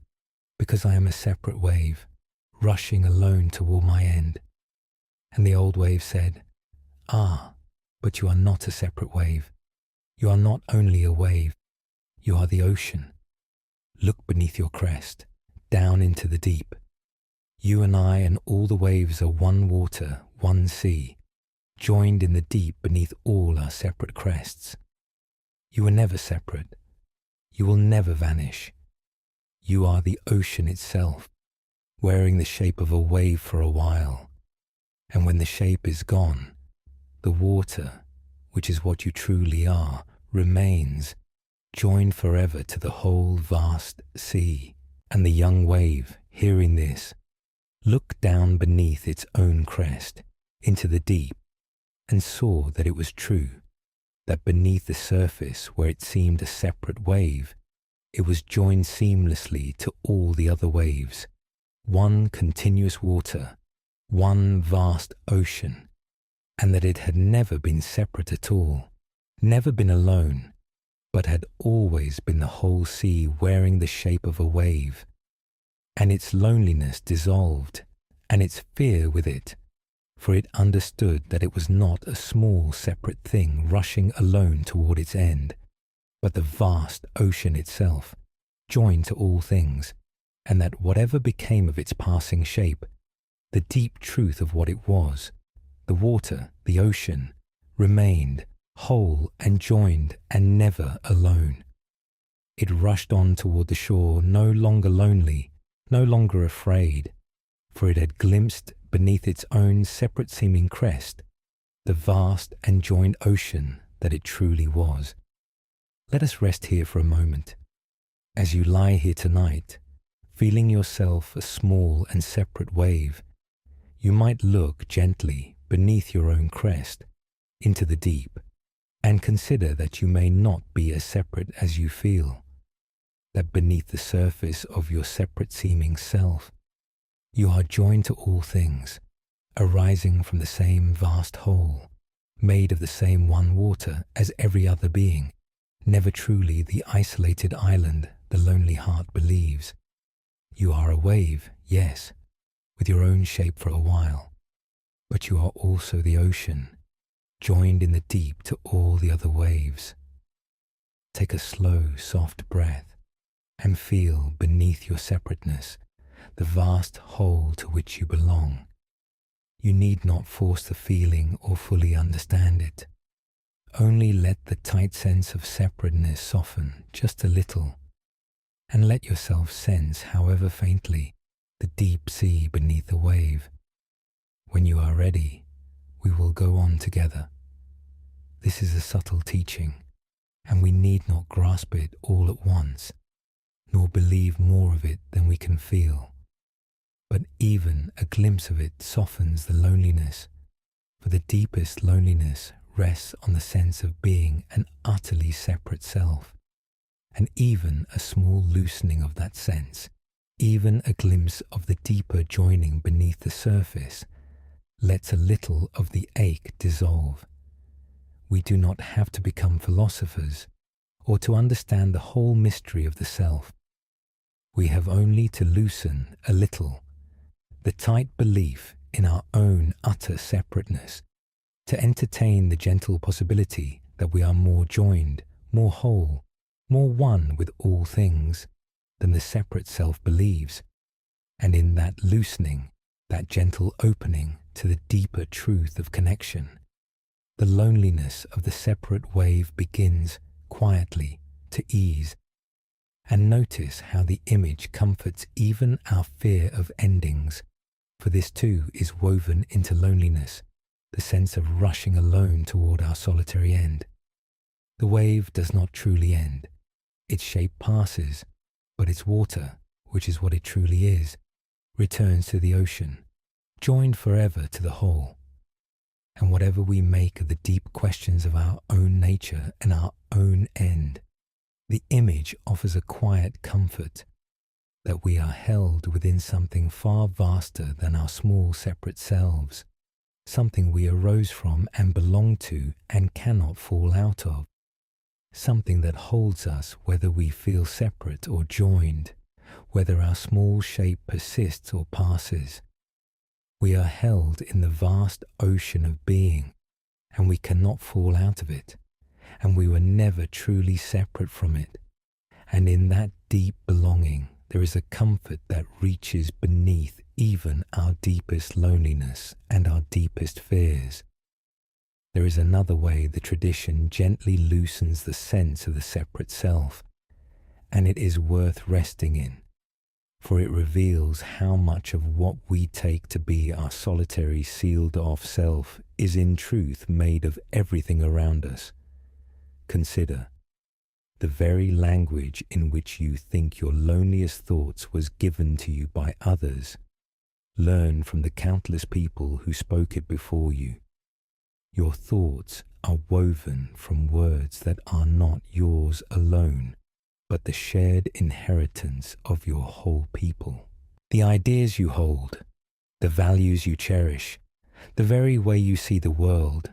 "Because I am a separate wave, rushing alone toward my end." And the old wave said, "Ah, but you are not a separate wave. You are not only a wave, you are the ocean. Look beneath your crest, down into the deep. You and I and all the waves are one water, one sea, joined in the deep beneath all our separate crests. You were never separate. You will never vanish. You are the ocean itself, wearing the shape of a wave for a while. And when the shape is gone, the water, which is what you truly are, remains, joined forever to the whole vast sea." And the young wave, hearing this, looked down beneath its own crest, into the deep, and saw that it was true, that beneath the surface where it seemed a separate wave, it was joined seamlessly to all the other waves, one continuous water, one vast ocean, and that it had never been separate at all, never been alone, but had always been the whole sea wearing the shape of a wave, and its loneliness dissolved, and its fear with it, for it understood that it was not a small separate thing rushing alone toward its end, but the vast ocean itself, joined to all things, and that whatever became of its passing shape, the deep truth of what it was, the water, the ocean, remained whole and joined and never alone. It rushed on toward the shore no longer lonely, no longer afraid, for it had glimpsed beneath its own separate seeming crest the vast and joined ocean that it truly was. Let us rest here for a moment. As you lie here tonight, feeling yourself a small and separate wave, you might look gently beneath your own crest into the deep and consider that you may not be as separate as you feel, that beneath the surface of your separate seeming self, you are joined to all things, arising from the same vast whole, made of the same one water as every other being, never truly the isolated island the lonely heart believes. You are a wave, yes, with your own shape for a while, but you are also the ocean, joined in the deep to all the other waves. Take a slow, soft breath and feel beneath your separateness the vast whole to which you belong. You need not force the feeling or fully understand it. Only let the tight sense of separateness soften just a little, and let yourself sense, however faintly, the deep sea beneath the wave. When you are ready, we will go on together. This is a subtle teaching, and we need not grasp it all at once, nor believe more of it than we can feel. But even a glimpse of it softens the loneliness, for the deepest loneliness rests on the sense of being an utterly separate self. And even a small loosening of that sense, even a glimpse of the deeper joining beneath the surface, lets a little of the ache dissolve. We do not have to become philosophers or to understand the whole mystery of the self. We have only to loosen a little the tight belief in our own utter separateness, to entertain the gentle possibility that we are more joined, more whole, more one with all things than the separate self believes. And in that loosening, that gentle opening to the deeper truth of connection, the loneliness of the separate wave begins quietly to ease. And notice how the image comforts even our fear of endings, for this too is woven into loneliness, the sense of rushing alone toward our solitary end. The wave does not truly end. Its shape passes, but its water, which is what it truly is, returns to the ocean, joined forever to the whole. And whatever we make of the deep questions of our own nature and our own end, the image offers a quiet comfort that we are held within something far vaster than our small separate selves, something we arose from and belong to and cannot fall out of, something that holds us whether we feel separate or joined, whether our small shape persists or passes. We are held in the vast ocean of being, and we cannot fall out of it, and we were never truly separate from it. And in that deep belonging, there is a comfort that reaches beneath even our deepest loneliness and our deepest fears. There is another way the tradition gently loosens the sense of the separate self, and it is worth resting in, for it reveals how much of what we take to be our solitary sealed-off self is in truth made of everything around us. Consider, the very language in which you think your loneliest thoughts was given to you by others. Learn from the countless people who spoke it before you. Your thoughts are woven from words that are not yours alone, but the shared inheritance of your whole people. The ideas you hold, the values you cherish, the very way you see the world,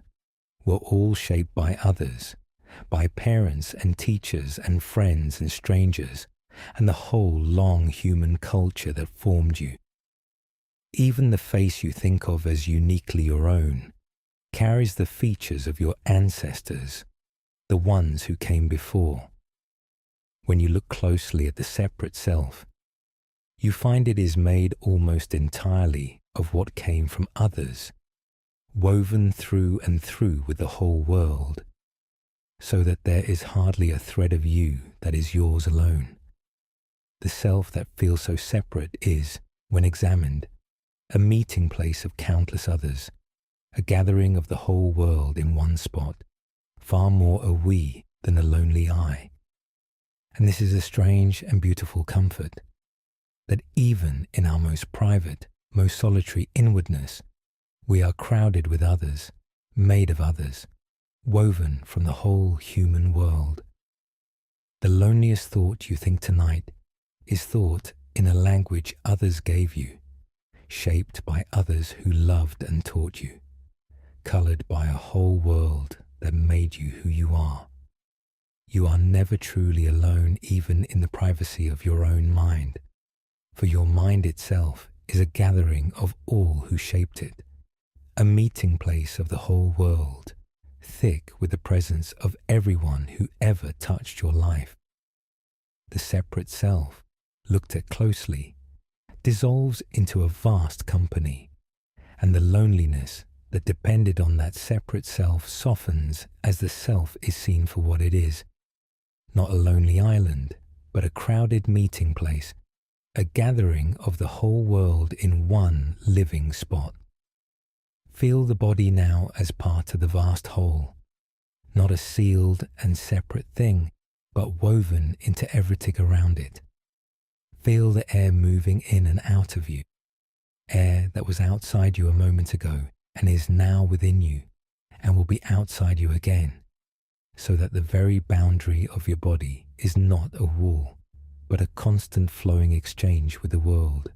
were all shaped by others, by parents and teachers and friends and strangers, and the whole long human culture that formed you. Even the face you think of as uniquely your own carries the features of your ancestors, the ones who came before. When you look closely at the separate self, you find it is made almost entirely of what came from others, woven through and through with the whole world, so that there is hardly a thread of you that is yours alone. The self that feels so separate is, when examined, a meeting place of countless others, a gathering of the whole world in one spot, far more a we than a lonely I. And this is a strange and beautiful comfort, that even in our most private, most solitary inwardness, we are crowded with others, made of others, woven from the whole human world. The loneliest thought you think tonight is thought in a language others gave you, shaped by others who loved and taught you, colored by a whole world that made you who you are. You are never truly alone even in the privacy of your own mind, for your mind itself is a gathering of all who shaped it, a meeting place of the whole world, thick with the presence of everyone who ever touched your life. The separate self, looked at closely, dissolves into a vast company, and the loneliness that depended on that separate self softens as the self is seen for what it is. Not a lonely island, but a crowded meeting place, a gathering of the whole world in one living spot. Feel the body now as part of the vast whole, not a sealed and separate thing, but woven into everything around it. Feel the air moving in and out of you, air that was outside you a moment ago and is now within you and will be outside you again, so that the very boundary of your body is not a wall, but a constant flowing exchange with the world.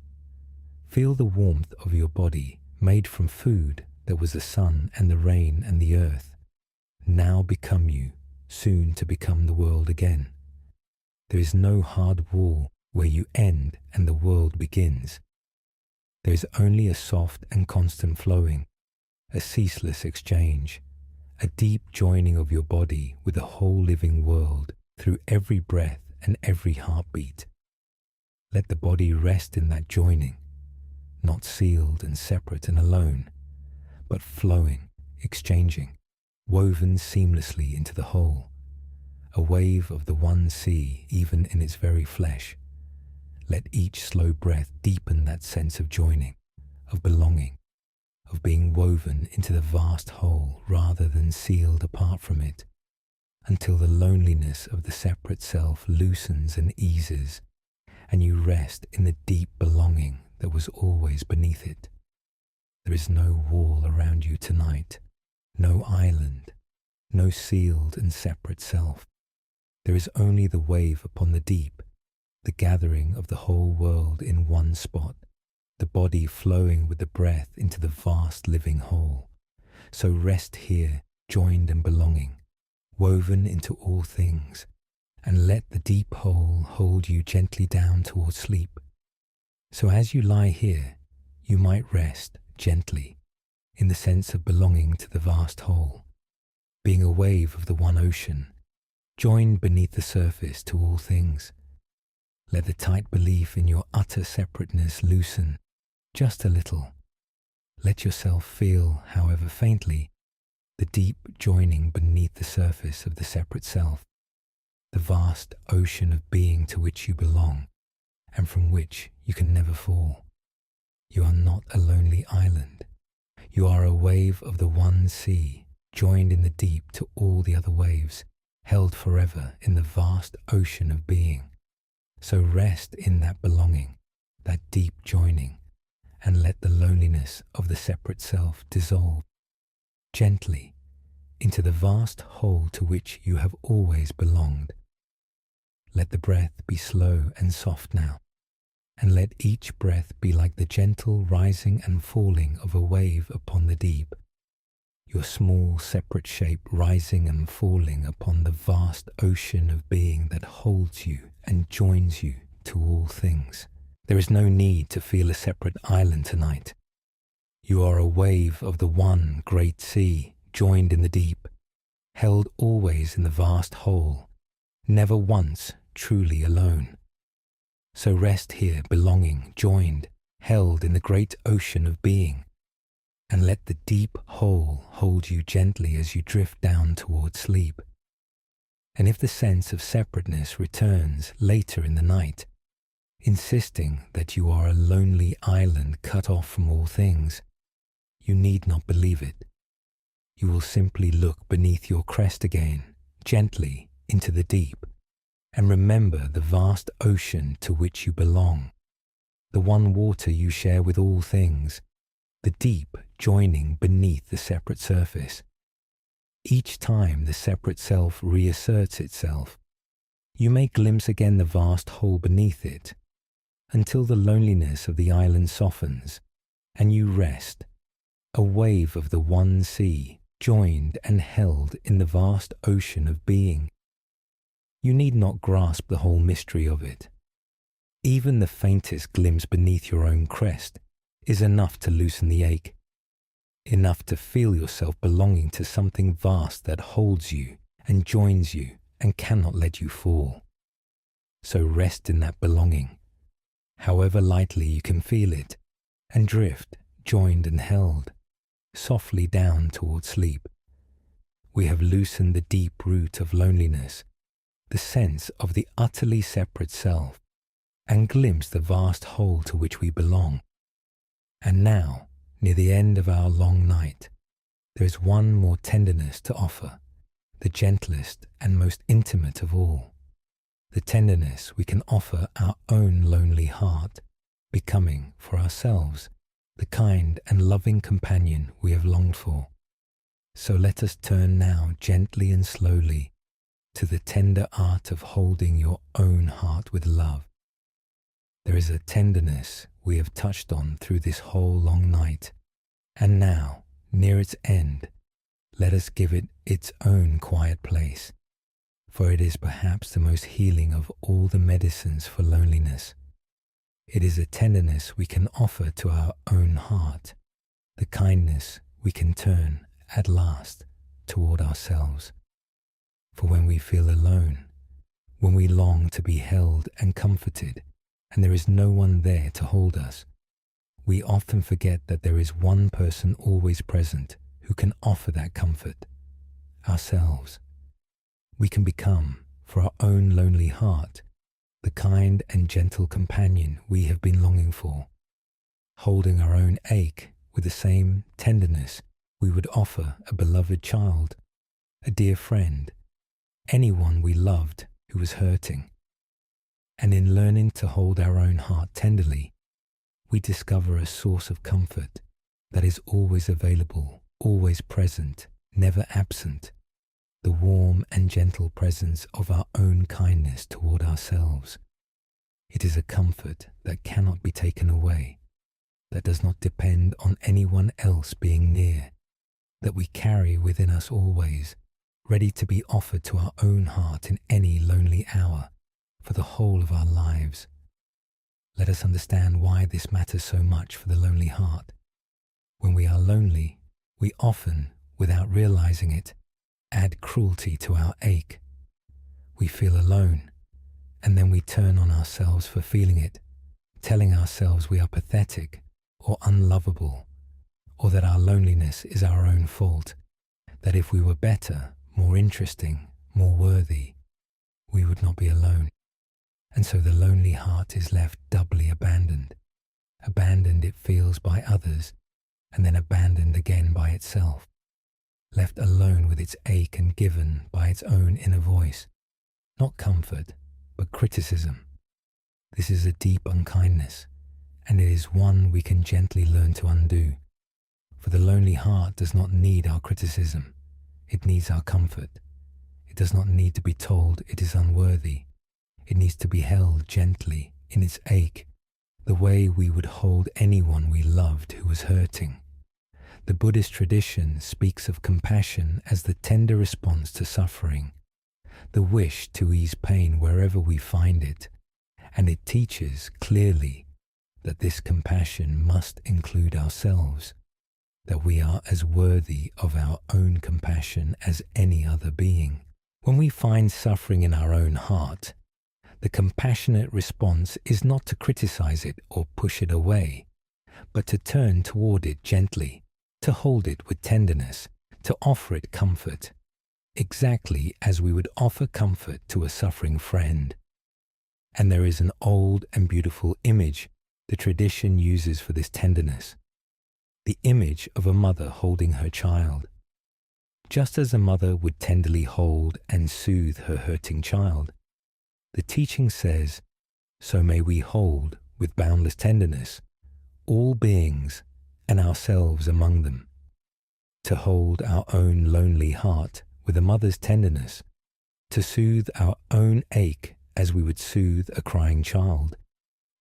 Feel the warmth of your body made from food that was the sun and the rain and the earth, now become you, soon to become the world again. There is no hard wall where you end and the world begins. There is only a soft and constant flowing, a ceaseless exchange, a deep joining of your body with the whole living world through every breath and every heartbeat. Let the body rest in that joining, not sealed and separate and alone, but flowing, exchanging, woven seamlessly into the whole, a wave of the one sea even in its very flesh. Let each slow breath deepen that sense of joining, of belonging, of being woven into the vast whole rather than sealed apart from it, until the loneliness of the separate self loosens and eases, and you rest in the deep belonging that was always beneath it. There is no wall around you tonight, no island, no sealed and separate self. There is only the wave upon the deep, the gathering of the whole world in one spot, the body flowing with the breath into the vast living whole. So rest here, joined and belonging, woven into all things, and let the deep whole hold you gently down towards sleep. So as you lie here, you might rest gently, in the sense of belonging to the vast whole, being a wave of the one ocean, joined beneath the surface to all things. Let the tight belief in your utter separateness loosen, just a little. Let yourself feel, however faintly, the deep joining beneath the surface of the separate self, the vast ocean of being to which you belong, and from which you can never fall. You are not a lonely island. You are a wave of the one sea, joined in the deep to all the other waves, held forever in the vast ocean of being. So rest in that belonging, that deep joining, and let the loneliness of the separate self dissolve gently into the vast whole to which you have always belonged. Let the breath be slow and soft now, and let each breath be like the gentle rising and falling of a wave upon the deep, your small separate shape rising and falling upon the vast ocean of being that holds you and joins you to all things. There is no need to feel a separate island tonight. You are a wave of the one great sea, joined in the deep, held always in the vast whole, never once truly alone. So rest here, belonging, joined, held in the great ocean of being, and let the deep whole hold you gently as you drift down toward sleep. And if the sense of separateness returns later in the night, insisting that you are a lonely island cut off from all things, you need not believe it. You will simply look beneath your crest again, gently into the deep, and remember the vast ocean to which you belong, the one water you share with all things, the deep joining beneath the separate surface. Each time the separate self reasserts itself, you may glimpse again the vast whole beneath it, until the loneliness of the island softens, and you rest, a wave of the one sea, joined and held in the vast ocean of being. You need not grasp the whole mystery of it. Even the faintest glimpse beneath your own crest is enough to loosen the ache. enough to feel yourself belonging to something vast that holds you and joins you and cannot let you fall. So rest in that belonging, however lightly you can feel it, and drift, joined and held, softly down toward sleep. We have loosened the deep root of loneliness, the sense of the utterly separate self, and glimpsed the vast whole to which we belong. And now, near the end of our long night, there is one more tenderness to offer, the gentlest and most intimate of all. The tenderness we can offer our own lonely heart, becoming for ourselves the kind and loving companion we have longed for. So let us turn now gently and slowly to the tender art of holding your own heart with love. There is a tenderness we have touched on through this whole long night, and now, near its end, let us give it its own quiet place, for it is perhaps the most healing of all the medicines for loneliness. It is a tenderness we can offer to our own heart, the kindness we can turn at last toward ourselves. For when we feel alone, when we long to be held and comforted, and there is no one there to hold us, we often forget that there is one person always present who can offer that comfort, ourselves. We can become, for our own lonely heart, the kind and gentle companion we have been longing for, holding our own ache with the same tenderness we would offer a beloved child, a dear friend, anyone we loved who was hurting. And in learning to hold our own heart tenderly, we discover a source of comfort that is always available, always present, never absent, the warm and gentle presence of our own kindness toward ourselves. It is a comfort that cannot be taken away, that does not depend on anyone else being near, that we carry within us always, ready to be offered to our own heart in any lonely hour, for the whole of our lives. Let us understand why this matters so much for the lonely heart. When we are lonely, we often, without realizing it, add cruelty to our ache. We feel alone, and then we turn on ourselves for feeling it, telling ourselves we are pathetic or unlovable, or that our loneliness is our own fault, that if we were better, more interesting, more worthy, we would not be alone. And so the lonely heart is left doubly abandoned. Abandoned it feels by others, and then abandoned again by itself. Left alone with its ache and given by its own inner voice. Not comfort, but criticism. This is a deep unkindness, and it is one we can gently learn to undo. For the lonely heart does not need our criticism. It needs our comfort. It does not need to be told it is unworthy. It needs to be held gently in its ache, the way we would hold anyone we loved who was hurting. The Buddhist tradition speaks of compassion as the tender response to suffering, the wish to ease pain wherever we find it, and it teaches clearly that this compassion must include ourselves, that we are as worthy of our own compassion as any other being. When we find suffering in our own heart, the compassionate response is not to criticize it or push it away, but to turn toward it gently, to hold it with tenderness, to offer it comfort, exactly as we would offer comfort to a suffering friend. And there is an old and beautiful image the tradition uses for this tenderness, the image of a mother holding her child. Just as a mother would tenderly hold and soothe her hurting child, the teaching says, so may we hold with boundless tenderness all beings and ourselves among them. To hold our own lonely heart with a mother's tenderness, to soothe our own ache as we would soothe a crying child,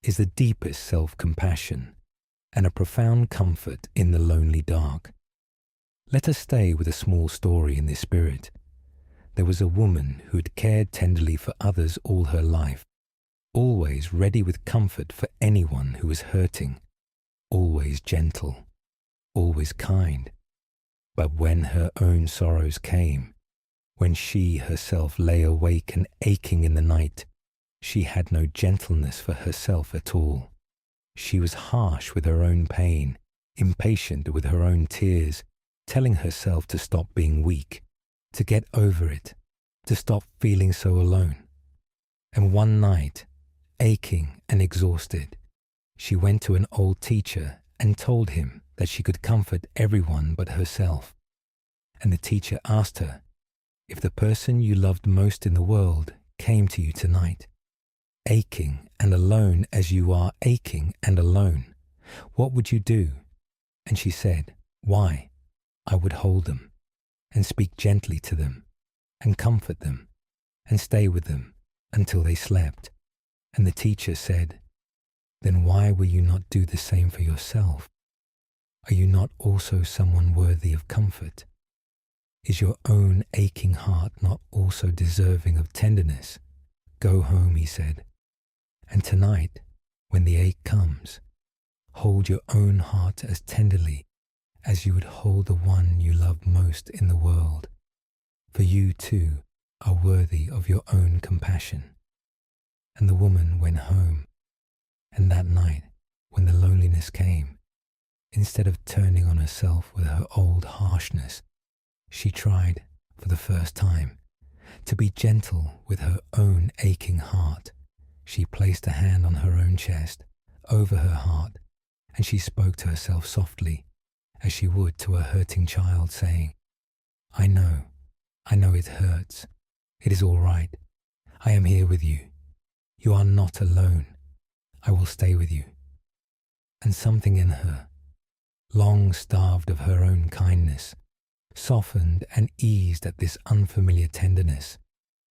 is the deepest self-compassion and a profound comfort in the lonely dark. Let us stay with a small story in this spirit. There was a woman who had cared tenderly for others all her life, always ready with comfort for anyone who was hurting, always gentle, always kind. But when her own sorrows came, when she herself lay awake and aching in the night, she had no gentleness for herself at all. She was harsh with her own pain, impatient with her own tears, telling herself to stop being weak, to get over it, to stop feeling so alone. And one night, aching and exhausted, she went to an old teacher and told him that she could comfort everyone but herself. And the teacher asked her, if the person you loved most in the world came to you tonight, aching and alone as you are aching and alone, what would you do? And she said, why, I would hold them and speak gently to them and comfort them and stay with them until they slept. And the teacher said, then why will you not do the same for yourself? Are you not also someone worthy of comfort? Is your own aching heart not also deserving of tenderness? Go home, he said, and tonight, when the ache comes, hold your own heart as tenderly as you would hold the one you love most in the world, for you too are worthy of your own compassion. And the woman went home, and that night, when the loneliness came, instead of turning on herself with her old harshness, she tried, for the first time, to be gentle with her own aching heart. She placed a hand on her own chest, over her heart, and she spoke to herself softly, as she would to a hurting child, saying, I know it hurts. It is all right. I am here with you. You are not alone. I will stay with you. And something in her, long starved of her own kindness, softened and eased at this unfamiliar tenderness,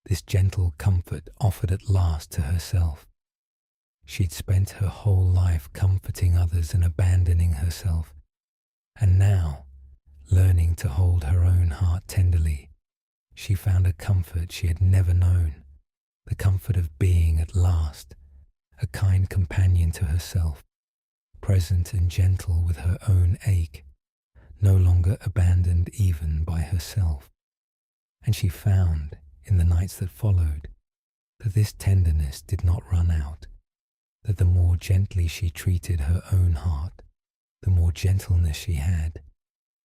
this gentle comfort offered at last to herself. She'd spent her whole life comforting others and abandoning herself, and now, learning to hold her own heart tenderly, she found a comfort she had never known, the comfort of being at last a kind companion to herself, present and gentle with her own ache, no longer abandoned even by herself. And she found, in the nights that followed, that this tenderness did not run out, that the more gently she treated her own heart, the more gentleness she had,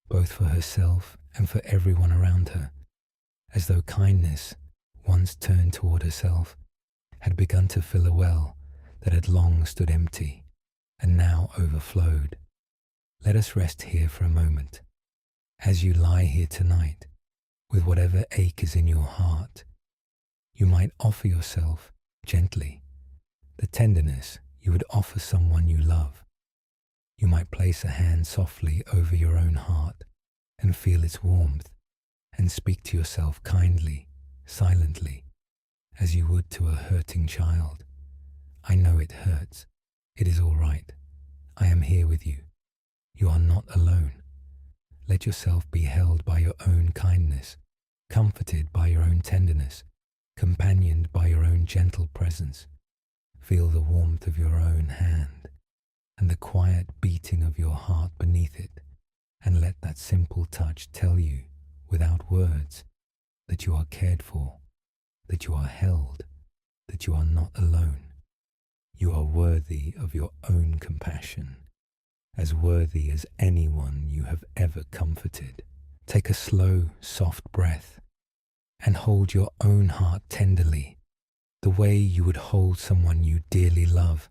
both for herself and for everyone around her, as though kindness, once turned toward herself, had begun to fill a well that had long stood empty and now overflowed. Let us rest here for a moment. As you lie here tonight, with whatever ache is in your heart, you might offer yourself gently the tenderness you would offer someone you love. You might place a hand softly over your own heart and feel its warmth, and speak to yourself kindly, silently, as you would to a hurting child. I know it hurts. It is all right. I am here with you. You are not alone. Let yourself be held by your own kindness, comforted by your own tenderness, companioned by your own gentle presence. Feel the warmth of your own hand and the quiet beating of your heart beneath it, and let that simple touch tell you, without words, that you are cared for, that you are held, that you are not alone. You are worthy of your own compassion, as worthy as anyone you have ever comforted. Take a slow, soft breath and hold your own heart tenderly, the way you would hold someone you dearly love.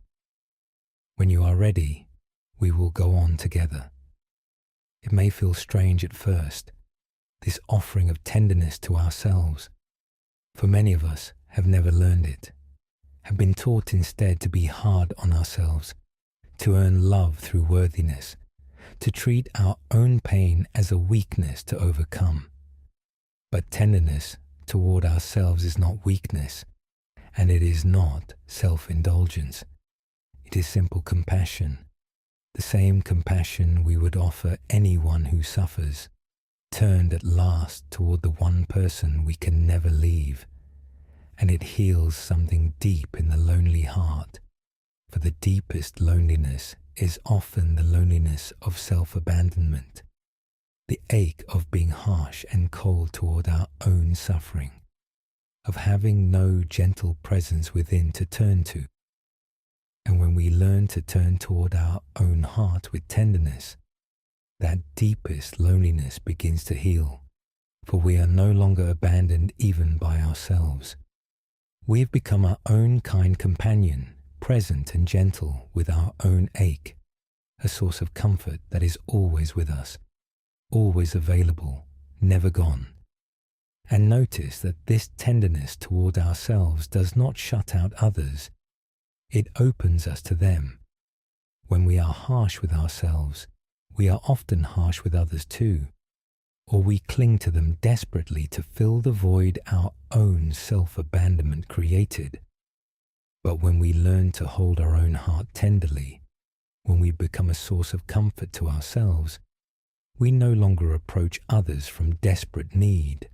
When you are ready, we will go on together. It may feel strange at first, this offering of tenderness to ourselves, for many of us have never learned it, have been taught instead to be hard on ourselves, to earn love through worthiness, to treat our own pain as a weakness to overcome. But tenderness toward ourselves is not weakness, and it is not self-indulgence. It is simple compassion, the same compassion we would offer anyone who suffers, turned at last toward the one person we can never leave. And it heals something deep in the lonely heart, for the deepest loneliness is often the loneliness of self-abandonment, the ache of being harsh and cold toward our own suffering, of having no gentle presence within to turn to. And when we learn to turn toward our own heart with tenderness, that deepest loneliness begins to heal, for we are no longer abandoned even by ourselves. We have become our own kind companion, present and gentle with our own ache, a source of comfort that is always with us, always available, never gone. And notice that this tenderness toward ourselves does not shut out others. It opens us to them. When we are harsh with ourselves, we are often harsh with others too, or we cling to them desperately to fill the void our own self-abandonment created. But when we learn to hold our own heart tenderly, when we become a source of comfort to ourselves, we no longer approach others from desperate need,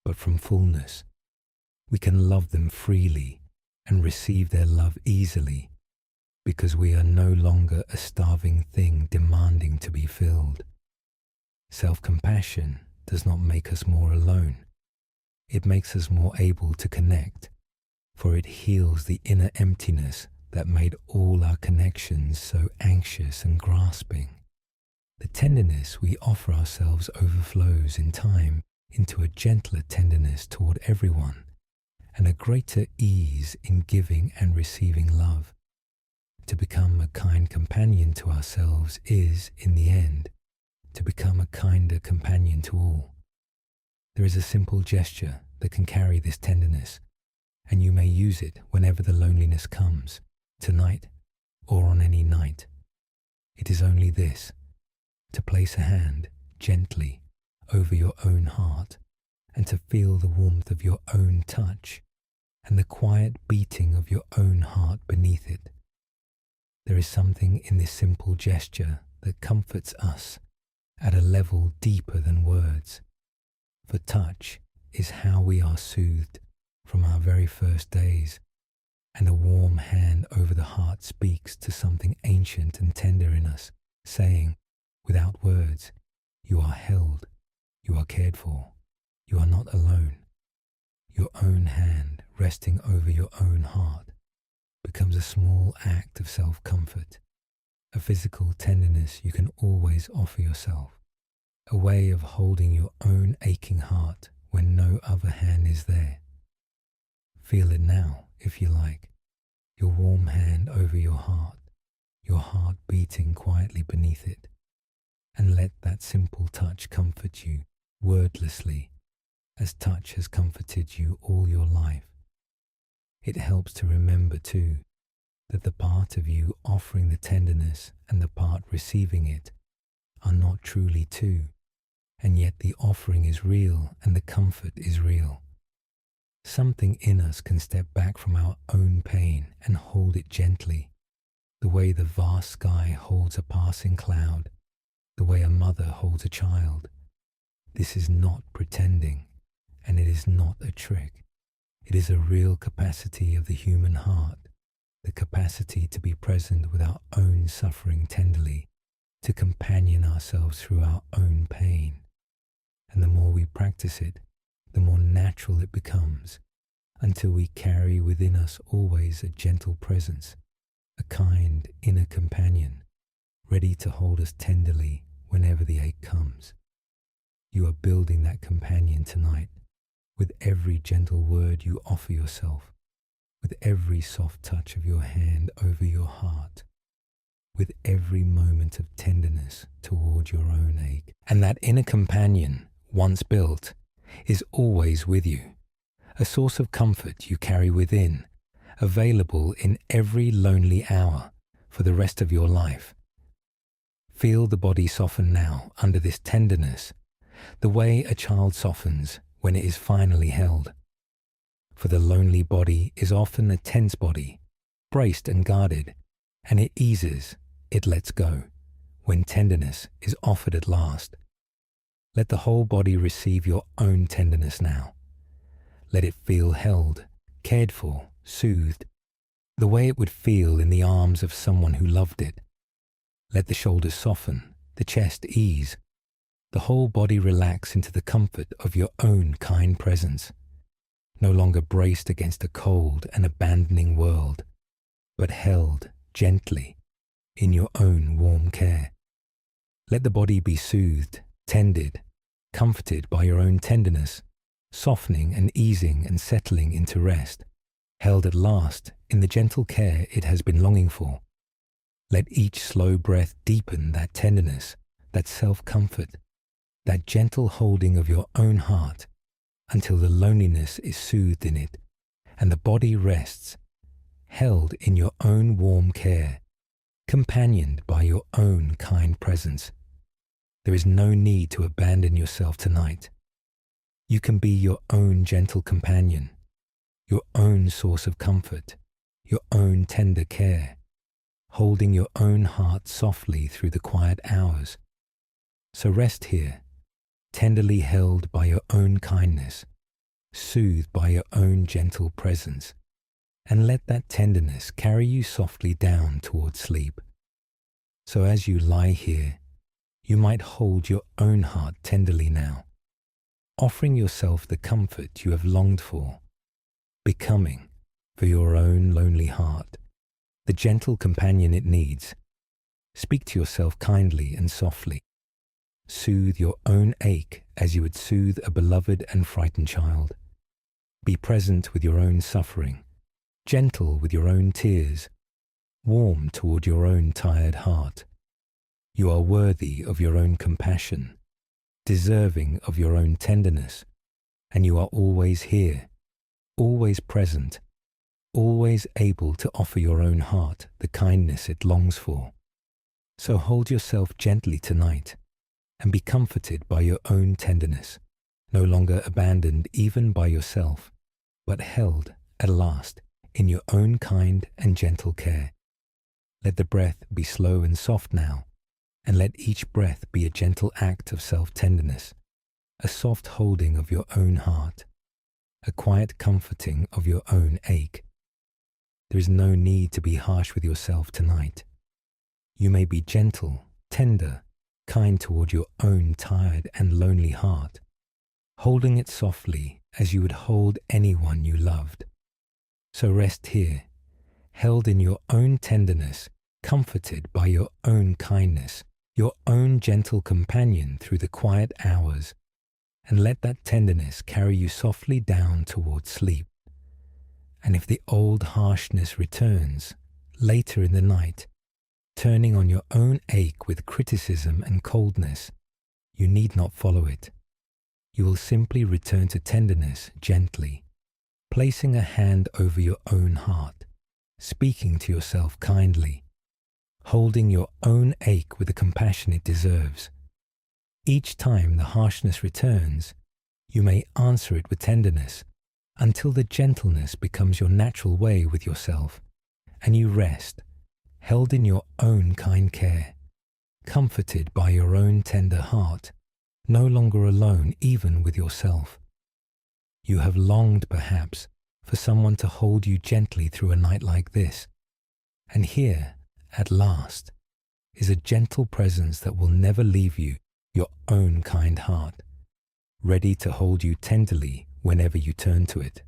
but from fullness. We can love them freely and receive their love easily, because we are no longer a starving thing demanding to be filled. Self-compassion does not make us more alone. It makes us more able to connect, for it heals the inner emptiness that made all our connections so anxious and grasping. The tenderness we offer ourselves overflows in time into a gentler tenderness toward everyone, and a greater ease in giving and receiving love. To become a kind companion to ourselves is, in the end, to become a kinder companion to all. There is a simple gesture that can carry this tenderness, and you may use it whenever the loneliness comes, tonight or on any night. It is only this: to place a hand gently over your own heart and to feel the warmth of your own touch and the quiet beating of your own heart beneath it. There is something in this simple gesture that comforts us at a level deeper than words, for touch is how we are soothed from our very first days, and a warm hand over the heart speaks to something ancient and tender in us, saying, without words, you are held, you are cared for, you are not alone. Your own hand resting over your own heart becomes a small act of self-comfort, a physical tenderness you can always offer yourself, a way of holding your own aching heart when no other hand is there. Feel it now, if you like, your warm hand over your heart beating quietly beneath it, and let that simple touch comfort you wordlessly, as touch has comforted you all your life. It helps to remember, too, that the part of you offering the tenderness and the part receiving it are not truly two, and yet the offering is real and the comfort is real. Something in us can step back from our own pain and hold it gently, the way the vast sky holds a passing cloud, the way a mother holds a child. This is not pretending, and it is not a trick. It is a real capacity of the human heart, the capacity to be present with our own suffering tenderly, to companion ourselves through our own pain. And the more we practice it, the more natural it becomes, until we carry within us always a gentle presence, a kind inner companion, ready to hold us tenderly whenever the ache comes. You are building that companion tonight, with every gentle word you offer yourself, with every soft touch of your hand over your heart, with every moment of tenderness toward your own ache. And that inner companion, once built, is always with you, a source of comfort you carry within, available in every lonely hour for the rest of your life. Feel the body soften now under this tenderness, the way a child softens when it is finally held. For the lonely body is often a tense body, braced and guarded, and it eases, it lets go, when tenderness is offered at last. Let the whole body receive your own tenderness now. Let it feel held, cared for, soothed, the way it would feel in the arms of someone who loved it. Let the shoulders soften, the chest ease, the whole body relax into the comfort of your own kind presence, no longer braced against a cold and abandoning world, but held gently in your own warm care. Let the body be soothed, tended, comforted by your own tenderness, softening and easing and settling into rest, held at last in the gentle care it has been longing for. Let each slow breath deepen that tenderness, that self-comfort, that gentle holding of your own heart until the loneliness is soothed in it and the body rests, held in your own warm care, companioned by your own kind presence. There is no need to abandon yourself tonight. You can be your own gentle companion, your own source of comfort, your own tender care, holding your own heart softly through the quiet hours. So rest here, tenderly held by your own kindness, soothed by your own gentle presence, and let that tenderness carry you softly down towards sleep. So as you lie here, you might hold your own heart tenderly now, offering yourself the comfort you have longed for, becoming, for your own lonely heart, the gentle companion it needs. Speak to yourself kindly and softly. Soothe your own ache as you would soothe a beloved and frightened child. Be present with your own suffering, gentle with your own tears, warm toward your own tired heart. You are worthy of your own compassion, deserving of your own tenderness, and you are always here, always present, always able to offer your own heart the kindness it longs for. So hold yourself gently tonight and be comforted by your own tenderness, no longer abandoned even by yourself, but held at last in your own kind and gentle care. Let the breath be slow and soft now, and let each breath be a gentle act of self-tenderness, a soft holding of your own heart, a quiet comforting of your own ache. There is no need to be harsh with yourself tonight. You may be gentle, tender, kind toward your own tired and lonely heart, holding it softly as you would hold anyone you loved. So rest here, held in your own tenderness, comforted by your own kindness, your own gentle companion through the quiet hours, and let that tenderness carry you softly down towards sleep. And if the old harshness returns later in the night, turning on your own ache with criticism and coldness, you need not follow it. You will simply return to tenderness gently, placing a hand over your own heart, speaking to yourself kindly, holding your own ache with the compassion it deserves. Each time the harshness returns, you may answer it with tenderness until the gentleness becomes your natural way with yourself, and you rest, held in your own kind care, comforted by your own tender heart, no longer alone even with yourself. You have longed, perhaps, for someone to hold you gently through a night like this, and here, at last, is a gentle presence that will never leave you, your own kind heart, ready to hold you tenderly whenever you turn to it.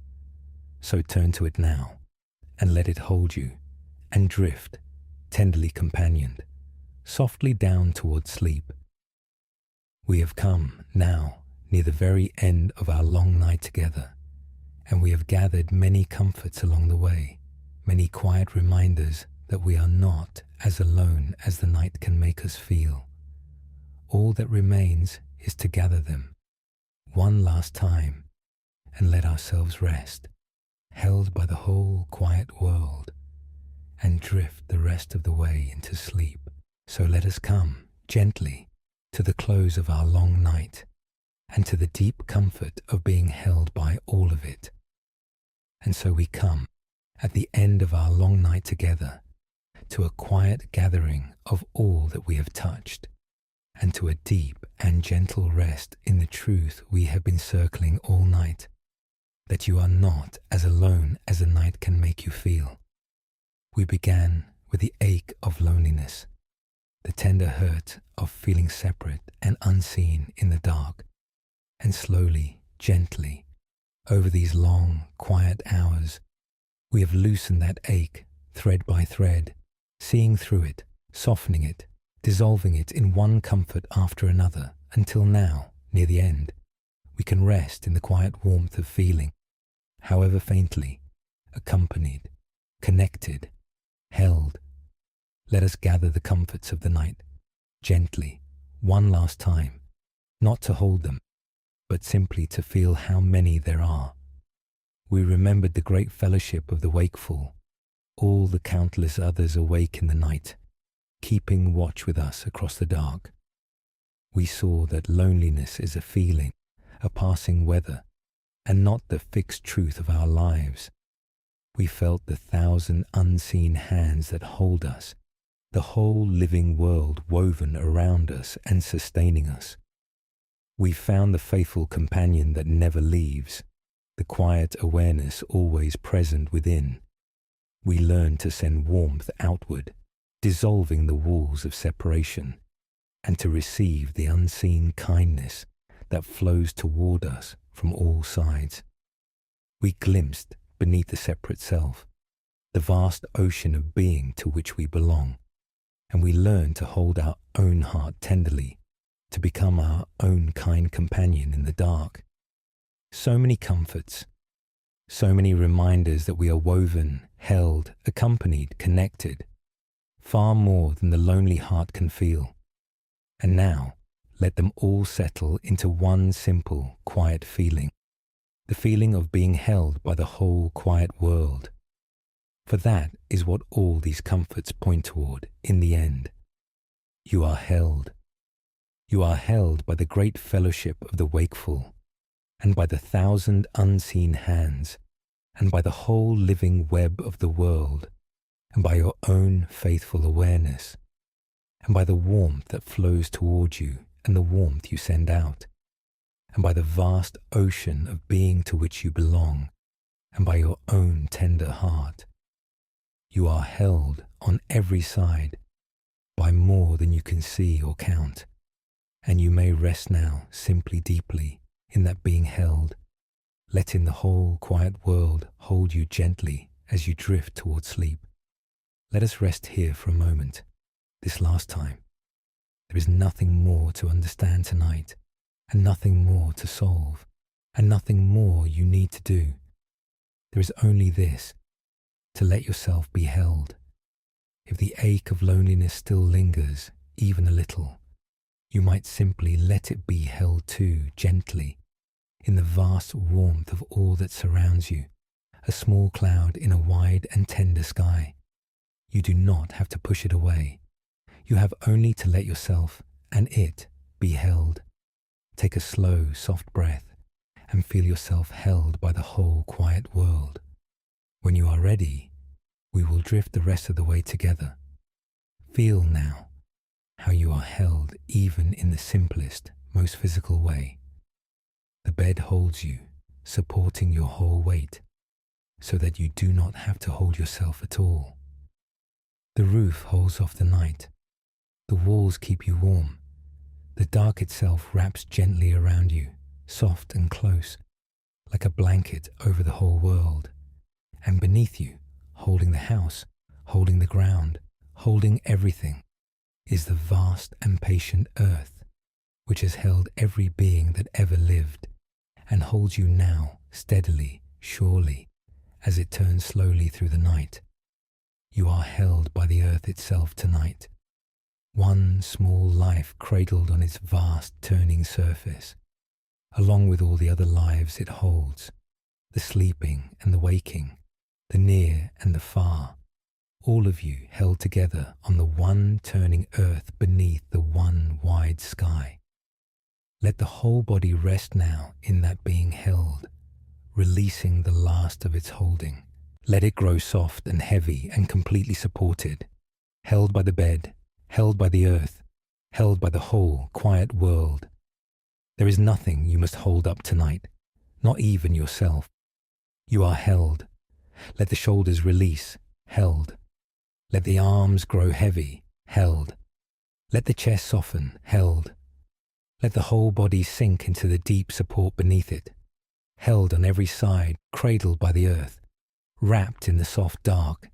So turn to it now, and let it hold you, and drift, tenderly companioned, softly down towards sleep. We have come, now, near the very end of our long night together, and we have gathered many comforts along the way, many quiet reminders that we are not as alone as the night can make us feel. All that remains is to gather them, one last time, and let ourselves rest, held by the whole quiet world, and drift the rest of the way into sleep. So let us come, gently, to the close of our long night, and to the deep comfort of being held by all of it. And so we come, at the end of our long night together, to a quiet gathering of all that we have touched, and to a deep and gentle rest in the truth we have been circling all night, that you are not as alone as the night can make you feel. We began with the ache of loneliness, the tender hurt of feeling separate and unseen in the dark. And slowly, gently, over these long, quiet hours, we have loosened that ache thread by thread, seeing through it, softening it, dissolving it in one comfort after another, until now, near the end, we can rest in the quiet warmth of feeling, however faintly, accompanied, connected, held. Let us gather the comforts of the night, gently, one last time, not to hold them, but simply to feel how many there are. We remembered the great fellowship of the wakeful, all the countless others awake in the night, keeping watch with us across the dark. We saw that loneliness is a feeling, a passing weather, and not the fixed truth of our lives. We felt the 1,000 unseen hands that hold us, the whole living world woven around us and sustaining us. We found the faithful companion that never leaves, the quiet awareness always present within. We learned to send warmth outward, dissolving the walls of separation, and to receive the unseen kindness that flows toward us from all sides. We glimpsed beneath the separate self, the vast ocean of being to which we belong, and we learned to hold our own heart tenderly, to become our own kind companion in the dark. So many comforts, so many reminders that we are woven, held, accompanied, connected, far more than the lonely heart can feel. And now, let them all settle into one simple, quiet feeling, the feeling of being held by the whole quiet world. For that is what all these comforts point toward in the end. You are held. You are held by the great fellowship of the wakeful, and by the 1,000 unseen hands, and by the whole living web of the world, and by your own faithful awareness, and by the warmth that flows toward you and the warmth you send out, and by the vast ocean of being to which you belong, and by your own tender heart. You are held on every side by more than you can see or count, and you may rest now simply deeply in that being held, letting the whole quiet world hold you gently as you drift toward sleep. Let us rest here for a moment, this last time. There is nothing more to understand tonight, and nothing more to solve, and nothing more you need to do. There is only this, to let yourself be held. If the ache of loneliness still lingers, even a little, you might simply let it be held too, gently, in the vast warmth of all that surrounds you, a small cloud in a wide and tender sky. You do not have to push it away. You have only to let yourself and it be held. Take a slow, soft breath and feel yourself held by the whole quiet world. When you are ready, we will drift the rest of the way together. Feel now how you are held even in the simplest, most physical way. The bed holds you, supporting your whole weight, so that you do not have to hold yourself at all. The roof holds off the night. The walls keep you warm. The dark itself wraps gently around you, soft and close, like a blanket over the whole world. And beneath you, holding the house, holding the ground, holding everything, is the vast and patient earth, which has held every being that ever lived, and holds you now steadily, surely, as it turns slowly through the night. You are held by the earth itself tonight, one small life cradled on its vast turning surface, along with all the other lives it holds, the sleeping and the waking, the near and the far, all of you held together on the one turning earth beneath the one wide sky. Let the whole body rest now in that being held, releasing the last of its holding. Let it grow soft and heavy and completely supported, held by the bed, held by the earth, held by the whole quiet world. There is nothing you must hold up tonight, not even yourself. You are held. Let the shoulders release, held. Let the arms grow heavy, held. Let the chest soften, held. Let the whole body sink into the deep support beneath it, held on every side, cradled by the earth, wrapped in the soft dark,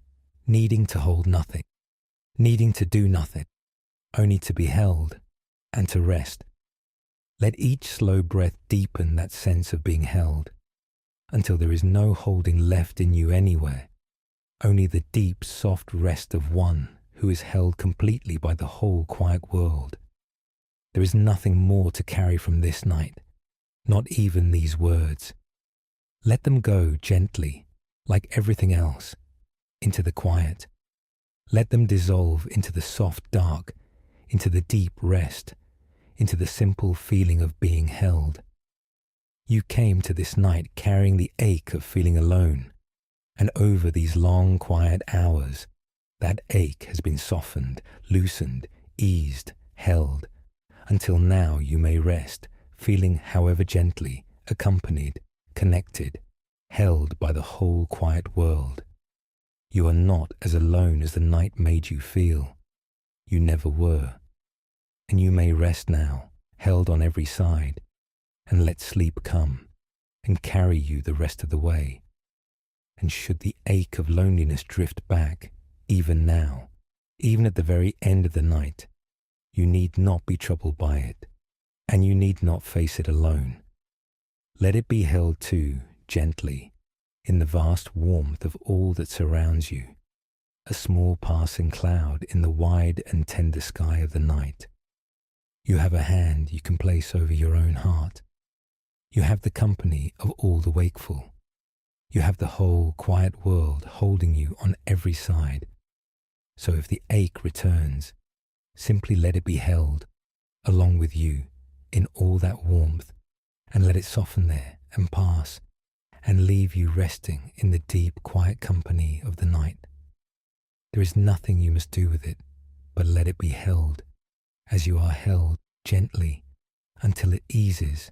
needing to hold nothing, needing to do nothing, only to be held and to rest. Let each slow breath deepen that sense of being held, until there is no holding left in you anywhere, only the deep, soft rest of one who is held completely by the whole quiet world. There is nothing more to carry from this night, not even these words. Let them go gently, like everything else, into the quiet. Let them dissolve into the soft dark, into the deep rest, into the simple feeling of being held. You came to this night carrying the ache of feeling alone, and over these long, quiet hours, that ache has been softened, loosened, eased, held, until now you may rest, feeling however gently, accompanied, connected, held by the whole quiet world. You are not as alone as the night made you feel. You never were. And you may rest now, held on every side, and let sleep come and carry you the rest of the way. And should the ache of loneliness drift back, even now, even at the very end of the night, you need not be troubled by it, and you need not face it alone. Let it be held too, gently, in the vast warmth of all that surrounds you, a small passing cloud in the wide and tender sky of the night. You have a hand you can place over your own heart. You have the company of all the wakeful. You have the whole quiet world holding you on every side. So if the ache returns, simply let it be held, along with you, in all that warmth, and let it soften there and pass, and leave you resting in the deep, quiet company of the night. There is nothing you must do with it, but let it be held, as you are held gently, until it eases,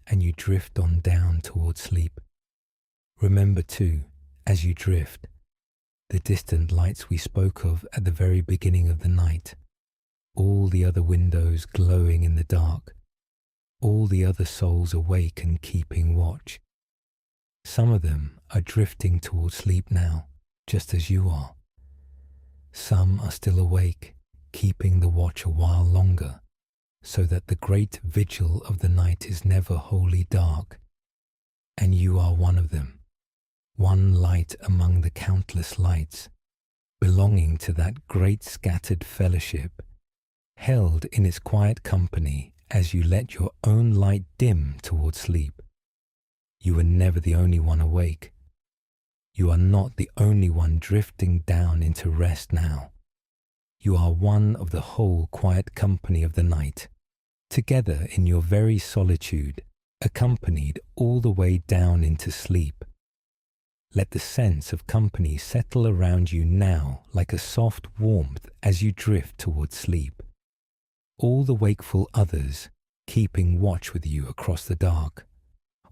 and you drift on down toward sleep. Remember too, as you drift, the distant lights we spoke of at the very beginning of the night, all the other windows glowing in the dark, all the other souls awake and keeping watch. Some of them are drifting toward sleep now, just as you are. Some are still awake, keeping the watch a while longer, so that the great vigil of the night is never wholly dark. And you are one of them, one light among the countless lights, belonging to that great scattered fellowship, held in its quiet company as you let your own light dim toward sleep. You are never the only one awake. You are not the only one drifting down into rest now. You are one of the whole quiet company of the night, together in your very solitude, accompanied all the way down into sleep. Let the sense of company settle around you now like a soft warmth as you drift toward sleep. All the wakeful others keeping watch with you across the dark,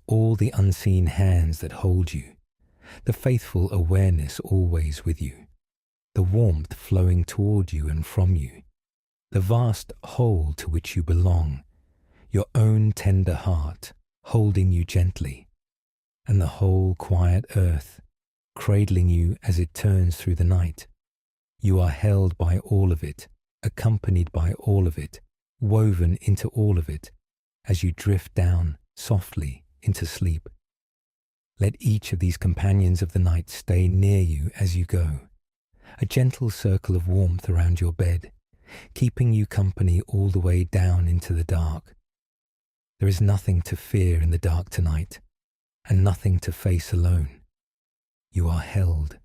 all the unseen hands that hold you, the faithful awareness always with you, the warmth flowing toward you and from you, the vast whole to which you belong, your own tender heart holding you gently, and the whole quiet earth cradling you as it turns through the night. You are held by all of it, accompanied by all of it, woven into all of it, as you drift down softly into sleep. Let each of these companions of the night stay near you as you go, a gentle circle of warmth around your bed, keeping you company all the way down into the dark. There is nothing to fear in the dark tonight, and nothing to face alone. You are held.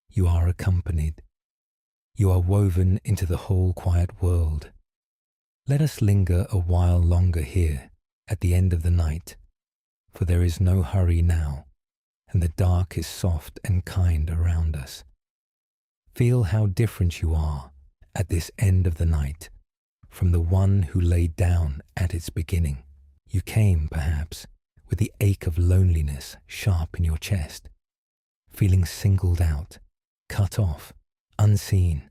You are accompanied. You are woven into the whole quiet world. Let us linger a while longer here, at the end of the night, for there is no hurry now, and the dark is soft and kind around us. Feel how different you are at this end of the night from the one who laid down at its beginning. You came, perhaps, with the ache of loneliness sharp in your chest, feeling singled out, cut off, unseen,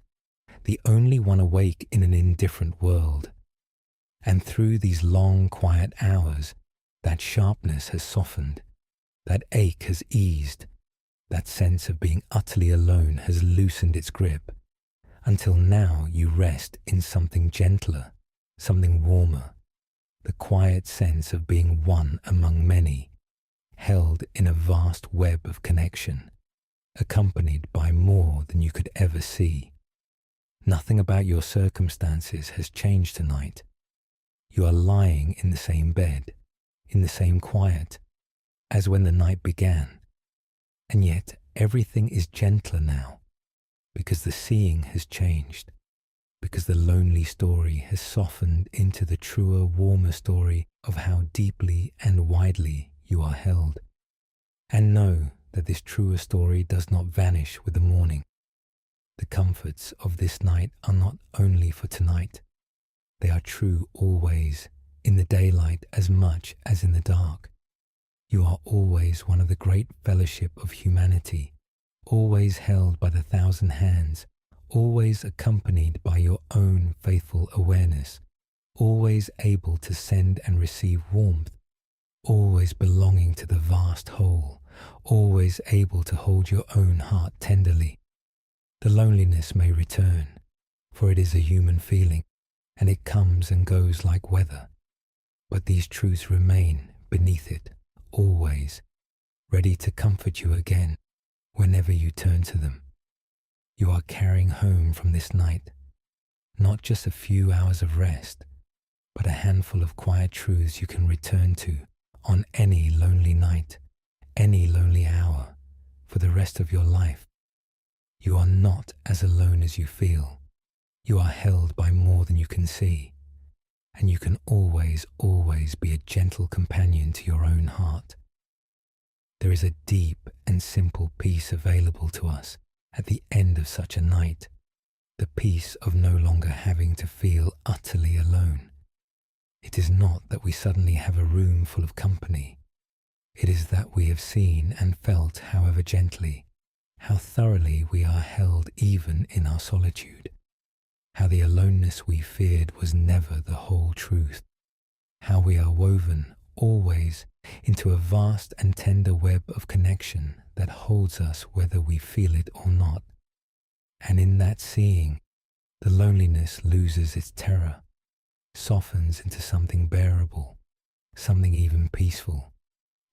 the only one awake in an indifferent world. And through these long, quiet hours, that sharpness has softened, that ache has eased, that sense of being utterly alone has loosened its grip, until now you rest in something gentler, something warmer, the quiet sense of being one among many, held in a vast web of connection, accompanied by more than you could ever see. Nothing about your circumstances has changed tonight. You are lying in the same bed, in the same quiet, as when the night began. And yet everything is gentler now, because the seeing has changed, because the lonely story has softened into the truer, warmer story of how deeply and widely you are held. And know that this truer story does not vanish with the morning. The comforts of this night are not only for tonight. They are true always, in the daylight as much as in the dark. You are always one of the great fellowship of humanity, always held by the thousand hands, always accompanied by your own faithful awareness, always able to send and receive warmth, always belonging to the vast whole, always able to hold your own heart tenderly. The loneliness may return, for it is a human feeling, and it comes and goes like weather. But these truths remain beneath it, always, ready to comfort you again whenever you turn to them. You are carrying home from this night not just a few hours of rest, but a handful of quiet truths you can return to on any lonely night, any lonely hour, for the rest of your life. You are not as alone as you feel. You are held by more than you can see, and you can always, always be a gentle companion to your own heart. There is a deep and simple peace available to us at the end of such a night, the peace of no longer having to feel utterly alone. It is not that we suddenly have a room full of company. It is that we have seen and felt, however gently, how thoroughly we are held even in our solitude, how the aloneness we feared was never the whole truth, how we are woven always into a vast and tender web of connection that holds us whether we feel it or not. And in that seeing, the loneliness loses its terror, softens into something bearable, something even peaceful,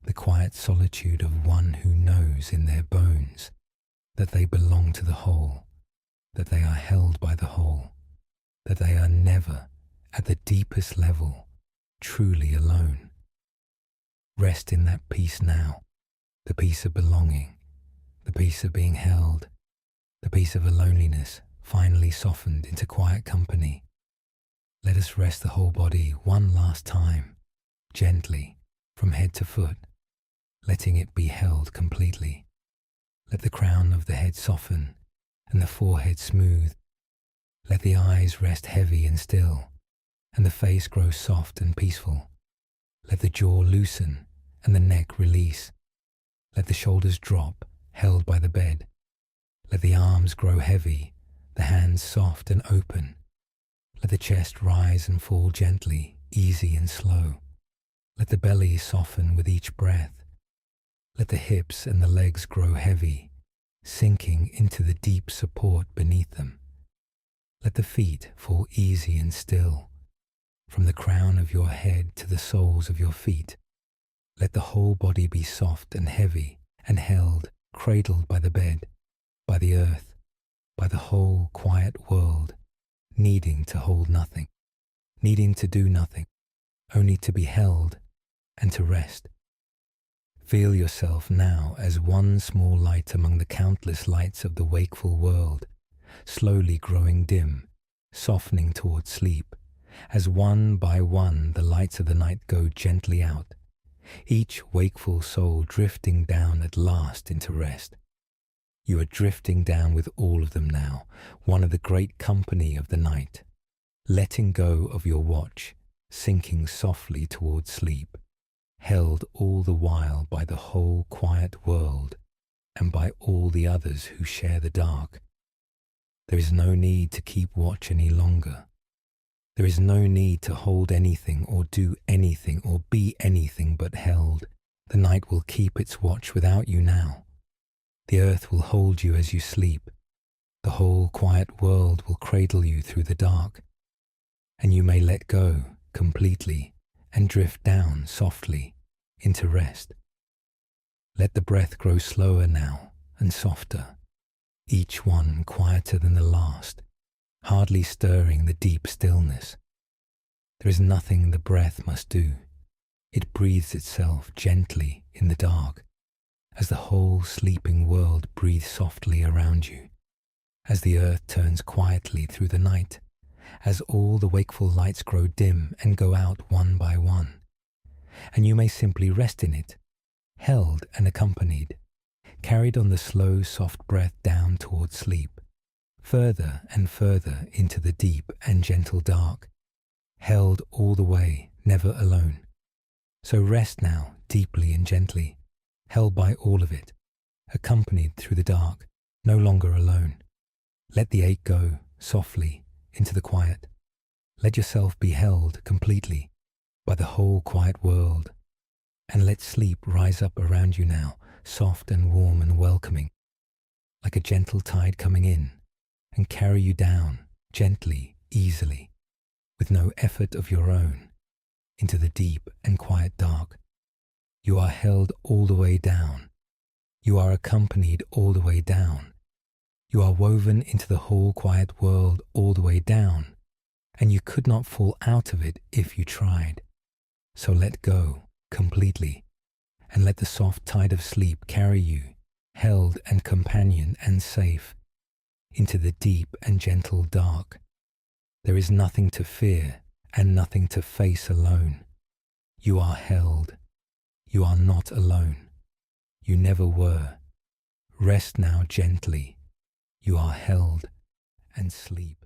the quiet solitude of one who knows in their bones that they belong to the whole, that they are held by the whole, that they are never, at the deepest level, truly alone. Rest in that peace now, the peace of belonging, the peace of being held, the peace of a loneliness finally softened into quiet company. Let us rest the whole body one last time, gently, from head to foot, letting it be held completely. Let the crown of the head soften and the forehead smooth. Let the eyes rest heavy and still, and the face grow soft and peaceful. Let the jaw loosen and the neck release. Let the shoulders drop, held by the bed. Let the arms grow heavy, the hands soft and open. Let the chest rise and fall gently, easy and slow. Let the belly soften with each breath. Let the hips and the legs grow heavy, sinking into the deep support beneath them. Let the feet fall easy and still, from the crown of your head to the soles of your feet. Let the whole body be soft and heavy and held, cradled by the bed, by the earth, by the whole quiet world, needing to hold nothing, needing to do nothing, only to be held and to rest. Feel yourself now as one small light among the countless lights of the wakeful world, slowly growing dim, softening towards sleep, as one by one the lights of the night go gently out, each wakeful soul drifting down at last into rest. You are drifting down with all of them now, one of the great company of the night, letting go of your watch, sinking softly towards sleep, held all the while by the whole quiet world and by all the others who share the dark. There is no need to keep watch any longer. There is no need to hold anything or do anything or be anything but held. The night will keep its watch without you now. The earth will hold you as you sleep. The whole quiet world will cradle you through the dark. And you may let go completely and drift down softly into rest. Let the breath grow slower now and softer, each one quieter than the last, hardly stirring the deep stillness. There is nothing the breath must do. It breathes itself gently in the dark, as the whole sleeping world breathes softly around you, as the earth turns quietly through the night, as all the wakeful lights grow dim and go out one by one. And you may simply rest in it, held and accompanied, carried on the slow, soft breath down toward sleep, further and further into the deep and gentle dark, held all the way, never alone. So rest now, deeply and gently, held by all of it, accompanied through the dark, no longer alone. Let the ache go, softly, into the quiet. Let yourself be held completely by the whole quiet world, and let sleep rise up around you now, soft and warm and welcoming, like a gentle tide coming in, and carry you down, gently, easily, with no effort of your own, into the deep and quiet dark. You are held all the way down. You are accompanied all the way down. You are woven into the whole quiet world all the way down, and you could not fall out of it if you tried. So let go completely, and let the soft tide of sleep carry you, held and companion and safe, into the deep and gentle dark. There is nothing to fear and nothing to face alone. You are held. You are not alone. You never were. Rest now gently. You are held and sleep.